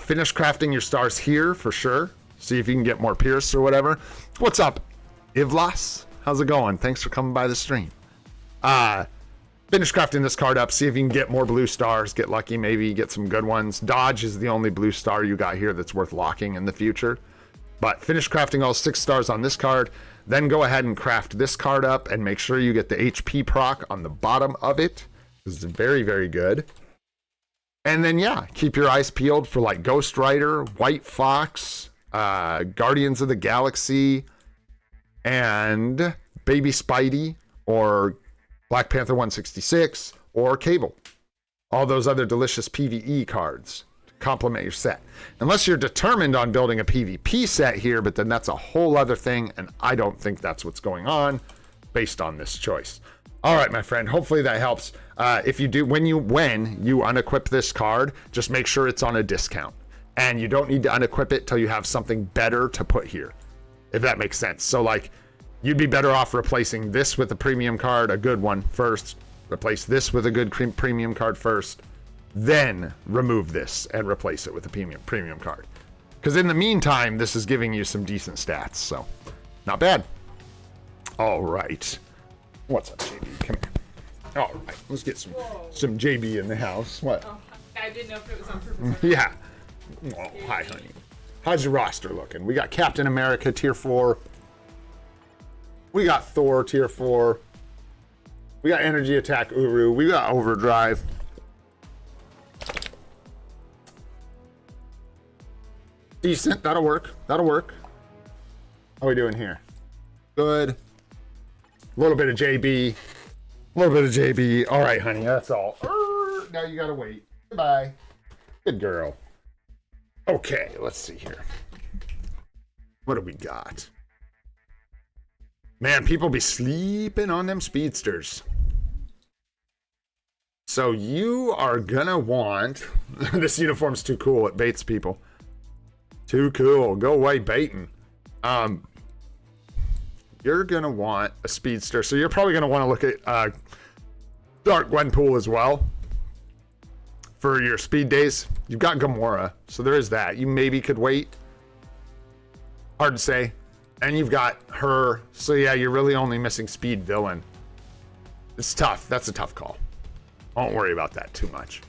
S1: Finish crafting your stars here, for sure. See if you can get more Pierce or whatever. What's up, Ivlas? How's it going? Thanks for coming by the stream. Finish crafting this card up, see if you can get more blue stars, get lucky, maybe get some good ones. Dodge is the only blue star you got here that's worth locking in the future. But finish crafting all 6 stars on this card. Then go ahead and craft this card up and make sure you get the HP proc on the bottom of it. This is very, very good. And then, yeah, keep your eyes peeled for like Ghost Rider, White Fox, Guardians of the Galaxy, and Baby Spidey, or Black Panther 166, or Cable. All those other delicious PvE cards. Complement your set. Unless you're determined on building a PvP set here, but then that's a whole other thing, and I don't think that's what's going on based on this choice. All right, my friend. Hopefully that helps. If you do, when you unequip this card, just make sure it's on a discount. And you don't need to unequip it till you have something better to put here, if that makes sense. So like, you'd be better off replacing this with a premium card, a good one first. Replace this with a good premium card first. Then remove this and replace it with a premium card. Because in the meantime, this is giving you some decent stats, so not bad. All right. What's up, JB? Come here. All right, let's get some JB in the house. What?
S2: Oh, I didn't know if it was on purpose.
S1: Yeah. Oh, hi, honey. How's your roster looking? We got Captain America tier 4. We got Thor tier 4. We got Energy Attack Uru. We got Overdrive. Decent. That'll work. That'll work. How are we doing here? Good. A little bit of JB. A little bit of JB. All right, honey. That's all. Now you gotta wait. Goodbye. Good girl. Okay, let's see here. What do we got? Man, people be sleeping on them speedsters. So you are gonna want... This uniform's too cool. It baits people. Too cool. Go away baiting. You're gonna want a speedster. So you're probably gonna want to look at Dark Gwenpool as well. For your speed days. You've got Gamora. So there is that. You maybe could wait. Hard to say. And you've got her. So yeah, you're really only missing speed villain. It's tough. That's a tough call. Don't worry about that too much.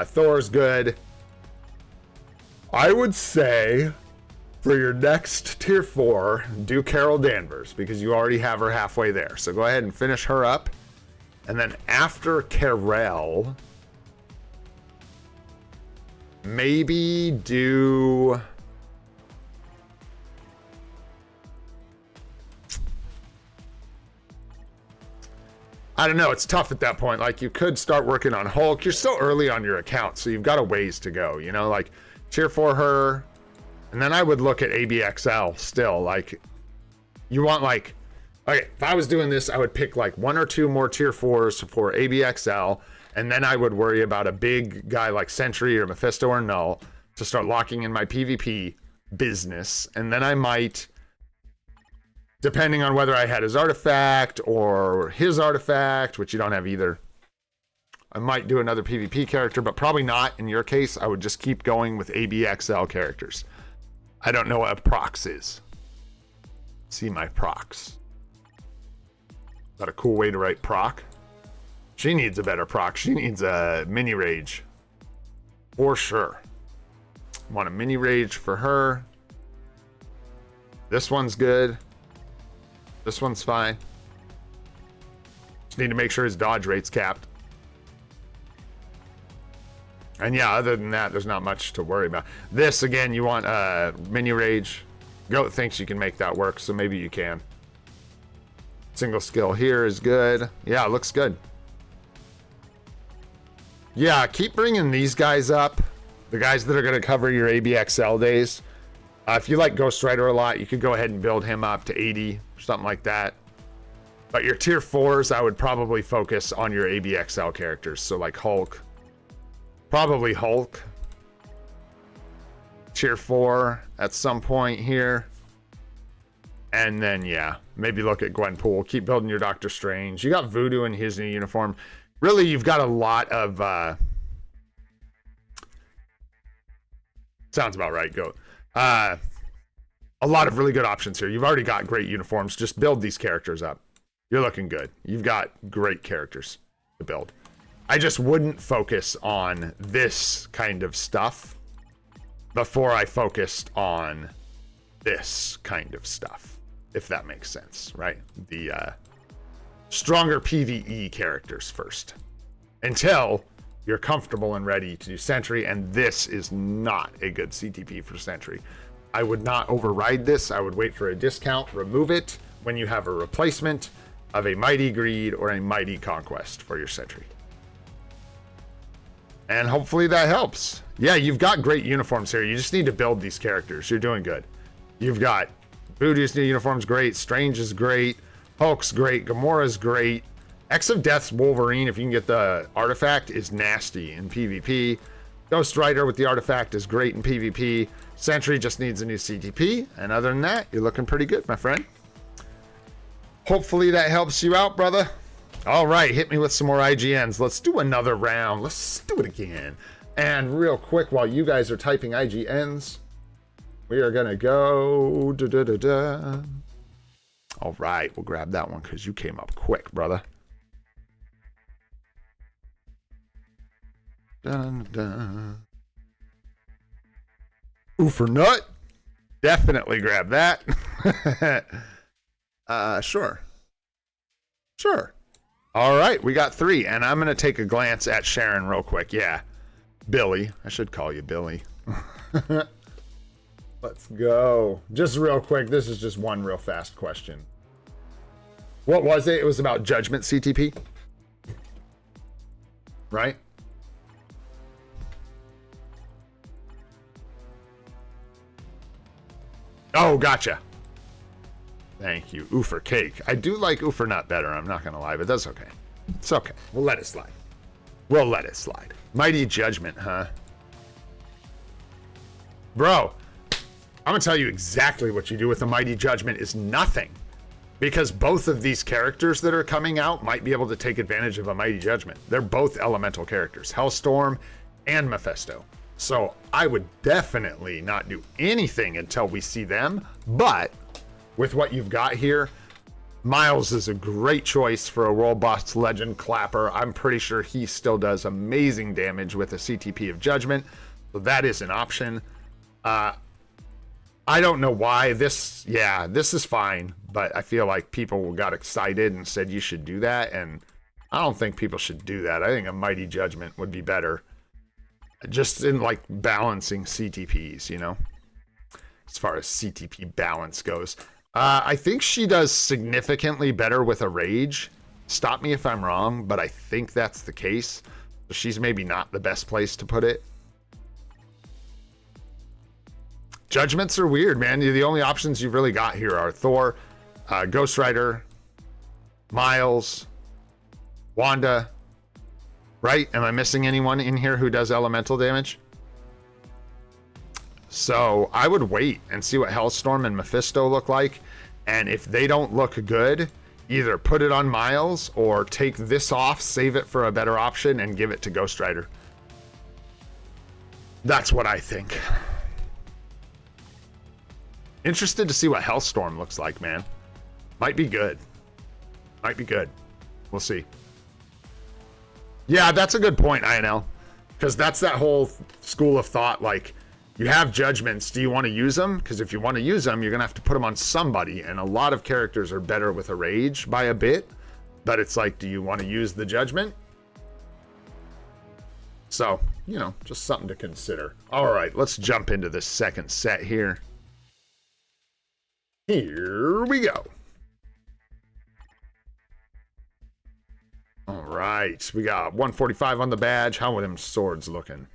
S1: Thor's good. I would say for your next tier 4, do Carol Danvers because you already have her halfway there. So go ahead and finish her up. And then after Carol, maybe do... I don't know. It's tough at that point. Like, you could start working on Hulk. You're still early on your account, so you've got a ways to go. You know, like, tier 4 her. And then I would look at ABXL still. Like, you want, like... Okay, if I was doing this, I would pick, like, 1 or 2 more tier 4s for ABXL. And then I would worry about a big guy like Sentry or Mephisto or Null to start locking in my PvP business. And then I might... Depending on whether I had his artifact or his artifact, which you don't have either. I might do another PvP character, but probably not. In your case, I would just keep going with ABXL characters. I don't know what a prox is. See my prox. Is that a cool way to write proc? She needs a better proc. She needs a mini rage. For sure. Want a mini rage for her. This one's good. This one's fine. Just need to make sure his dodge rate's capped. And yeah, other than that, there's not much to worry about. This, again, you want mini rage. Goat thinks you can make that work, so maybe you can. Single skill here is good. Yeah, it looks good. Yeah, keep bringing these guys up. The guys that are going to cover your ABXL days. If you like Ghost Rider a lot, you could go ahead and build him up to 80 or something like that. But your tier 4s, I would probably focus on your ABXL characters. So like Hulk. Probably Hulk. Tier 4 at some point here. And then, yeah, maybe look at Gwenpool. Keep building your Doctor Strange. You got Voodoo in his new uniform. Really, you've got a lot of... Sounds about right, Goat. A lot of really good options here. You've already got great uniforms. Just build these characters up. You're looking good. You've got great characters to build. I just wouldn't focus on this kind of stuff before I focused on this kind of stuff, if that makes sense, right? The stronger PvE characters first until you're comfortable and ready to do Sentry, and this is not a good CTP for Sentry. I would not override this. I would wait for a discount, remove it when you have a replacement of a Mighty Greed or a Mighty Conquest for your Sentry. And hopefully that helps. Yeah, you've got great uniforms here. You just need to build these characters. You're doing good. You've got Voodoo's new uniform's great. Strange is great. Hulk's great. Gamora's great. X of Death's Wolverine, if you can get the artifact, is nasty in PvP. Ghost Rider with the artifact is great in PvP. Sentry just needs a new CTP. And other than that, you're looking pretty good, my friend. Hopefully that helps you out, brother. All right, hit me with some more IGNs. Let's do another round. Let's do it again. And real quick, while you guys are typing IGNs, we are going to go... All right, we'll grab that one because you came up quick, brother. Dun, dun. Ooh, for nut. Definitely grab that. Sure. All right, we got 3, and I'm going to take a glance at Sharon real quick. Yeah, Billy. I should call you Billy. Let's go. Just real quick, this is just one real fast question. What was it? It was about Judgment CTP. Right? Oh, gotcha. Thank you. Ooh for cake. I do like ooh for nut better, I'm not going to lie, but that's okay. It's okay. We'll let it slide. Mighty Judgment, huh? Bro, I'm going to tell you exactly what you do with the Mighty Judgment is nothing. Because both of these characters that are coming out might be able to take advantage of a Mighty Judgment. They're both elemental characters, Hellstorm and Mephisto. So I would definitely not do anything until we see them. But with what you've got here, Miles is a great choice for a World Boss Legend Clapper. I'm pretty sure he still does amazing damage with a CTP of Judgment. So that is an option. I don't know why this is fine, but I feel like people got excited and said you should do that, and I don't think people should do that. I think a Mighty Judgment would be better. Just in like balancing CTPs, you know, as far as CTP balance goes. I think she does significantly better with a Rage. Stop me if I'm wrong, but I think that's the case. She's maybe not the best place to put it. Judgments are weird, man. The only options you've really got here are Thor, Ghost Rider, Miles, Wanda. Right? Am I missing anyone in here who does elemental damage? So I would wait and see what Hellstorm and Mephisto look like. And if they don't look good, either put it on Miles or take this off, save it for a better option, and give it to Ghost Rider. That's what I think. Interested to see what Hellstorm looks like, man. Might be good. We'll see. Yeah, that's a good point, INL. Because that's that whole school of thought, like, you have judgments, do you want to use them? Because if you want to use them, you're going to have to put them on somebody, and a lot of characters are better with a Rage by a bit, but it's like, do you want to use the judgment? So, you know, just something to consider. All right, let's jump into this second set here. Here we go. All right, we got 145 on the badge. How are them swords looking?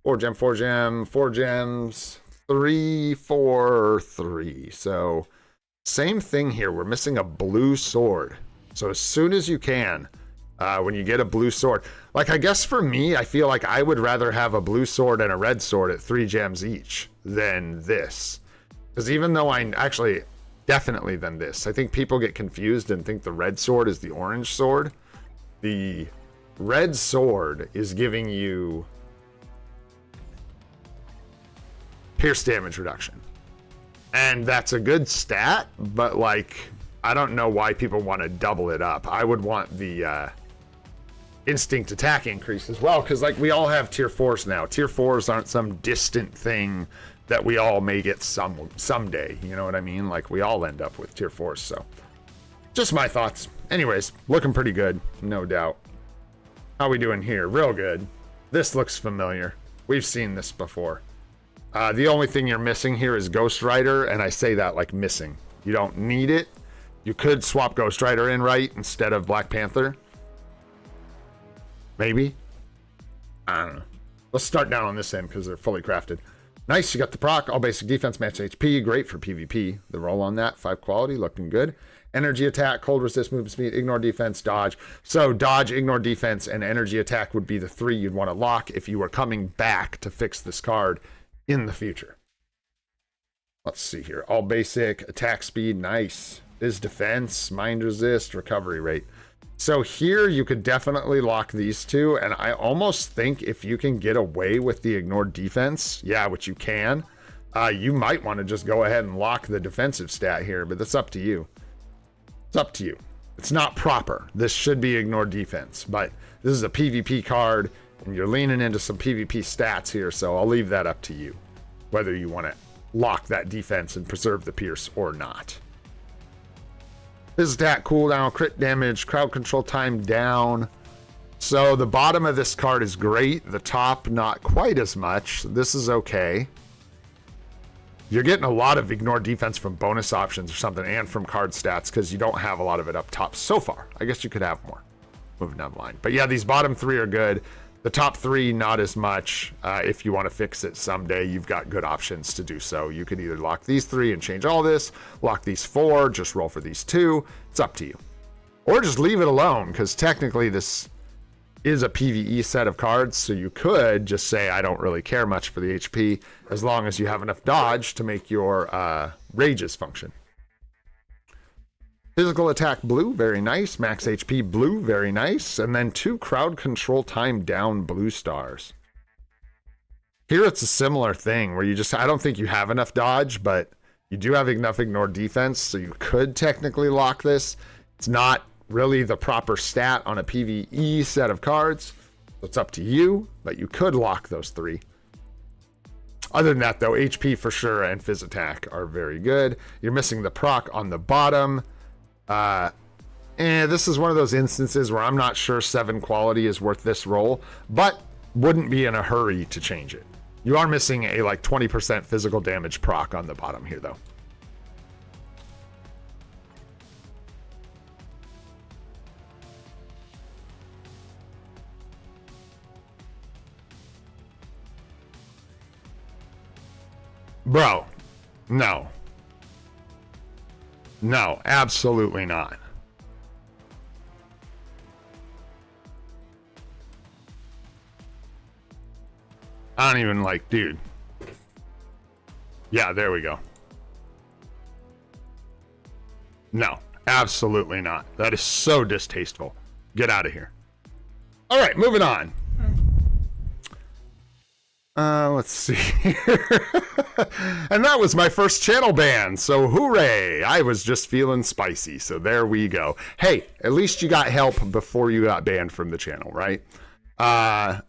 S1: 4 gem, 4 gem, 4 gems, 3, 4, 3. So same thing here. We're missing a blue sword. So as soon as you can, when you get a blue sword, like I guess for me, I feel like I would rather have a blue sword and a red sword at 3 gems each than this. Because even though I actually definitely than this, I think people get confused and think the red sword is the orange sword. The red sword is giving you pierce damage reduction. And that's a good stat, but like, I don't know why people want to double it up. I would want the instinct attack increase as well, because like we all have tier 4s now. Tier 4s aren't some distant thing that we all may get someday. You know what I mean? Like we all end up with tier 4s, so just my thoughts. Anyways, looking pretty good, no doubt. How we doing here? Real good. This looks familiar. We've seen this before. The only thing you're missing here is Ghost Rider, and I say that like missing. You don't need it. You could swap Ghost Rider in right instead of Black Panther. Maybe. I don't know. Let's start down on this end because they're fully crafted. Nice, you got the proc, all basic defense, match HP, great for PvP. The roll on that, 5 quality, looking good. Energy attack, cold resist, movement speed, ignore defense, dodge. So dodge, ignore defense, and energy attack would be the 3 you'd want to lock if you were coming back to fix this card in the future. Let's see here. All basic, attack speed, nice. Is defense, mind resist, recovery rate. So here you could definitely lock these two, and I almost think if you can get away with the ignored defense, yeah, which you can, you might want to just go ahead and lock the defensive stat here, but that's up to you. It's up to you. It's not proper. This should be ignored defense, but this is a PvP card, and you're leaning into some PvP stats here, so I'll leave that up to you, whether you want to lock that defense and preserve the pierce or not. His attack cooldown, crit damage, crowd control time down. So the bottom of this card is great. The top, not quite as much. This is okay. You're getting a lot of ignore defense from bonus options or something and from card stats because you don't have a lot of it up top so far. I guess you could have more moving down the line. But yeah, these bottom 3 are good. The top 3, not as much. If you want to fix it someday, you've got good options to do so. You could either lock these 3 and change all this, lock these 4, just roll for these 2. It's up to you. Or just leave it alone, because technically this is a PvE set of cards, so you could just say, I don't really care much for the HP, as long as you have enough dodge to make your rages function. Physical attack blue, very nice. Max HP blue, very nice. And then 2 crowd control time down blue stars. Here it's a similar thing where you just, I don't think you have enough dodge, but you do have enough ignore defense, so you could technically lock this. It's not really the proper stat on a PvE set of cards, so it's up to you, but you could lock those 3. Other than that though, HP for sure and Phys attack are very good. You're missing the proc on the bottom. And this is one of those instances where I'm not sure 7 quality is worth this roll, but wouldn't be in a hurry to change it. You are missing a like 20% physical damage proc on the bottom here though. Bro, no. No, absolutely not. I don't even like, dude. Yeah, there we go. No, absolutely not. That is so distasteful. Get out of here. All right, moving on. Let's see here. And that was my first channel ban, so hooray! I was just feeling spicy, so there we go. Hey, at least you got help before you got banned from the channel, right? And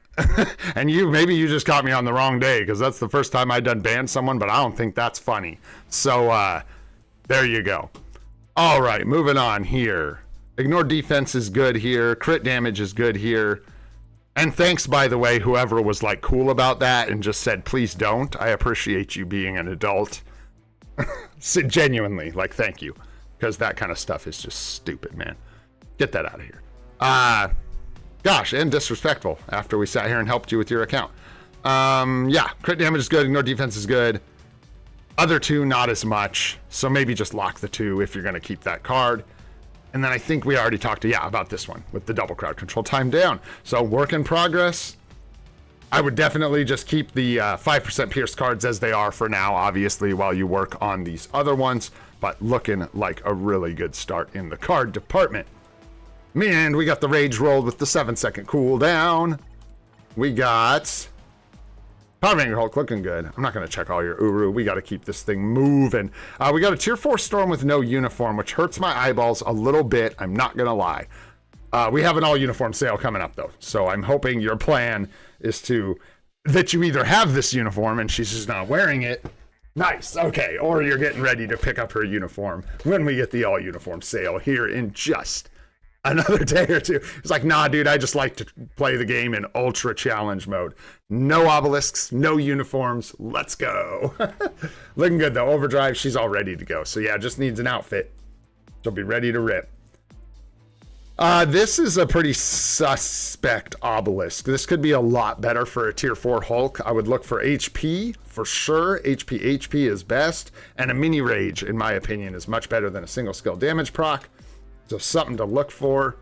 S1: maybe you just caught me on the wrong day, because that's the first time I done banned someone, but I don't think that's funny. So, there you go. All right, moving on here. Ignore defense is good here. Crit damage is good here. And thanks, by the way, whoever was like cool about that and just said, please don't. I appreciate you being an adult. So, genuinely, like, thank you. Because that kind of stuff is just stupid, man. Get that out of here. Gosh, and disrespectful after we sat here and helped you with your account. Yeah, crit damage is good. Ignore defense is good. Other 2, not as much. So maybe just lock the 2 if you're going to keep that card. And then I think we already talked about this one with the double crowd control time down. So work in progress. I would definitely just keep the 5% pierce cards as they are for now, obviously, while you work on these other ones. But looking like a really good start in the card department. And we got the rage rolled with the 7-second cooldown. We got Power Ranger Hulk looking good. I'm not going to check all your Uru. We got to keep this thing moving. We got a tier 4 Storm with no uniform, which hurts my eyeballs a little bit. I'm not going to lie. We have an all uniform sale coming up though. So I'm hoping your plan is that you either have this uniform and she's just not wearing it. Nice. Okay. Or you're getting ready to pick up her uniform when we get the all uniform sale here in just another day or 2. It's like, nah, dude, I just like to play the game in ultra challenge mode. No obelisks, no uniforms. Let's go. Looking good though. Overdrive, she's all ready to go. So yeah, just needs an outfit. She'll be ready to rip. This is a pretty suspect obelisk. This could be a lot better for a tier 4 Hulk. I would look for HP for sure. HP is best. And a mini rage, in my opinion, is much better than a single skill damage proc. So something to look for.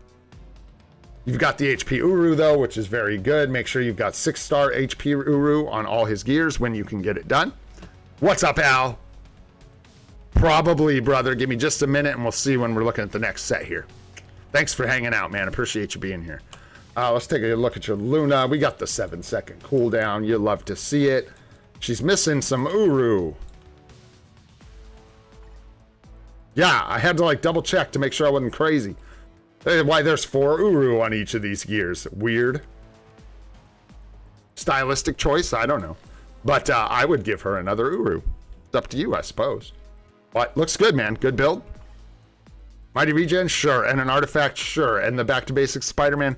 S1: You've got the HP Uru though, which is very good. Make sure you've got 6-star HP Uru on all his gears when you can get it done. What's up, Al? Probably, brother. Give me just a minute and we'll see when we're looking at the next set here. Thanks for hanging out, man. Appreciate you being here. Let's take a look at your Luna. We got the 7-second cooldown. You love to see it. She's missing some Uru. Yeah, I had to like double check to make sure I wasn't crazy. Why there's 4 Uru on each of these gears. Weird. Stylistic choice? I don't know. But I would give her another Uru. It's up to you, I suppose. But looks good, man. Good build. Mighty Regen? Sure. And an artifact? Sure. And the Back to Basics Spider-Man?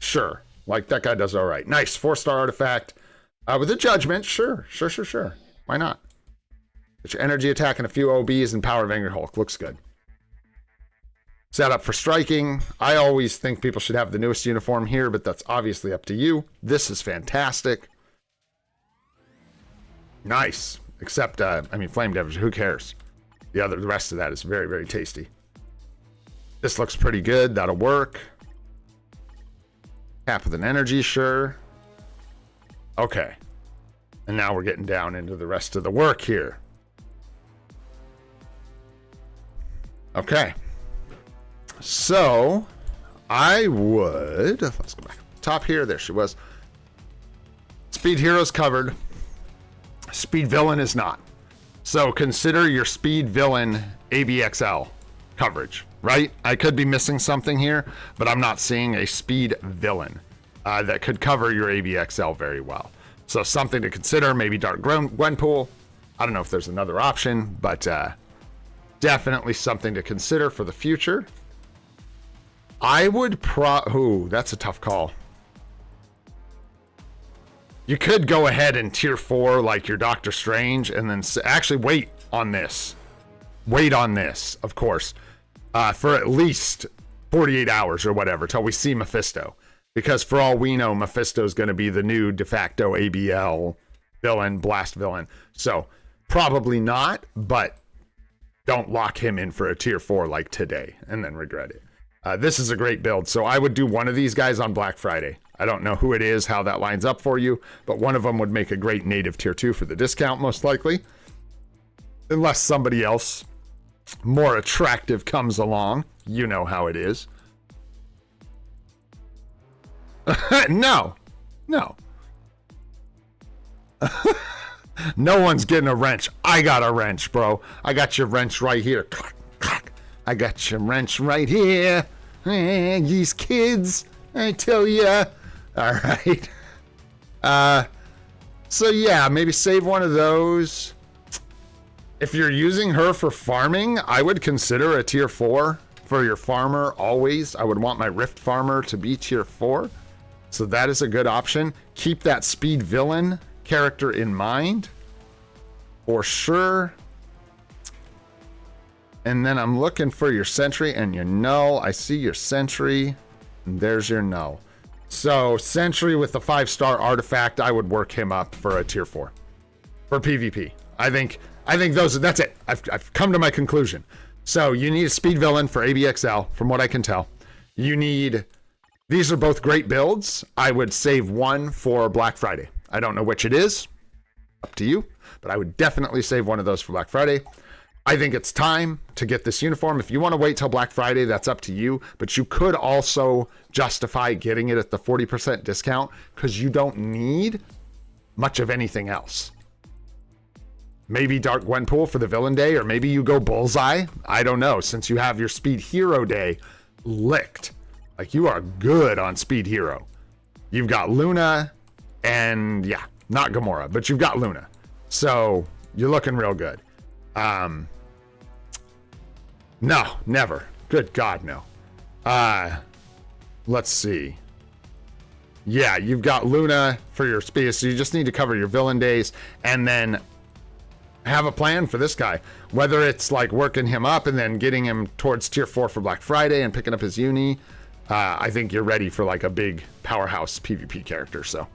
S1: Sure. Like, that guy does all right. Nice. 4-star artifact. With a Judgment? Sure. Sure. Why not? Get your energy attack and a few OBs and Power of Angry Hulk. Looks good. Set up for striking. I always think people should have the newest uniform here, but that's obviously up to you. This is fantastic. Nice. Except, Flame Damage. Who cares? The rest of that is very, very tasty. This looks pretty good. That'll work. Cap with an energy, sure. Okay. And now we're getting down into the rest of the work here. Okay. So, I would... Let's go back. Top here. There she was. Speed Hero's covered. Speed Villain is not. So, consider your Speed Villain ABXL coverage. Right? I could be missing something here, but I'm not seeing a Speed Villain that could cover your ABXL very well. So something to consider, maybe Dark Gwenpool. I don't know if there's another option, but definitely something to consider for the future. I would ooh, that's a tough call. You could go ahead and tier 4 like your Doctor Strange and then actually wait on this. Wait on this, of course. For at least 48 hours or whatever till we see Mephisto. Because for all we know, Mephisto is going to be the new de facto ABL villain, blast villain. So probably not, but don't lock him in for a tier 4 like today and then regret it. This is a great build. So I would do one of these guys on Black Friday. I don't know who it is, how that lines up for you, but one of them would make a great native tier 2 for the discount most likely. Unless somebody else more attractive comes along. You know how it is. No. No one's getting a wrench. I got a wrench, bro. I got your wrench right here. Clack, clack. I got your wrench right here. These kids, I tell ya. All right. So yeah, maybe save one of those. If you're using her for farming, I would consider a tier 4 for your farmer always. I would want my Rift farmer to be tier 4. So that is a good option. Keep that Speed Villain character in mind for sure. And then I'm looking for your Sentry and your Null. I see your Sentry. And there's your Null. So Sentry with the 5-star artifact, I would work him up for a tier 4 for PvP. I think that's it. I've come to my conclusion. So you need a Speed Villain for ABXL, from what I can tell. You need... These are both great builds. I would save one for Black Friday. I don't know which it is. Up to you. But I would definitely save one of those for Black Friday. I think it's time to get this uniform. If you want to wait till Black Friday, that's up to you. But you could also justify getting it at the 40% discount because you don't need much of anything else. Maybe Dark Gwenpool for the Villain Day, or maybe you go Bullseye. I don't know, since you have your Speed Hero Day licked. Like, you are good on Speed Hero. You've got Luna, and yeah, not Gamora, but you've got Luna. So, you're looking real good. No, never. Good God, no. Let's see. Yeah, you've got Luna for your speed, so you just need to cover your Villain Days, and then have a plan for this guy. Whether it's like working him up and then getting him towards tier 4 for Black Friday and picking up his uni, I think you're ready for like a big powerhouse PvP character. So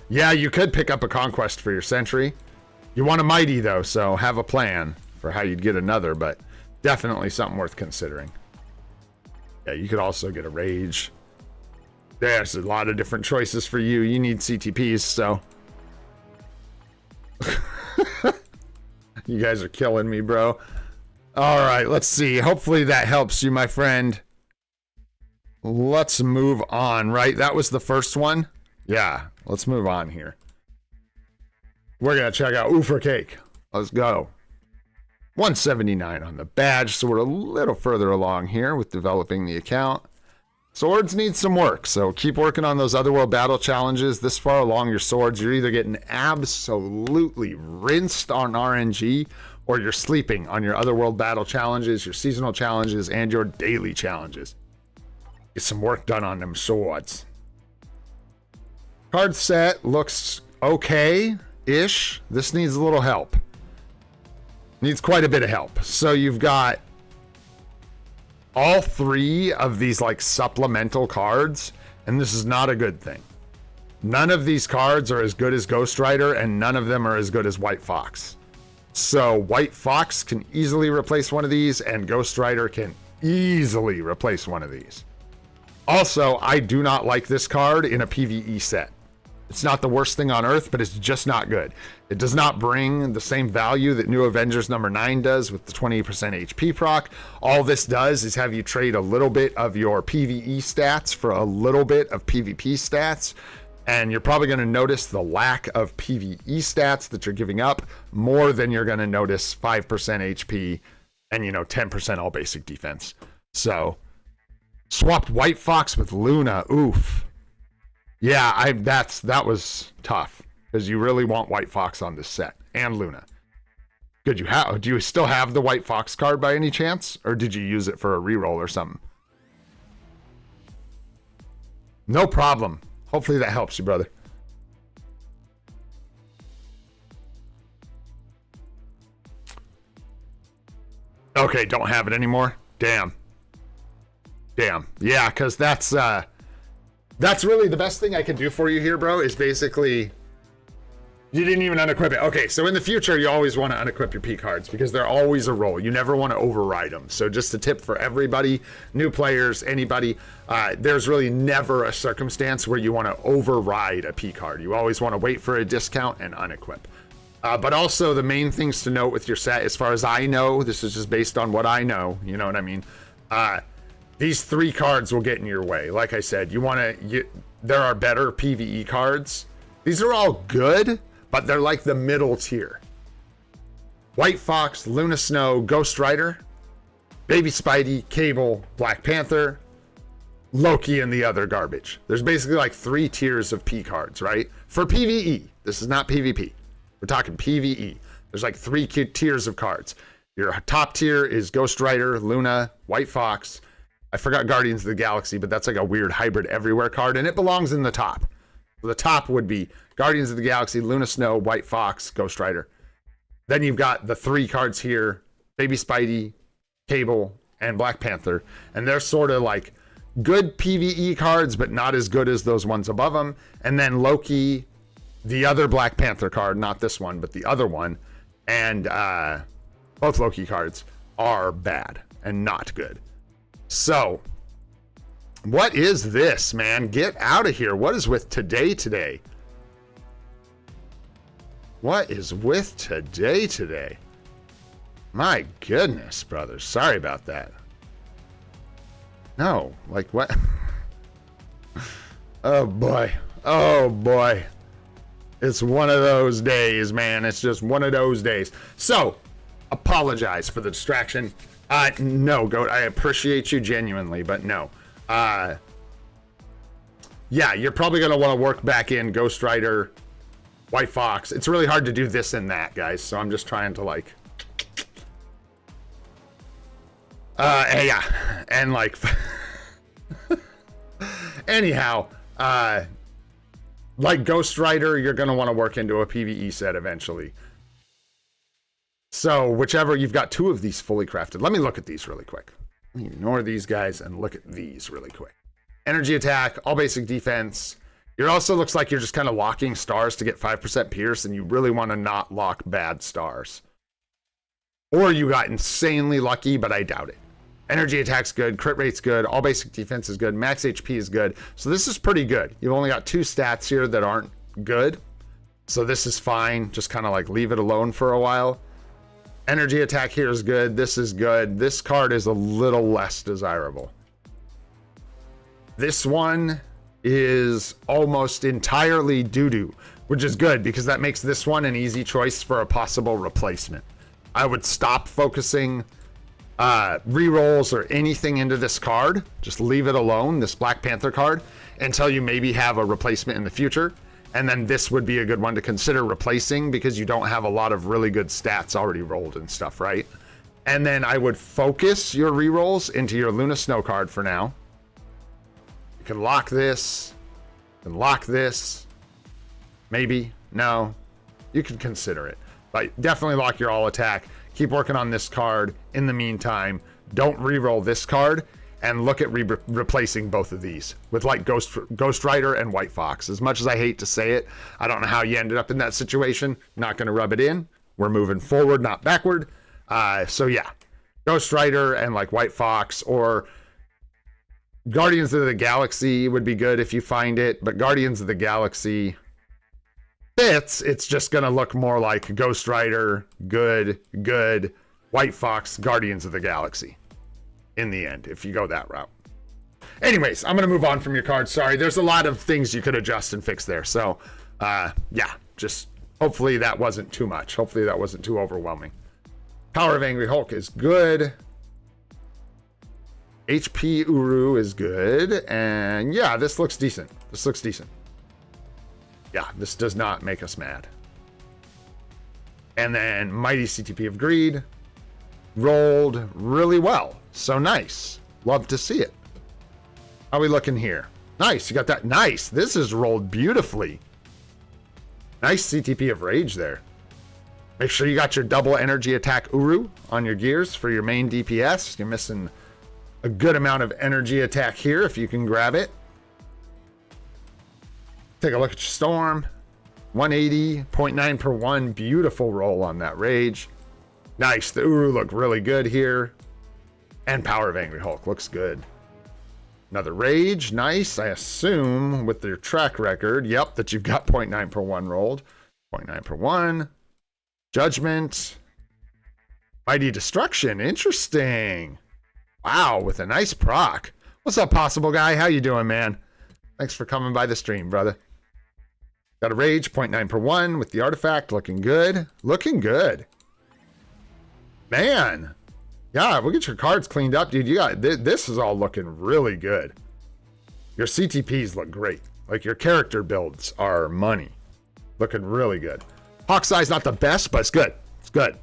S1: yeah, you could pick up a conquest for your Sentry. You want a mighty though, so have a plan for how you'd get another, but definitely something worth considering. Yeah, you could also get a rage. There's a lot of different choices for you. You need CTPs, so you guys are killing me, bro. All right, let's see. Hopefully that helps you, my friend. Let's move on, right? That was the first one. Yeah, let's move on here. We're going to check out Oofer Cake. Let's go. 179 on the badge, so we're a little further along here with developing the account. Swords need some work, so keep working on those Otherworld battle challenges. This far along your swords, you're either getting absolutely rinsed on RNG, or you're sleeping on your Otherworld battle challenges, your seasonal challenges, and your daily challenges. Get some work done on them swords. Card set looks okay-ish. This needs a little help. Needs quite a bit of help. So you've got all three of these like supplemental cards, and this is not a good thing. None of these cards are as good as Ghost Rider, and none of them are as good as White Fox. So White Fox can easily replace one of these, and Ghost Rider can easily replace one of these. Also, I do not like this card in a PvE set. It's not the worst thing on earth, but it's just not good. It does not bring the same value that New Avengers number 9 does with the 20% HP proc. All this does is have you trade a little bit of your PvE stats for a little bit of PvP stats. And you're probably going to notice the lack of PvE stats that you're giving up more than you're going to notice 5% HP and, 10% all basic defense. So, swapped White Fox with Luna. Oof. Yeah, that was tough because you really want White Fox on this set and Luna. Do you still have the White Fox card by any chance, or did you use it for a reroll or something? No problem. Hopefully that helps you, brother. Okay, don't have it anymore. Damn. Yeah, because that's really the best thing I can do for you here, bro, is basically you didn't even unequip it. Okay, so in the future, you always want to unequip your P cards because they're always a roll. You never want to override them. So just a tip for everybody, new players, anybody, there's really never a circumstance where you want to override a P card. You always want to wait for a discount and unequip. But also the main things to note with your set, as far as I know, this is just based on what I know, you know what I mean? These three cards will get in your way. Like I said, there are better PvE cards. These are all good, but they're like the middle tier. White Fox, Luna Snow, Ghost Rider, Baby Spidey, Cable, Black Panther, Loki, and the other garbage. There's basically like 3 tiers of P cards, right? For PvE. This is not PvP. We're talking PvE. There's like 3 tiers of cards. Your top tier is Ghost Rider, Luna, White Fox. I forgot Guardians of the Galaxy, but that's like a weird hybrid everywhere card, and it belongs in the top. So the top would be Guardians of the Galaxy, Luna Snow, White Fox, Ghost Rider. Then you've got the 3 cards here, Baby Spidey, Cable, and Black Panther. And they're sort of like good PvE cards, but not as good as those ones above them. And then Loki, the other Black Panther card, not this one, but the other one, and both Loki cards are bad and not good. So, what is this, man? Get out of here. What is with today? What is with today? My goodness, brothers. Sorry about that. No, like what? Oh boy. It's one of those days, man. It's just one of those days. So, apologize for the distraction. No, Goat, I appreciate you genuinely, but no. Yeah, you're probably going to want to work back in Ghost Rider, White Fox. It's really hard to do this and that, guys, so I'm just trying to, like... yeah, and, like... Anyhow, like Ghost Rider, you're going to want to work into a PvE set eventually. So, whichever, you've got 2 of these fully crafted. Let me look at these really quick. Ignore these guys and look at these really quick. Energy attack, all basic defense. It also looks like you're just kind of locking stars to get 5% pierce, and you really want to not lock bad stars. Or you got insanely lucky, but I doubt it. Energy attack's good, crit rate's good, all basic defense is good, max HP is good. So this is pretty good. You've only got 2 stats here that aren't good. So this is fine. Just kind of like leave it alone for a while. Energy attack here is good. This is good. This card is a little less desirable. This one is almost entirely doo-doo, which is good because that makes this one an easy choice for a possible replacement. I would stop focusing rerolls or anything into this card. Just leave it alone, this Black Panther card, until you maybe have a replacement in the future. And then this would be a good one to consider replacing because you don't have a lot of really good stats already rolled and stuff, right? And then I would focus your rerolls into your Luna Snow card for now. You can lock this, you can lock this, maybe, no, you can consider it. But definitely lock your all attack. Keep working on this card. In the meantime, don't reroll this card and look at replacing both of these with like Ghost Rider and White Fox. As much as I hate to say it, I don't know how you ended up in that situation. Not going to rub it in. We're moving forward, not backward. So yeah, Ghost Rider and like White Fox or Guardians of the Galaxy would be good if you find it, but Guardians of the Galaxy fits. It's just going to look more like Ghost Rider, good, White Fox, Guardians of the Galaxy in the end, if you go that route. Anyways, I'm going to move on from your card. Sorry, there's a lot of things you could adjust and fix there. So, yeah, just hopefully that wasn't too much. Hopefully that wasn't too overwhelming. Power of Angry Hulk is good. HP Uru is good. And yeah, this looks decent. This looks decent. Yeah, this does not make us mad. And then Mighty CTP of Greed rolled really well. So nice. Love to see it. How are we looking here? Nice. You got that. Nice. This is rolled beautifully. Nice CTP of Rage there. Make sure you got your double energy attack Uru on your gears for your main DPS. You're missing a good amount of energy attack here if you can grab it. Take a look at your Storm. 180, 0.9 per 1. Beautiful roll on that Rage. Nice. The Uru look really good here. And Power of Angry Hulk looks good. Another Rage. Nice. I assume with their track record, yep, that you've got 0.9 per 1 rolled. 0.9 per 1. Judgment. Mighty Destruction. Interesting. Wow, with a nice proc. What's up, Possible Guy? How you doing, man? Thanks for coming by the stream, brother. Got a Rage, 0.9 per 1 with the artifact. Looking good. Looking good. Man. Yeah, we'll get your cards cleaned up, dude. You got this is all looking really good. Your CTPs look great. Like your character builds are money. Looking really good. Hawk size not the best, but it's good. It's good.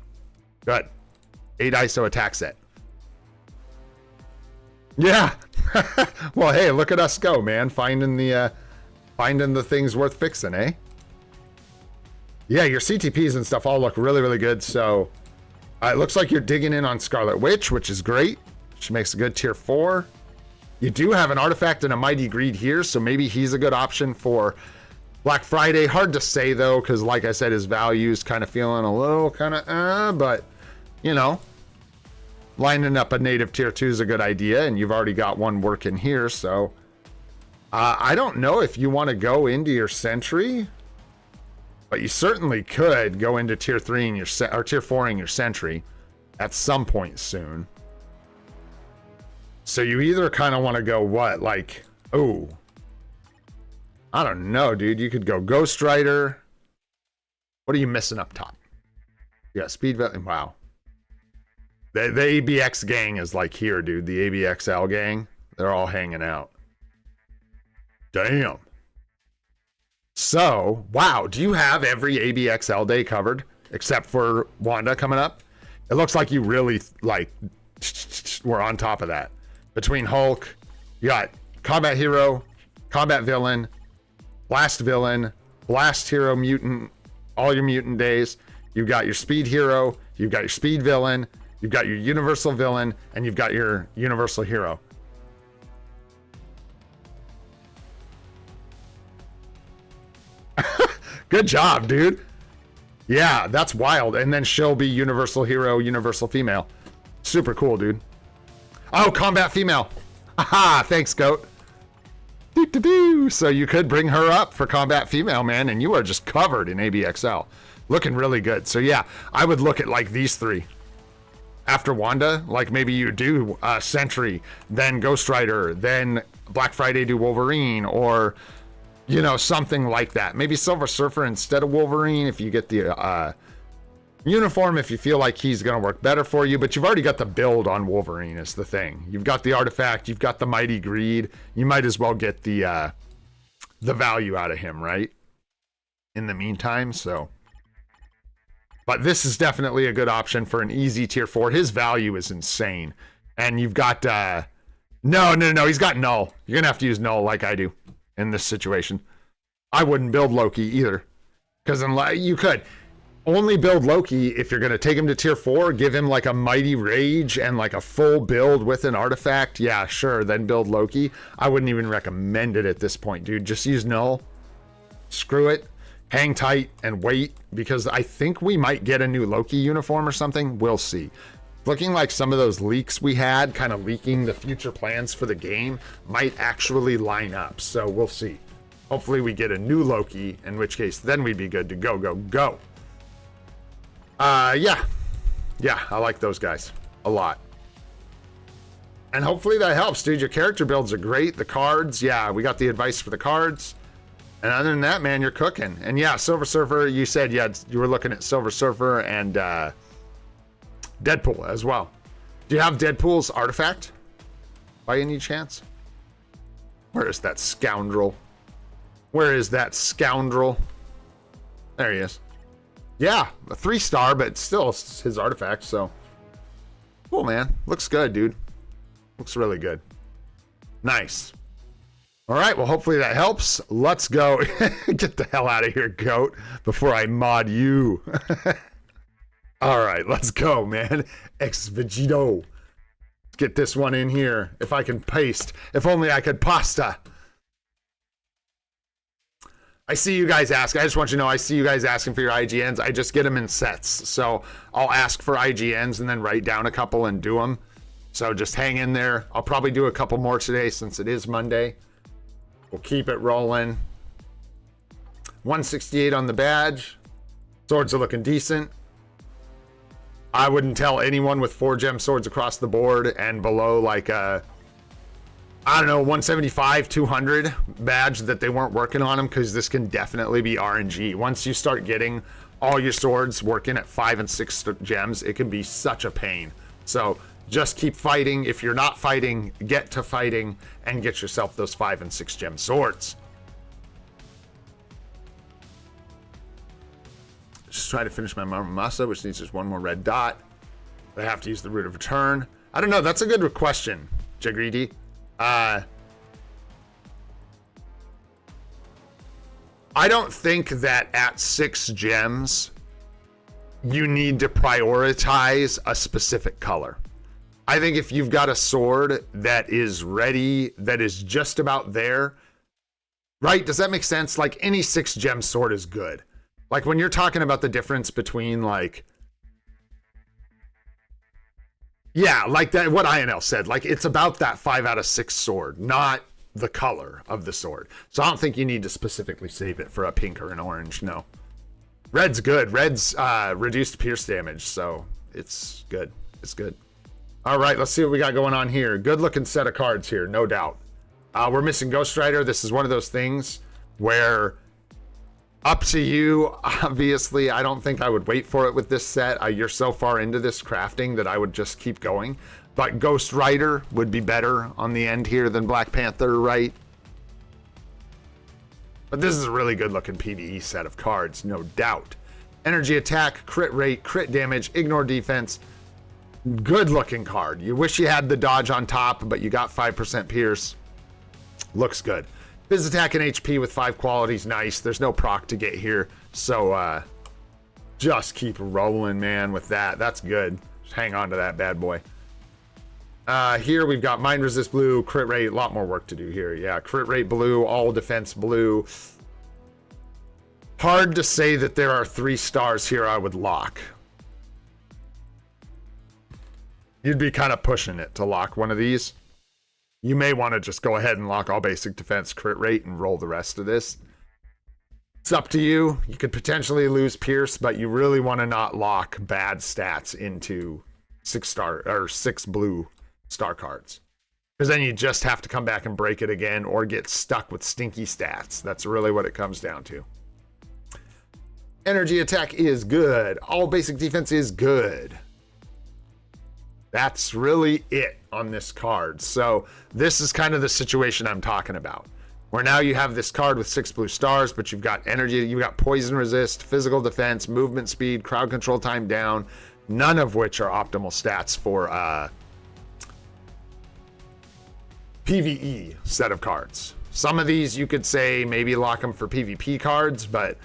S1: Good. 8 ISO attack set. Yeah. Well, hey, look at us go, man. Finding the things worth fixing, eh? Yeah, your CTPs and stuff all look really, really good. So it looks like you're digging in on Scarlet Witch, which is great. She makes a good tier 4. You do have an artifact and a Mighty Greed here, so maybe he's a good option for Black Friday. Hard to say, though, because like I said, his value's kind of feeling a little kind of, but, you know, lining up a native tier 2 is a good idea, and you've already got one working here, so I don't know if you want to go into your Sentry, but you certainly could go into tier 3 in your or tier 4 in your Sentry at some point soon. So you either kind of want to go what, like, oh, I don't know, dude. You could go Ghost Rider. What are you missing up top? Yeah, speed. Wow. The ABX gang is like here, dude. The ABXL gang, they're all hanging out. Damn. So, wow, do you have every ABXL day covered except for Wanda coming up? It looks like you really, like, were on top of that. Between Hulk, you got Combat Hero, Combat Villain, Blast Villain, Blast Hero Mutant, all your mutant days. You've got your Speed Hero, you've got your Speed Villain, You've got your universal villain, and you've got your universal hero. Good job, dude. Yeah, that's wild. And then she'll be universal hero, universal female. Super cool, dude. Oh, combat female. Aha, thanks, goat. So you could bring her up for combat female, man, and you are just covered in ABXL. Looking really good. So yeah, I would look at like these three. After Wanda, like maybe you do Sentry, then Ghost Rider, then Black Friday do Wolverine, or, you know, something like that. Maybe Silver Surfer instead of Wolverine if you get the uniform, if you feel like he's going to work better for you. But you've already got the build on Wolverine is the thing. You've got the artifact, you've got the Mighty Greed. You might as well get the value out of him, right? In the meantime, so... But this is definitely a good option for an easy tier 4. His value is insane. And you've got... No. He's got Null. You're going to have to use Null like I do in this situation. I wouldn't build Loki either. Because you could only build Loki if you're going to take him to tier 4, give him like a Mighty Rage and like a full build with an artifact. Yeah, sure. Then build Loki. I wouldn't even recommend it at this point, dude. Just use Null. Screw it. Hang tight and wait, because I think we might get a new Loki uniform or something. We'll see. Looking like some of those leaks we had, kind of leaking the future plans for the game, might actually line up. So we'll see. Hopefully we get a new Loki, in which case then we'd be good to go. Yeah, I like those guys a lot. And hopefully that helps, dude. Your character builds are great. The cards, yeah, we got the advice for the cards. And other than that, man, you're cooking. And yeah, Silver Surfer, you said, yeah, you were looking at Silver Surfer and Deadpool as well. Do you have Deadpool's artifact by any chance? Where is that scoundrel? There he is. Yeah, a 3-star, but still it's his artifact, so. Cool, man. Looks good, dude. Looks really good. Nice. All right, well, hopefully that helps. Let's go. Get the hell out of here, goat, before I mod you. All right, let's go, man. Ex Vegito. Let's get this one in here. If I can paste. If only I could pasta. I see you guys ask. I just want you to know I see you guys asking for your IGNs. I just get them in sets. So I'll ask for IGNs and then write down a couple and do them. So just hang in there. I'll probably do a couple more today since it is Monday. We'll keep it rolling. 168 on the badge. Swords are looking decent. I wouldn't tell anyone with 4 gem swords across the board and below like a, I don't know, 175, 200 badge that they weren't working on them, because this can definitely be RNG. Once you start getting all your swords working at 5 and 6 gems, it can be such a pain. So just keep fighting. If you're not fighting, get to fighting and get yourself those 5 and 6 gem swords. Just try to finish my Masa, which needs just 1 more red dot. I have to use the Root of Return. I don't know. That's a good question, Jagridi. I don't think that at 6 gems, you need to prioritize a specific color. I think if you've got a sword that is ready, that is just about there, right? Does that make sense? Like any 6 gem sword is good. Like when you're talking about the difference between like, yeah, like that, what INL said, like it's about that 5 out of 6 sword, not the color of the sword. So I don't think you need to specifically save it for a pink or an orange. No. Red's good. Red's reduced pierce damage. So it's good. It's good. All right, let's see what we got going on here. Good looking set of cards here, no doubt. We're missing Ghost Rider. This is one of those things where up to you, obviously. I don't think I would wait for it with this set. You're so far into this crafting that I would just keep going. But Ghost Rider would be better on the end here than Black Panther, right? But this is a really good looking PvE set of cards, no doubt. Energy attack, crit rate, crit damage, ignore defense. Good looking card. You wish you had the dodge on top, but you got 5% pierce. Looks good. Phys attack and HP with 5 qualities, nice. There's no proc to get here, so just keep rolling, man, with that. That's good. Just hang on to that bad boy. Here we've got mind resist blue, crit rate, a lot more work to do here. Yeah, crit rate blue, all defense blue. Hard to say that there are 3 stars here I would lock. You'd be kind of pushing it to lock one of these. You may want to just go ahead and lock all basic defense, crit rate, and roll the rest of this. It's up to you. You could potentially lose Pierce, but you really want to not lock bad stats into 6 blue star cards. Because then you just have to come back and break it again or get stuck with stinky stats. That's really what it comes down to. Energy attack is good. All basic defense is good. That's really it on this card. So this is kind of the situation I'm talking about. Where now you have this card with 6 blue stars, but you've got energy, you've got poison resist, physical defense, movement speed, crowd control time down, none of which are optimal stats for PvE set of cards. Some of these you could say maybe lock them for PvP cards, but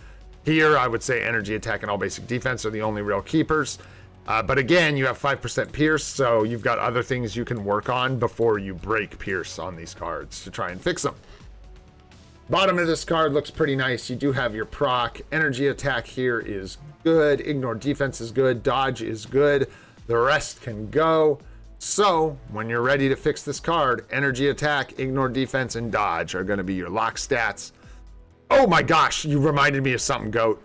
S1: here I would say energy attack and all basic defense are the only real keepers. But again, you have 5% Pierce, so you've got other things you can work on before you break Pierce on these cards to try and fix them. Bottom of this card looks pretty nice. You do have your proc. Energy attack here is good. Ignore defense is good. Dodge is good. The rest can go. So when you're ready to fix this card, energy attack, ignore defense, and dodge are going to be your lock stats. Oh my gosh, you reminded me of something, Goat.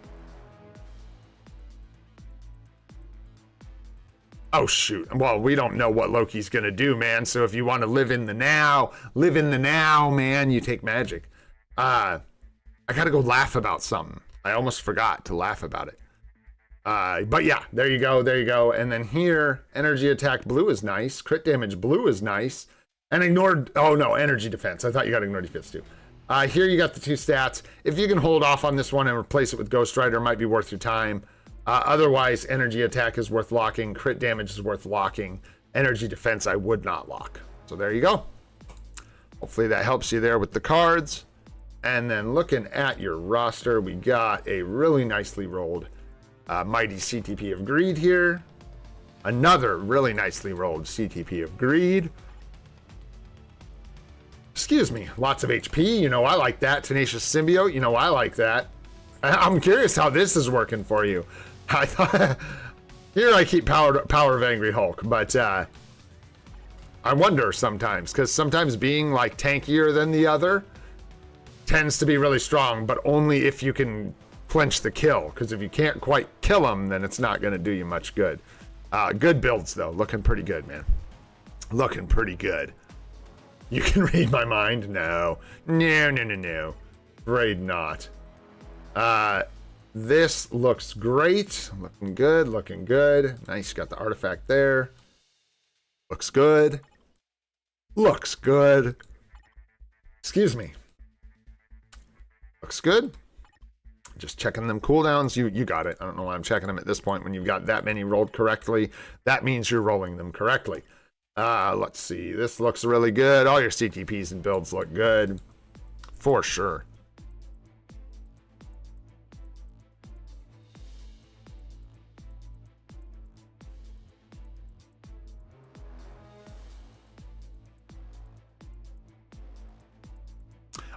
S1: Oh shoot. Well, we don't know what Loki's going to do, man. So if you want to live in the now, man. You take magic. I gotta go laugh about something. I almost forgot to laugh about it. But yeah, there you go. And then here, energy attack blue is nice. Crit damage blue is nice. And ignored, oh no, energy defense. I thought you got ignore defense too. Here you got the 2 stats. If you can hold off on this one and replace it with Ghost Rider, it might be worth your time. Otherwise, energy attack is worth locking. Crit damage is worth locking. Energy defense, I would not lock. So there you go. Hopefully that helps you there with the cards. And then looking at your roster, we got a really nicely rolled Mighty CTP of Greed here. Another really nicely rolled CTP of Greed. Excuse me, lots of HP. You know, I like that. Tenacious Symbiote. You know, I like that. I'm curious how this is working for you. I thought here I keep power of Angry Hulk, but I wonder sometimes, because sometimes being like tankier than the other tends to be really strong, but only if you can clinch the kill, because if you can't quite kill them, then it's not going to do you much good. Good builds, though. Looking pretty good, man. Looking pretty good. You can read my mind? No. No. Afraid not. This looks great. Looking good. Nice, got the artifact there. Looks good. Excuse me. Looks good. Just checking them cooldowns. You got it. I don't know why I'm checking them at this point when you've got that many rolled correctly. That means you're rolling them correctly. Let's see. This looks really good. All your CTPs and builds look good. For sure.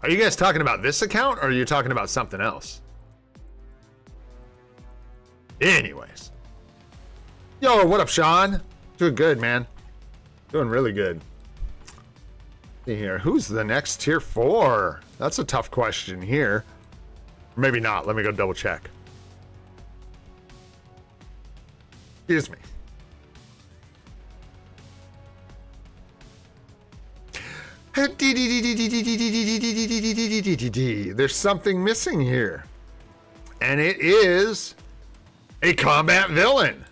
S1: Are you guys talking about this account, or are you talking about something else? Anyways. Yo, what up, Sean? Doing good, man. Doing really good. See here. Who's the next tier 4? That's a tough question here. Maybe not. Let me go double check. Excuse me. There's something missing here. And it is a combat villain,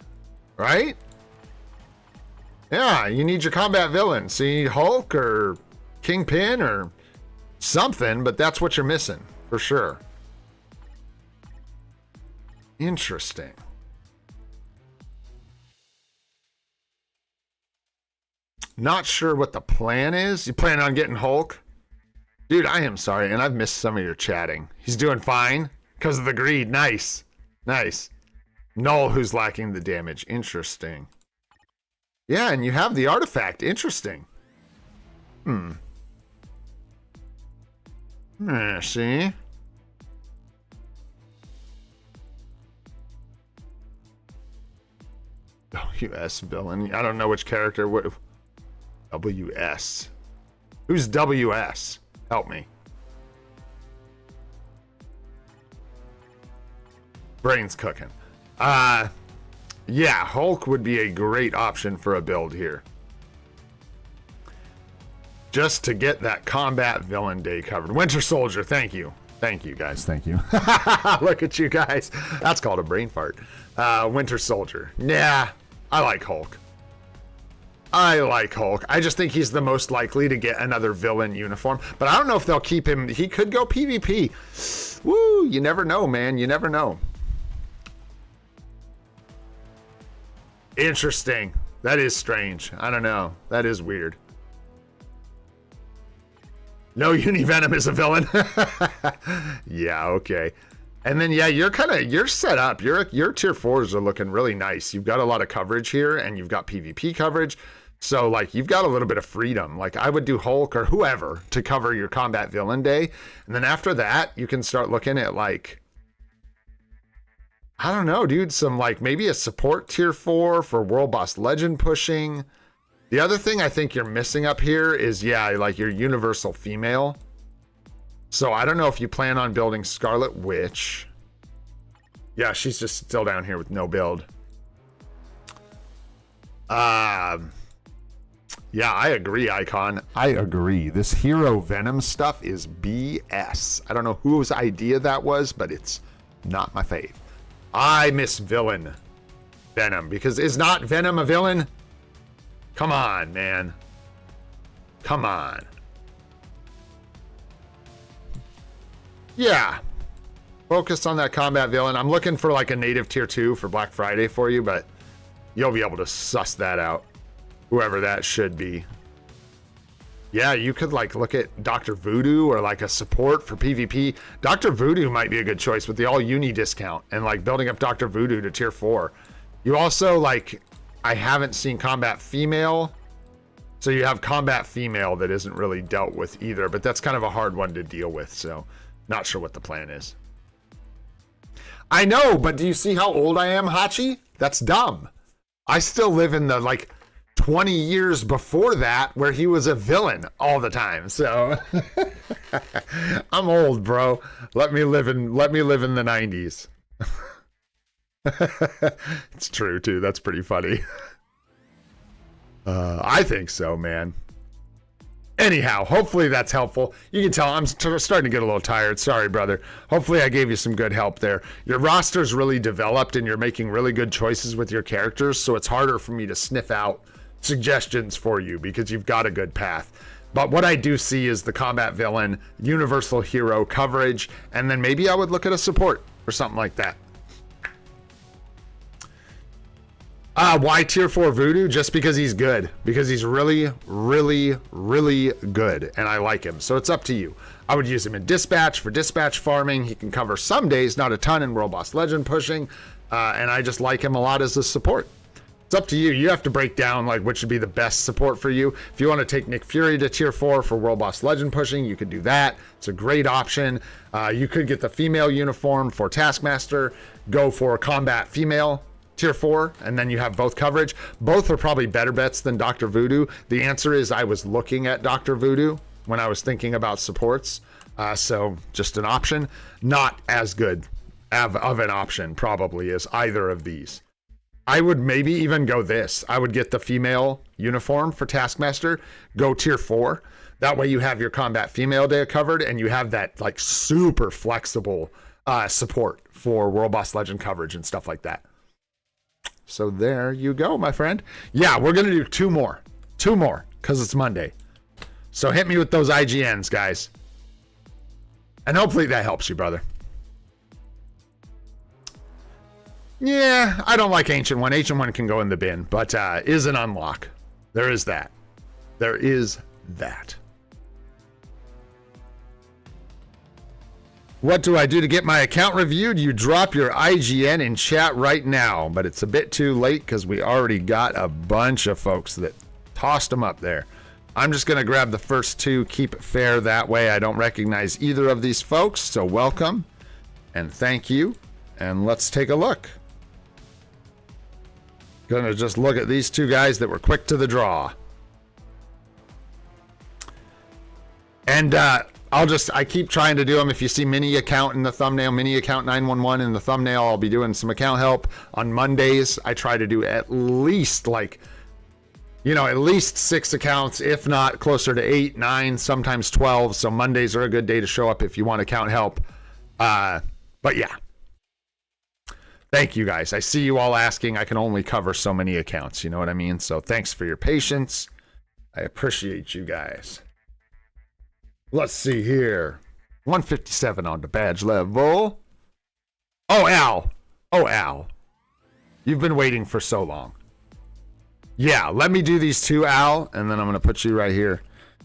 S1: right? Yeah, you need your combat villain. So you need Hulk or Kingpin or something, but that's what you're missing for sure. Interesting. Not sure what the plan is. You plan on getting Hulk? Dude, I am sorry, and I've missed some of your chatting. He's doing fine because of the greed. Nice. Null, who's lacking the damage. Interesting. Yeah, and you have the artifact. Interesting. See? WS villain. I don't know which character. WS. Who's WS? Help me. Brain's cooking. Yeah, Hulk would be a great option for a build here. Just to get that combat villain day covered. Winter Soldier, thank you. Thank you, guys. Thank you. Look at you guys. That's called a brain fart. Winter Soldier. Nah, I like Hulk. I just think he's the most likely to get another villain uniform. But I don't know if they'll keep him. He could go PvP. Woo, you never know, man. You never know. Interesting. That is strange. I don't know. That is weird. No Univenom is a villain. Yeah, okay. And then yeah, you're set up. Your tier 4s are looking really nice. You've got a lot of coverage here and you've got PvP coverage. So like you've got a little bit of freedom. Like I would do Hulk or whoever to cover your combat villain day. And then after that, you can start looking at like, I don't know, dude, some like maybe a support tier 4 for World Boss Legend pushing. The other thing I think you're missing up here is, yeah, like your universal female. So I don't know if you plan on building Scarlet Witch. Yeah, she's just still down here with no build. Yeah, I agree, Icon. I agree. This Hero Venom stuff is BS. I don't know whose idea that was, but it's not my fave. I miss villain Venom because is not Venom a villain? Come on, man. Come on. Yeah. Focus on that combat villain. I'm looking for like a native tier 2 for Black Friday for you, but you'll be able to suss that out. Whoever that should be. Yeah, you could like look at Dr. Voodoo or like a support for PvP. Dr. Voodoo might be a good choice with the all uni discount and like building up Dr. Voodoo to tier 4. You also like, I haven't seen combat female. So you have combat female that isn't really dealt with either, but that's kind of a hard one to deal with. So not sure what the plan is. I know, but do you see how old I am, Hachi? That's dumb. I still live in the like 20 years before that where he was a villain all the time. So I'm old, bro. Let me live in the 90s. It's true too. That's pretty funny. I think so, man. Anyhow, hopefully that's helpful. You can tell I'm starting to get a little tired. Sorry, brother. Hopefully I gave you some good help there. Your roster's really developed and you're making really good choices with your characters, so it's harder for me to sniff out suggestions for you because you've got a good path. But what I do see is the combat villain, universal hero coverage, and then maybe I would look at a support or something like that. Why tier 4 Voodoo? Just because he's good. Because he's really, really, really good. And I like him. So it's up to you. I would use him in Dispatch for dispatch farming. He can cover some days, not a ton in World Boss Legend pushing. And I just like him a lot as a support. It's up to you. You have to break down like which would be the best support for you. If you want to take Nick Fury to tier 4 for World Boss Legend pushing, you could do that. It's a great option. You could get the female uniform for Taskmaster. Go for combat female. Tier 4, and then you have both coverage. Both are probably better bets than Dr. Voodoo. The answer is I was looking at Dr. Voodoo when I was thinking about supports. So just an option. Not as good of an option probably as either of these. I would maybe even go this. I would get the female uniform for Taskmaster, go tier 4. That way you have your combat female day covered and you have that like super flexible support for World Boss Legend coverage and stuff like that. So there you go, my friend. Yeah, we're going to do two more because it's Monday. So hit me with those IGNs, guys. And hopefully that helps you, brother. Yeah, I don't like Ancient One. Ancient One can go in the bin, but is an unlock. There is that. There is that. What do I do to get my account reviewed? You drop your IGN in chat right now, but it's a bit too late because we already got a bunch of folks that tossed them up there. I'm just going to grab the first two, keep it fair that way. I don't recognize either of these folks, so welcome and thank you. And let's take a look. Gonna just look at these two guys that were quick to the draw. And I keep trying to do them. If you see mini account in the thumbnail, mini account 911 in the thumbnail, I'll be doing some account help on Mondays. I try to do at least at least 6 accounts, if not closer to 8, 9, sometimes 12. So Mondays are a good day to show up if you want account help. But yeah. Thank you guys. I see you all asking. I can only cover so many accounts. You know what I mean? So thanks for your patience. I appreciate you guys. Let's see here. 157 on the badge level. Oh, Al. Oh, Al. You've been waiting for so long. Yeah, let me do these two, Al, and then I'm going to put you right here.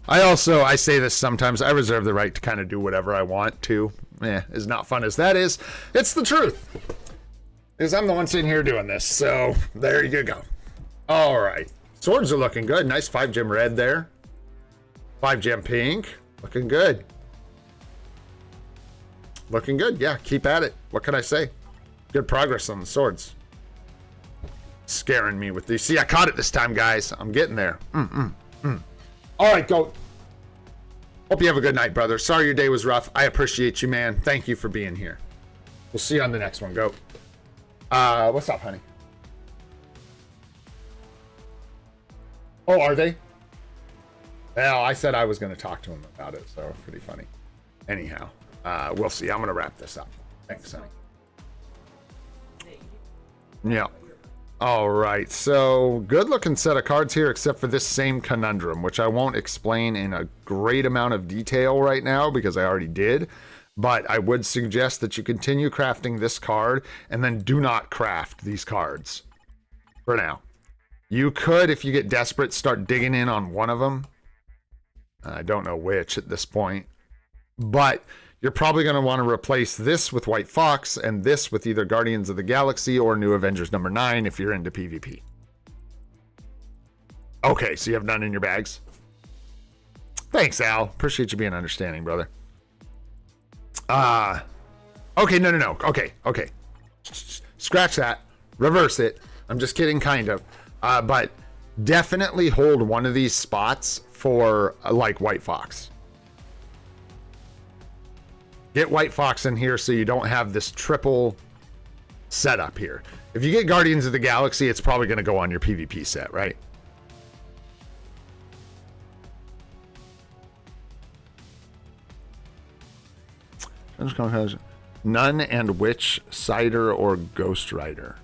S1: I say this sometimes. I reserve the right to kind of do whatever I want to. As not fun as that is, it's the truth. Because I'm the one sitting here doing this. So there you go. All right. Swords are looking good. Nice 5-gem red there. 5-gem pink. Looking good. Looking good. Yeah, keep at it. What can I say? Good progress on the swords. Scaring me with these. See, I caught it this time, guys. I'm getting there. All right, go. Hope you have a good night, brother. Sorry your day was rough. I appreciate you, man. Thank you for being here. We'll see you on the next one. Go. What's up, honey? Oh, are they? Well, I said I was going to talk to him about it, so pretty funny. Anyhow, we'll see. I'm going to wrap this up. Thanks, honey. Yeah. All right, so good looking set of cards here, except for this same conundrum, which I won't explain in a great amount of detail right now because I already did. But I would suggest that you continue crafting this card and then do not craft these cards for now. You could, if you get desperate, start digging in on one of them. I don't know which at this point, but you're probably going to want to replace this with White Fox and this with either Guardians of the Galaxy or New Avengers number 9 if you're into PvP. Okay, so you have none in your bags. Thanks, Al. Appreciate you being understanding, brother. Okay, no. Okay. Scratch that. Reverse it. I'm just kidding, kind of. But definitely hold one of these spots for like White Fox. Get White Fox in here so you don't have this triple setup here. If you get Guardians of the Galaxy, it's probably going to go on your PvP set, right? None and Witch, Cider, or Ghost Rider.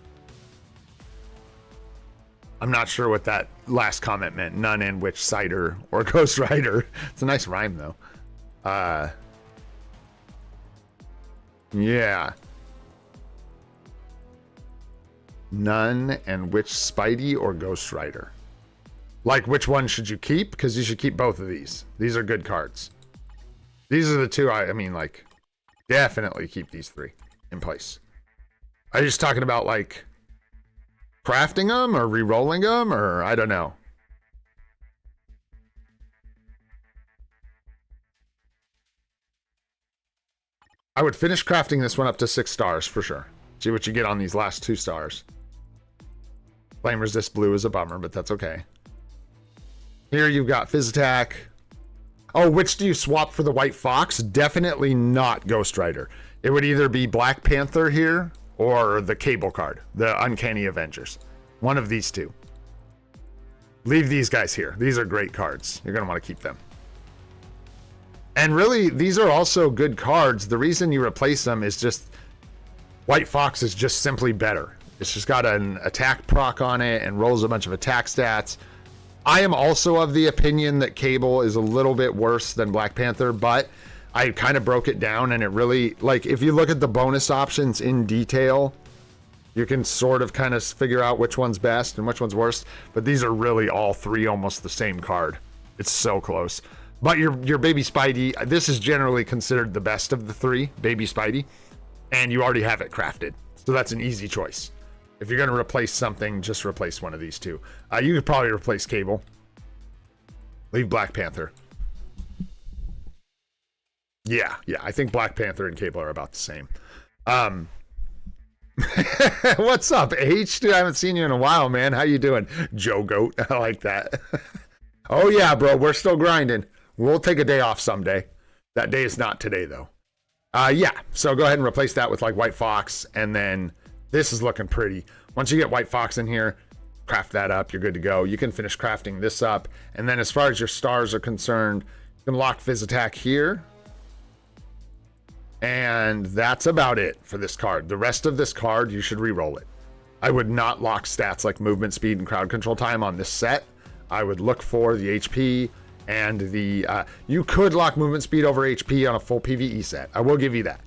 S1: I'm not sure what that last comment meant. None and Witch, Cider, or Ghost Rider. It's a nice rhyme, though. Yeah. None and which Spidey or Ghost Rider? Like, which one should you keep? Because you should keep both of these. These are good cards. These are the two I mean, like, definitely keep these 3 in place. Are you just talking about, like, crafting them or re-rolling them, or I don't know. I would finish crafting this one up to 6 stars for sure. See what you get on these last 2 stars. Flame resist blue is a bummer, but that's okay. Here you've got Fizz Attack. Oh, which do you swap for the White Fox? Definitely not Ghost Rider. It would either be Black Panther here or the Cable card, the Uncanny Avengers. One of these two. Leave these guys here. These are great cards. You're going to want to keep them. And really, these are also good cards. The reason you replace them is just White Fox is just simply better. It's just got an attack proc on it and rolls a bunch of attack stats. I am also of the opinion that Cable is a little bit worse than Black Panther, but I kind of broke it down and it really, like, if you look at the bonus options in detail, you can sort of kind of figure out which one's best and which one's worst. But these are really all 3 almost the same card. It's so close. But your baby Spidey, this is generally considered the best of the three, baby Spidey, and you already have it crafted. So that's an easy choice. If you're going to replace something, just replace one of these two. You could probably replace Cable. Leave Black Panther. Yeah, I think Black Panther and Cable are about the same. What's up, H? Dude, I haven't seen you in a while, man. How you doing? Joe Goat. I like that. Oh, yeah, bro. We're still grinding. We'll take a day off someday. That day is not today, though. Yeah, so go ahead and replace that with, like, White Fox, and then this is looking pretty. Once you get White Fox in here, craft that up. You're good to go. You can finish crafting this up, and then as far as your stars are concerned, you can lock Fizz Attack here. And that's about it for this card. The rest of this card, you should re-roll it. I would not lock stats like movement speed and crowd control time on this set. I would look for the HP and the... you could lock movement speed over HP on a full PvE set. I will give you that.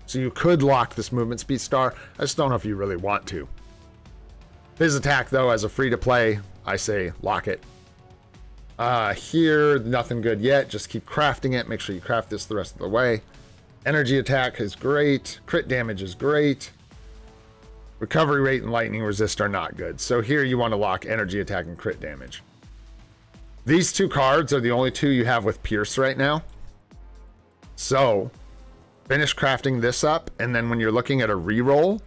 S1: So you could lock this movement speed star. I just don't know if you really want to. Fizz Attack, though, as a free-to-play, I say lock it. Here, nothing good yet. Just keep crafting it. Make sure you craft this the rest of the way. Energy attack is great. Crit damage is great. Recovery rate and lightning resist are not good. So here you want to lock energy attack and crit damage. These two cards are the only two you have with Pierce right now. So finish crafting this up, and then when you're looking at a reroll,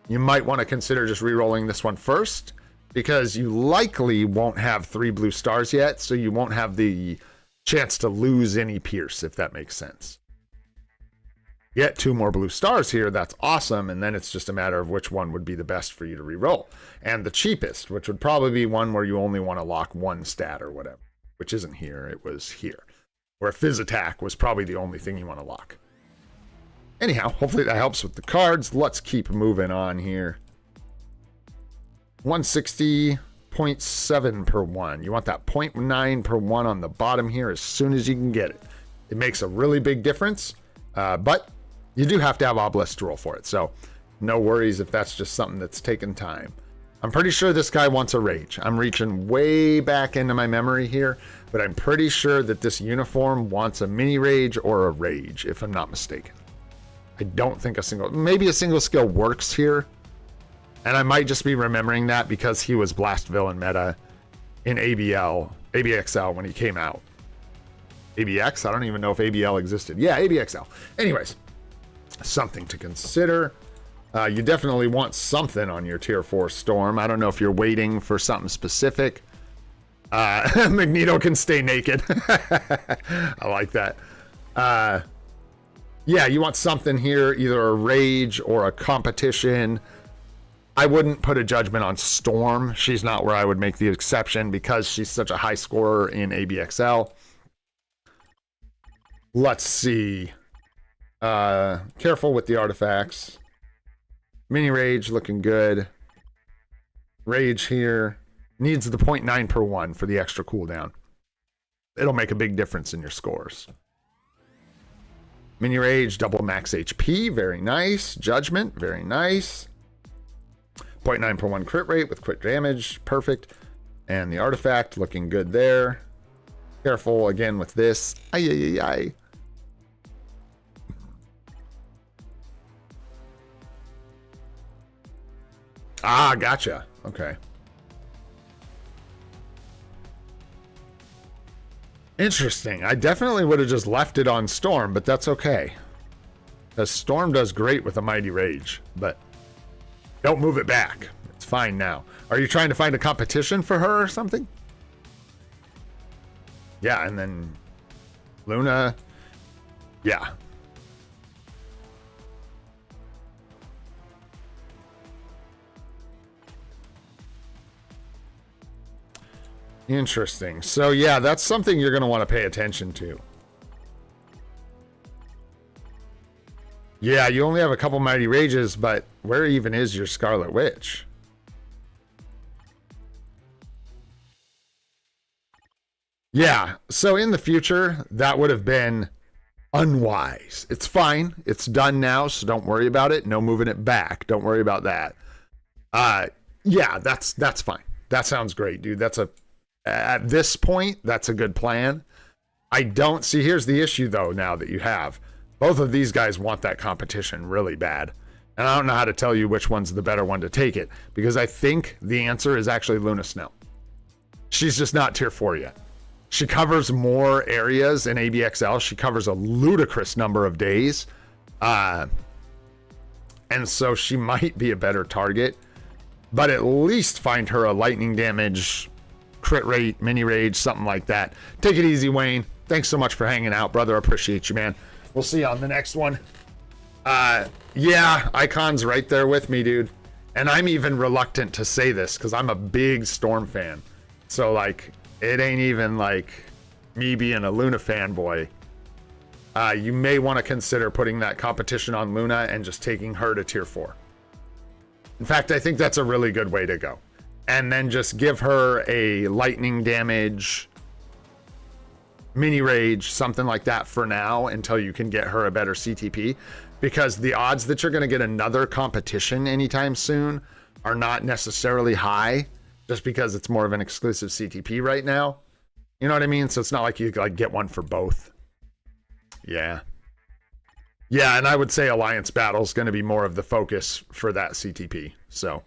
S1: you might want to consider just rerolling this one first, because you likely won't have 3 blue stars yet, so you won't have the chance to lose any Pierce, if that makes sense. Get 2 more blue stars here, that's awesome, and then it's just a matter of which one would be the best for you to reroll. And the cheapest, which would probably be one where you only want to lock 1 stat or whatever, which isn't here, it was here. Where Fizz Attack was probably the only thing you want to lock. Anyhow, hopefully that helps with the cards. Let's keep moving on here. 160.7 per 1. You want that 0.9 per 1 on the bottom here as soon as you can get it. It makes a really big difference, but you do have to have Obelisk to roll for it, so no worries if that's just something that's taking time. I'm pretty sure this guy wants a rage. I'm reaching way back into my memory here, but I'm pretty sure that this uniform wants a mini rage or a rage, if I'm not mistaken. I don't think maybe a single skill works here, and I might just be remembering that because he was Blast Villain meta in ABXL when he came out. ABX? I don't even know if ABL existed. Yeah, ABXL. Anyways, something to consider. You definitely want something on your tier 4 Storm. I don't know if you're waiting for something specific. Magneto can stay naked. I like that. Yeah, you want something here, either a rage or a competition. I wouldn't put a judgment on Storm. She's not where I would make the exception because she's such a high scorer in ABXL. Let's see. Careful with the artifacts. Mini rage looking good. Rage here. Needs the 0.9 per 1 for the extra cooldown. It'll make a big difference in your scores. Mini rage, double max HP, very nice. Judgment, very nice. 0.9 per 1 crit rate with crit damage, perfect. And the artifact looking good there. Careful again with this. Ay. Ah, gotcha. Okay. Interesting. I definitely would have just left it on Storm, but that's okay. Because Storm does great with a Mighty Rage, but don't move it back. It's fine now. Are you trying to find a competition for her or something? Yeah, and then Luna. Yeah. Interesting. So yeah, that's something you're going to want to pay attention to. Yeah, you only have a couple Mighty Rages, but where even is your Scarlet Witch? Yeah, so in the future, that would have been unwise. It's fine. It's done now, so don't worry about it. No moving it back. Don't worry about that. Yeah, that's fine. That sounds great, dude. At this point, that's a good plan. I don't see, here's the issue though, now that you have. Both of these guys want that competition really bad. And I don't know how to tell you which one's the better one to take it, because I think the answer is actually Luna Snow. She's just not tier 4 yet. She covers more areas in ABXL. She covers a ludicrous number of days. And so she might be a better target, but at least find her a lightning damage, crit rate, mini rage, something like that. Take it easy, Wayne. Thanks so much for hanging out, brother. Appreciate you, man. We'll see you on the next one. Yeah, Icon's right there with me, dude. And I'm even reluctant to say this because I'm a big Storm fan. So, like, it ain't even like me being a Luna fanboy. You may want to consider putting that competition on Luna and just taking her to tier 4. In fact, I think that's a really good way to go. And then just give her a lightning damage, mini rage, something like that for now until you can get her a better CTP. Because the odds that you're going to get another competition anytime soon are not necessarily high, just because it's more of an exclusive CTP right now. You know what I mean? So it's not like you like get one for both. Yeah. Yeah, and I would say Alliance Battle is going to be more of the focus for that CTP. So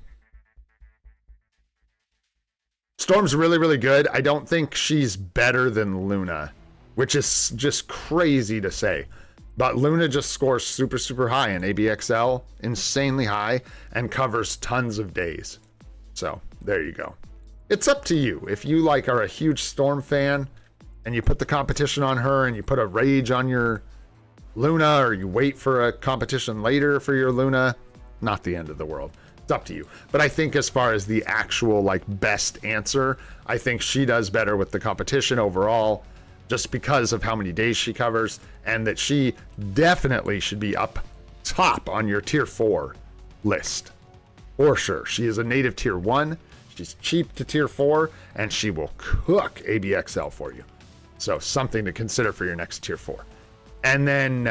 S1: Storm's really, really good. I don't think she's better than Luna, which is just crazy to say. But Luna just scores super, super high in ABXL, insanely high, and covers tons of days. So there you go. It's up to you. If you like are a huge Storm fan and you put the competition on her and you put a rage on your Luna, or you wait for a competition later for your Luna, not the end of the world. It's up to you. But I think as far as the actual like best answer, I think she does better with the competition overall, just because of how many days she covers, and that she definitely should be up top on your tier 4 list. For sure. She is a native tier 1. She's cheap to tier 4, and she will cook ABXL for you. So something to consider for your next tier 4. And then,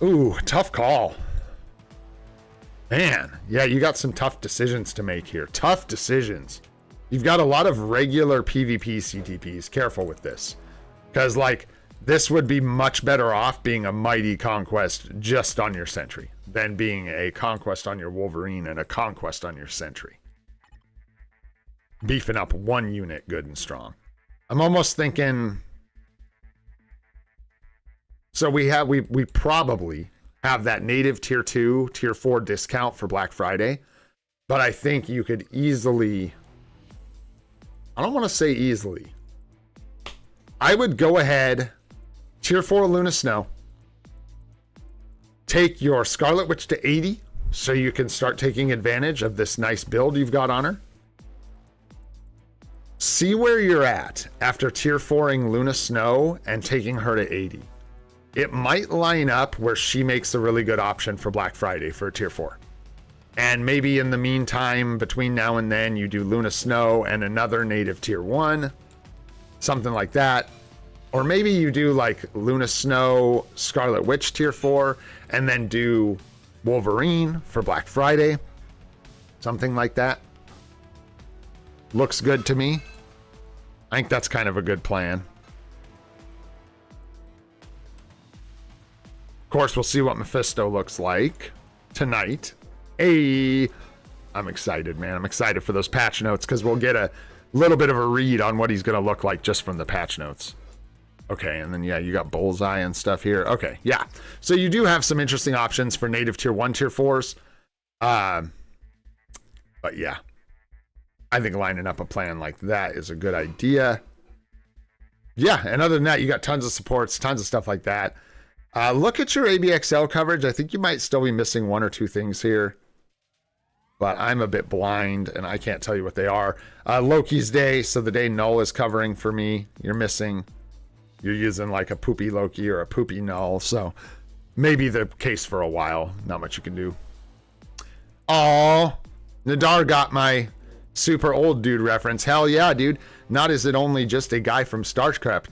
S1: ooh, tough call. Man, yeah, you got some tough decisions to make here. Tough decisions. You've got a lot of regular PvP CTPs. Careful with this. Because, like, this would be much better off being a mighty conquest just on your Sentry than being a conquest on your Wolverine and a conquest on your Sentry. Beefing up one unit good and strong. I'm almost thinking... So we probably have that native tier 2, tier 4 discount for Black Friday. But I think you could easily... I don't want to say easily. I would go ahead, tier 4 Luna Snow, take your Scarlet Witch to 80 so you can start taking advantage of this nice build you've got on her. See where you're at after tier 4ing Luna Snow and taking her to 80. It might line up where she makes a really good option for Black Friday for a tier 4. And maybe in the meantime, between now and then, you do Luna Snow and another native tier 1. Something like that. Or maybe you do like Luna Snow, Scarlet Witch tier 4, and then do Wolverine for Black Friday. Something like that. Looks good to me. I think that's kind of a good plan. Of course, we'll see what Mephisto looks like tonight. Hey, I'm excited, man. I'm excited for those patch notes because we'll get a little bit of a read on what he's going to look like just from the patch notes. Okay, and then, yeah, you got Bullseye and stuff here. Okay, yeah. So you do have some interesting options for native tier 1, tier 4s. But, yeah. I think lining up a plan like that is a good idea. Yeah, and other than that, you got tons of supports, tons of stuff like that. Look at your ABXL coverage. I think you might still be missing one or two things here. But I'm a bit blind, and I can't tell you what they are. Loki's day, so the day Null is covering for me. You're missing. You're using like a poopy Loki or a poopy Null, so maybe the case for a while. Not much you can do. Aw, Nadar got my super old dude reference. Hell yeah, dude. Not is it only just a guy from Star Trek,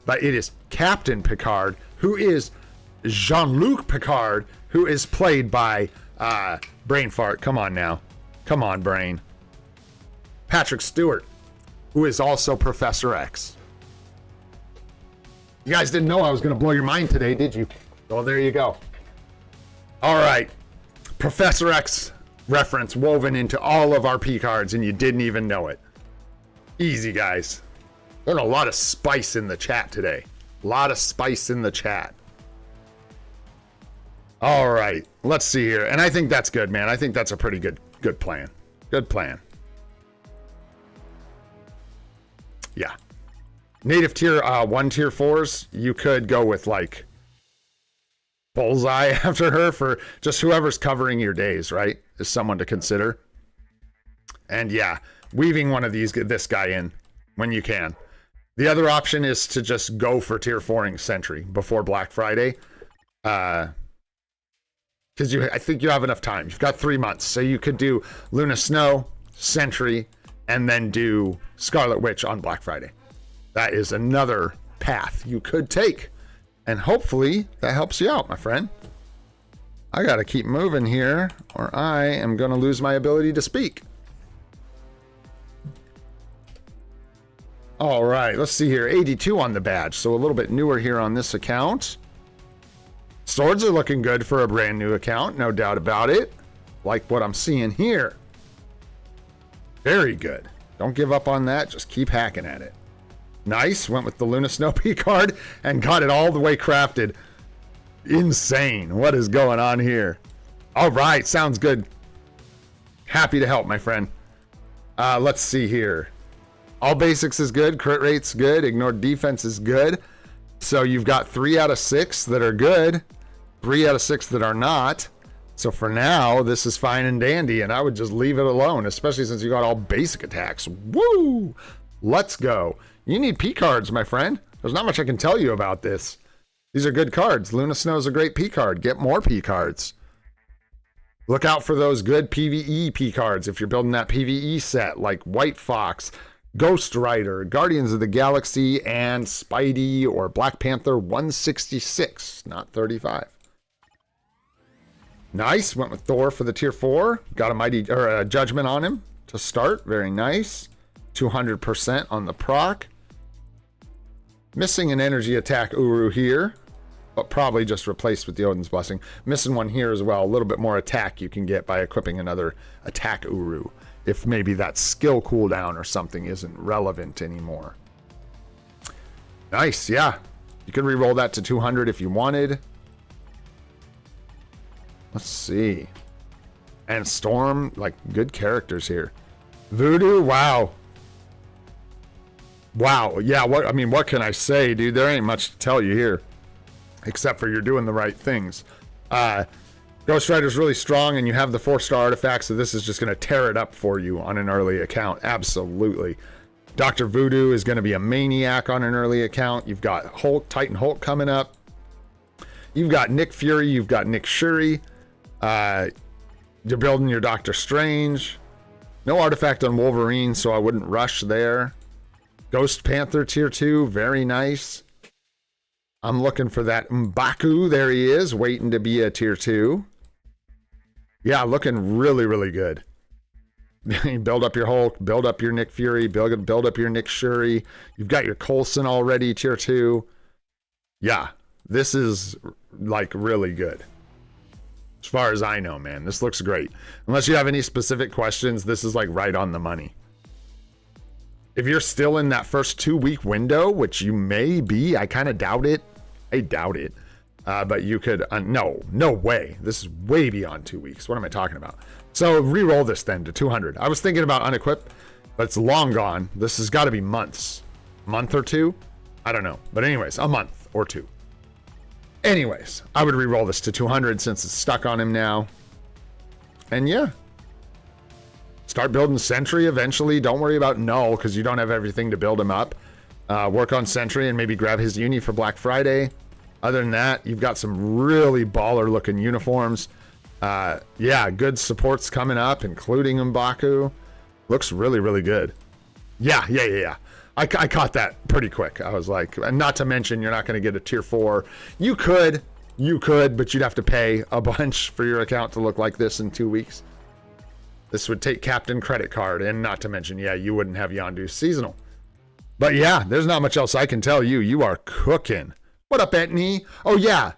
S1: but it is Captain Picard, who is Jean-Luc Picard, who is played by Brain Fart. Come on now. Come on, Brain. Patrick Stewart. who is also Professor X. You guys didn't know I was going to blow your mind today, did you? Well, there you go. All right. Professor X reference woven into all of our P cards, and you didn't even know it. Easy, guys. There's a lot of spice in the chat today. A lot of spice in the chat. All right. Let's see here. And I think that's good, man. I think that's a pretty good plan. Good plan. Yeah. Native tier 1 tier 4s, you could go with like Bullseye after her for just whoever's covering your days, right? Is someone to consider. And yeah, weaving one of this guy in when you can. The other option is to just go for tier 4ing Sentry before Black Friday. Because I think you have enough time. You've got 3 months. So you could do Luna Snow, Sentry, and then do Scarlet Witch on Black Friday. That is another path you could take. And hopefully that helps you out, my friend. I got to keep moving here or I am going to lose my ability to speak. All right, let's see here. 82 on the badge, so a little bit newer here on this account. Swords are looking good for a brand new account, no doubt about it. Like what I'm seeing here. Very good. Don't give up on that, just keep hacking at it. Nice, went with the Luna Snow P card and got it all the way crafted. Insane, what is going on here? All right, sounds good. Happy to help, my friend. Let's see here. All basics is good, crit rate's good, ignored defense is good. So you've got 3 out of 6 that are good, 3 out of 6 that are not. So for now, this is fine and dandy, and I would just leave it alone, especially since you got all basic attacks. Woo! Let's go. You need P cards, my friend. There's not much I can tell you about this. These are good cards. Luna Snow is a great P card. Get more P cards. Look out for those good PvE P cards if you're building that PvE set, like White Fox, Ghost Rider, Guardians of the Galaxy, and Spidey or Black Panther 166, not 35. Nice. Went with Thor for the tier 4. Got a Judgment on him to start. Very nice. 200% on the proc. Missing an energy attack Uru here, but probably just replaced with the Odin's Blessing. Missing one here as well. A little bit more attack you can get by equipping another attack Uru, if maybe that skill cooldown or something isn't relevant anymore. Nice, yeah. You could reroll that to 200 if you wanted. Let's see. And Storm, like, good characters here. Voodoo, wow. Wow, yeah, what can I say, dude? There ain't much to tell you here. Except for you're doing the right things. Ghost Rider's really strong, and you have the 4-star artifact, so this is just going to tear it up for you on an early account. Absolutely. Dr. Voodoo is going to be a maniac on an early account. You've got Hulk, Titan Hulk coming up. You've got Nick Fury. You've got Nick Shuri. You're building your Doctor Strange. No artifact on Wolverine, so I wouldn't rush there. Ghost Panther tier 2, very nice. I'm looking for that M'Baku. There he is, waiting to be a tier 2. Yeah, looking really, really good. Build up your Hulk, build up your Nick Fury, build up your Nick Shuri. You've got your Coulson already, tier 2. Yeah, this is like really good. As far as I know, man, this looks great. Unless you have any specific questions, this is like right on the money. If you're still in that first 2-week window, which you may be, I kind of doubt it. I doubt it. But you could, no way. This is way beyond 2 weeks. What am I talking about? So re-roll this then to 200. I was thinking about unequip, but it's long gone. This has got to be months. Month or two? I don't know. But anyways, a month or two. Anyways, I would re-roll this to 200 since it's stuck on him now. And yeah. Start building Sentry eventually. Don't worry about Null because you don't have everything to build him up. Work on Sentry and maybe grab his uni for Black Friday. Other than that, you've got some really baller looking uniforms. Yeah, good supports coming up, including M'Baku. Looks really, really good. Yeah. I caught that pretty quick. I was like, and not to mention, you're not going to get a tier 4. You could, but you'd have to pay a bunch for your account to look like this in 2 weeks. This would take Captain Credit Card, and not to mention, yeah, you wouldn't have Yondu's Seasonal. But yeah, there's not much else I can tell you. You are cooking. What up, Etney? Oh yeah.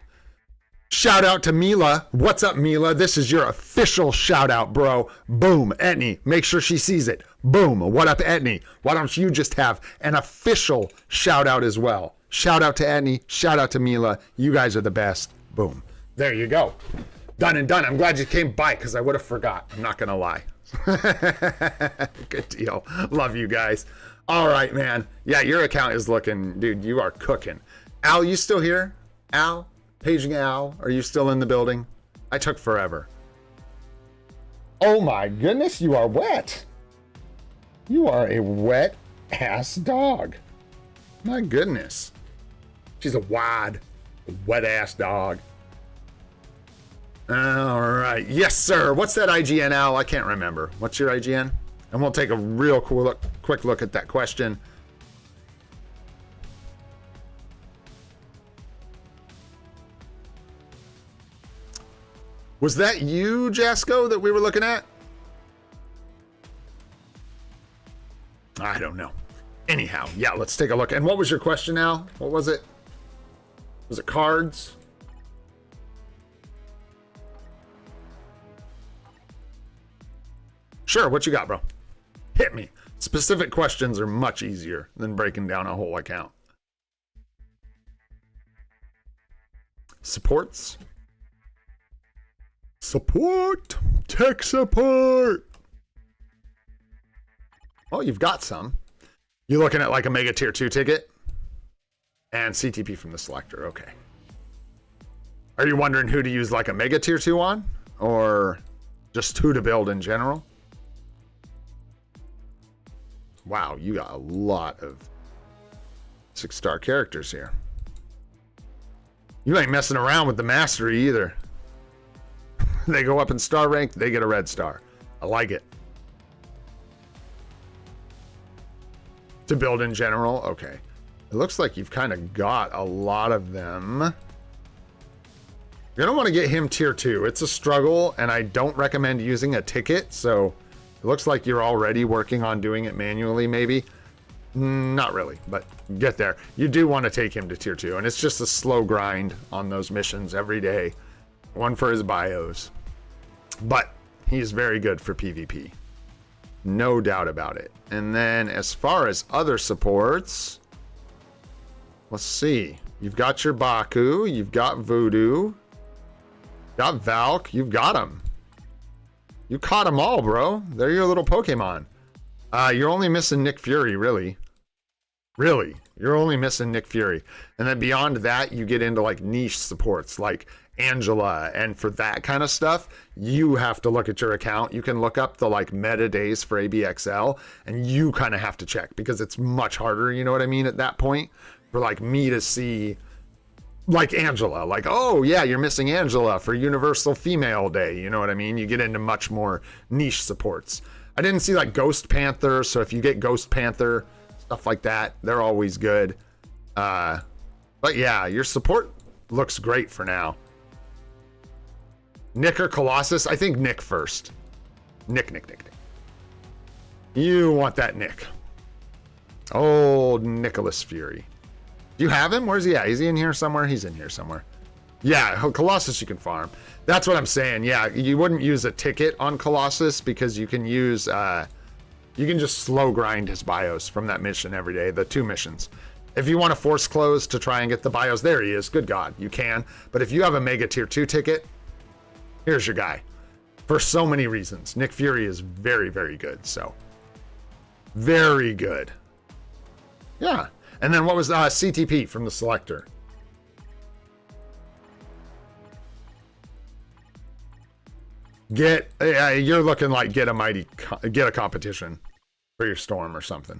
S1: Shout out to Mila. What's up, Mila? This is your official shout out, bro. Boom, Etney. Make sure she sees it. Boom. What up, Etney? Why don't you just have an official shout out as well? Shout out to Etney. Shout out to Mila. You guys are the best. Boom. There you go. Done and done. I'm glad you came by because I would have forgot. I'm not going to lie. Good deal. Love you guys. All right, man. Yeah, your account is looking, dude, you are cooking. Al, you still here? Al? Paging Al, are you still in the building? I took forever. Oh my goodness, you are wet. You are a wet ass dog. My goodness. She's a wet ass dog. All right. Yes, sir. What's that IGN, Al? I can't remember. What's your IGN? And we'll take a real quick look at that question. Was that you, Jasco, that we were looking at? I don't know. Anyhow, yeah, let's take a look. And what was your question, Al? What was it? Was it cards? Sure, what you got, bro? Hit me. Specific questions are much easier than breaking down a whole account. Supports? Support! Tech support! Oh, you've got some. You looking at like a Mega Tier 2 ticket? And CTP from the selector, okay. Are you wondering who to use like a Mega Tier 2 on? Or just who to build in general? Wow, you got a lot of 6-star characters here. You ain't messing around with the mastery either. They go up in star rank, they get a red star. I like it. To build in general, okay. It looks like you've kind of got a lot of them. You're gonna want to get him tier 2. It's a struggle, and I don't recommend using a ticket, so it looks like you're already working on doing it manually, maybe. Not really, but get there. You do want to take him to tier 2, and it's just a slow grind on those missions every day. One for his bios. But he's very good for PvP. No doubt about it. And then as far as other supports, let's see. You've got your Baku, you've got Voodoo, got Valk, you've got them. You caught them all, bro. They're your little Pokemon. You're only missing Nick Fury, really. Really, you're only missing Nick Fury. And then beyond that, you get into like niche supports like Angela, and for that kind of stuff, you have to look at your account. You can look up the like meta days for ABXL, and you kind of have to check because it's much harder, you know what I mean, at that point, for like me to see like Angela, like, oh yeah, you're missing Angela for Universal Female Day, you know what I mean? You get into much more niche supports. I didn't see like Ghost Panther, so if you get Ghost Panther, stuff like that, they're always good. But yeah, your support looks great for now. Nick or Colossus? I think Nick first. Nick. You want that Nick. Old Nicholas Fury. Do you have him? Where's he at? Is he in here somewhere? He's in here somewhere. Yeah, Colossus you can farm. That's what I'm saying. Yeah, you wouldn't use a ticket on Colossus because you can use, you can just slow grind his bios from that mission every day, the 2 missions. If you want to force close to try and get the bios, there he is. Good God, you can. But if you have a Mega Tier 2 ticket, here's your guy. For so many reasons. Nick Fury is very, very good. So, very good. Yeah. And then what was CTP from the selector? You're looking like get a competition for your Storm or something.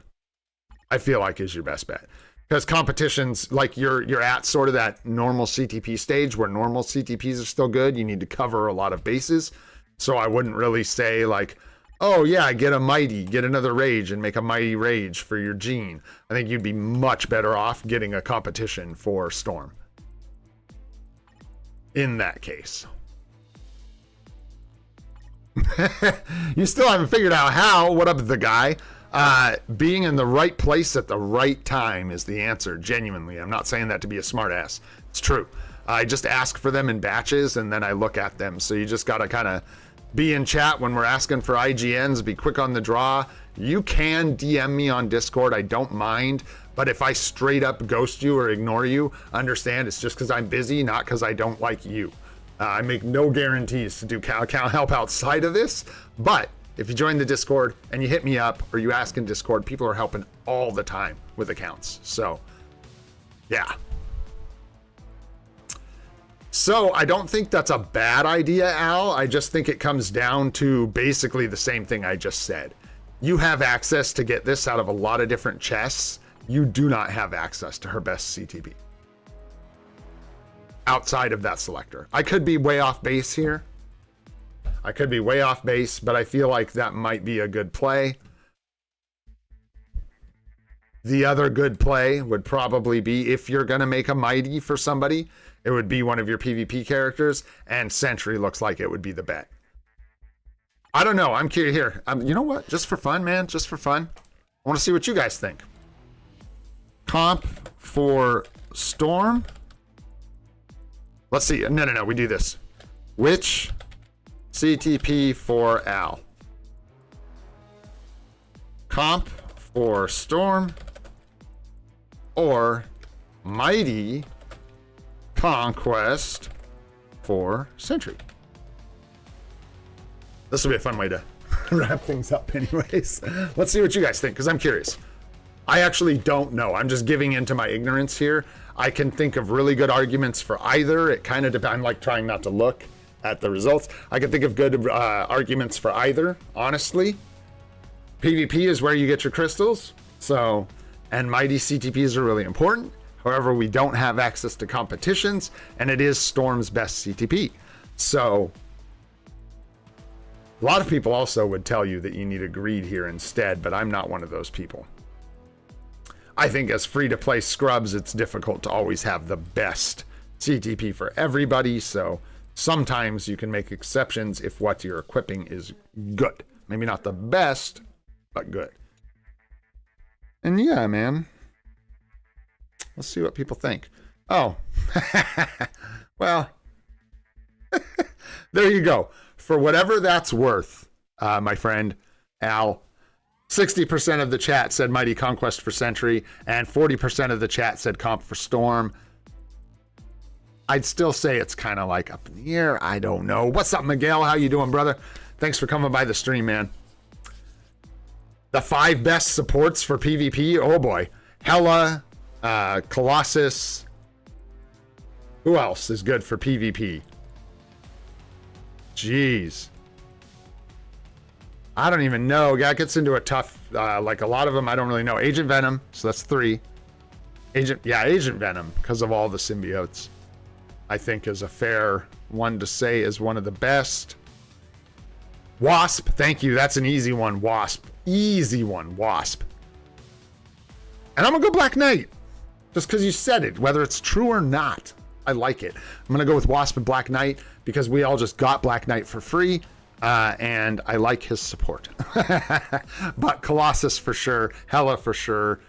S1: I feel like is your best bet. Because competitions, like you're at sort of that normal CTP stage where normal CTPs are still good. You need to cover a lot of bases. So I wouldn't really say like, oh yeah, get a Mighty, get another Rage and make a Mighty Rage for your Gene. I think you'd be much better off getting a competition for Storm. In that case. You still haven't figured out how. What up, the guy? Being in the right place at the right time is the answer, genuinely. I'm not saying that to be a smartass. It's true. I just ask for them in batches, and then I look at them. So you just got to kind of be in chat when we're asking for IGNs, be quick on the draw. You can DM me on Discord, I don't mind. But if I straight up ghost you or ignore you, understand it's just because I'm busy, not because I don't like you. I make no guarantees to do account help outside of this, but if you join the Discord and you hit me up or you ask in Discord, people are helping all the time with accounts. So, yeah. So I don't think that's a bad idea, Al. I just think it comes down to basically the same thing I just said. You have access to get this out of a lot of different chests. You do not have access to her best CTB outside of that selector. I could be way off base here. I could be way off base, but I feel like that might be a good play. The other good play would probably be if you're going to make a mighty for somebody, it would be one of your PvP characters, and Sentry looks like it would be the bet. I don't know. I'm curious here. You know what? Just for fun, man. Just for fun. I want to see what you guys think. Comp for Storm. Let's see. No. We do this. Which CTP for Al? Comp for Storm or Mighty Conquest for Sentry? This will be a fun way to wrap things up anyways. Let's see what you guys think, because I'm curious. I actually don't know. I'm just giving into my ignorance here. I can think of really good arguments for either. It kind of depends. I'm like trying not to look at the results. I can think of good arguments for either, honestly. PvP is where you get your crystals. So, and mighty CTPs are really important. However, we don't have access to competitions, and it is Storm's best CTP. So, a lot of people also would tell you that you need a greed here instead, but I'm not one of those people. I think as free-to-play scrubs, it's difficult to always have the best CTP for everybody, so sometimes you can make exceptions if what you're equipping is good. Maybe not the best, but good. And yeah, man. Let's see what people think. Oh. Well, there you go. For whatever that's worth, my friend Al, 60% of the chat said Mighty Conquest for Sentry, and 40% of the chat said Comp for Storm. I'd still say it's kind of like up in the air. I don't know. What's up, Miguel? How you doing, brother? Thanks for coming by the stream, man. The 5 best supports for PvP. Oh, boy. Hela, Colossus. Who else is good for PvP? Jeez. I don't even know. That gets into a tough, like a lot of them, I don't really know. Agent Venom, so that's 3. Agent Venom, because of all the symbiotes, I think is a fair one to say is one of the best. Wasp, thank you. That's an easy one, Wasp. Easy one, Wasp. And I'm going to go Black Knight, just because you said it, whether it's true or not. I like it. I'm going to go with Wasp and Black Knight because we all just got Black Knight for free. And I like his support. But Colossus for sure. Hela for sure.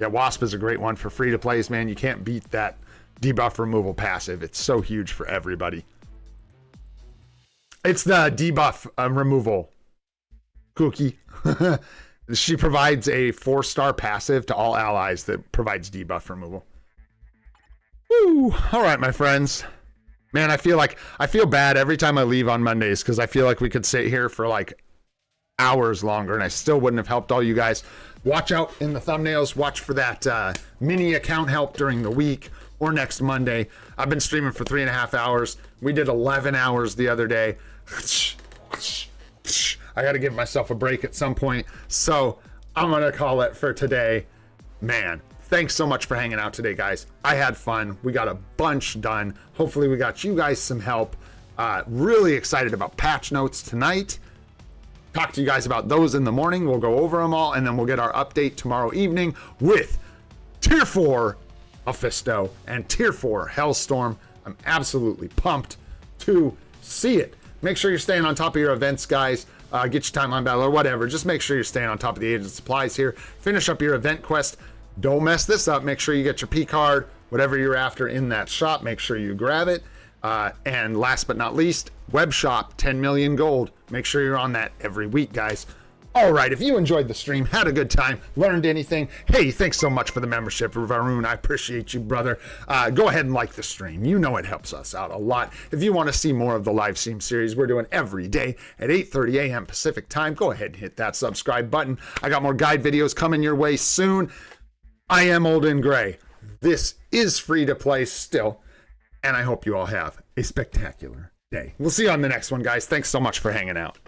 S1: Yeah, Wasp is a great one for free to plays, man. You can't beat that debuff removal passive. It's so huge for everybody. It's the debuff removal cookie. She provides a 4-star passive to all allies that provides debuff removal. Woo! All right, my friends. Man, I feel bad every time I leave on Mondays because I feel like we could sit here for like hours longer and I still wouldn't have helped all you guys. Watch out in the thumbnails. Watch for that mini account help during the week or next Monday. I've been streaming for 3.5 hours. We did 11 hours the other day. I got to give myself a break at some point. So I'm going to call it for today. Man. Thanks so much for hanging out today, guys. I had fun. We got a bunch done. Hopefully we got you guys some help. Really excited about patch notes tonight. Talk to you guys about those in the morning. We'll go over them all, and then we'll get our update tomorrow evening with Tier 4 Mephisto and Tier 4 Hellstorm. I'm absolutely pumped to see it. Make sure you're staying on top of your events, guys. get your timeline battle or whatever. Just make sure you're staying on top of the agent supplies here. Finish up your event quest. Don't mess this up. Make sure you get your Picard, whatever you're after in that shop. Make sure you grab it. And last but not least, web shop, 10 million gold. Make sure you're on that every week, guys. All right, if you enjoyed the stream, had a good time, learned anything, hey, thanks so much for the membership, Varun. I appreciate you, brother. Go ahead and like the stream. You know it helps us out a lot. If you want to see more of the live stream series we're doing every day at 8:30 a.m. Pacific time, go ahead and hit that subscribe button. I got more guide videos coming your way soon. I am Old and Gray. This is free to play still, and I hope you all have a spectacular day. We'll see you on the next one, guys. Thanks so much for hanging out.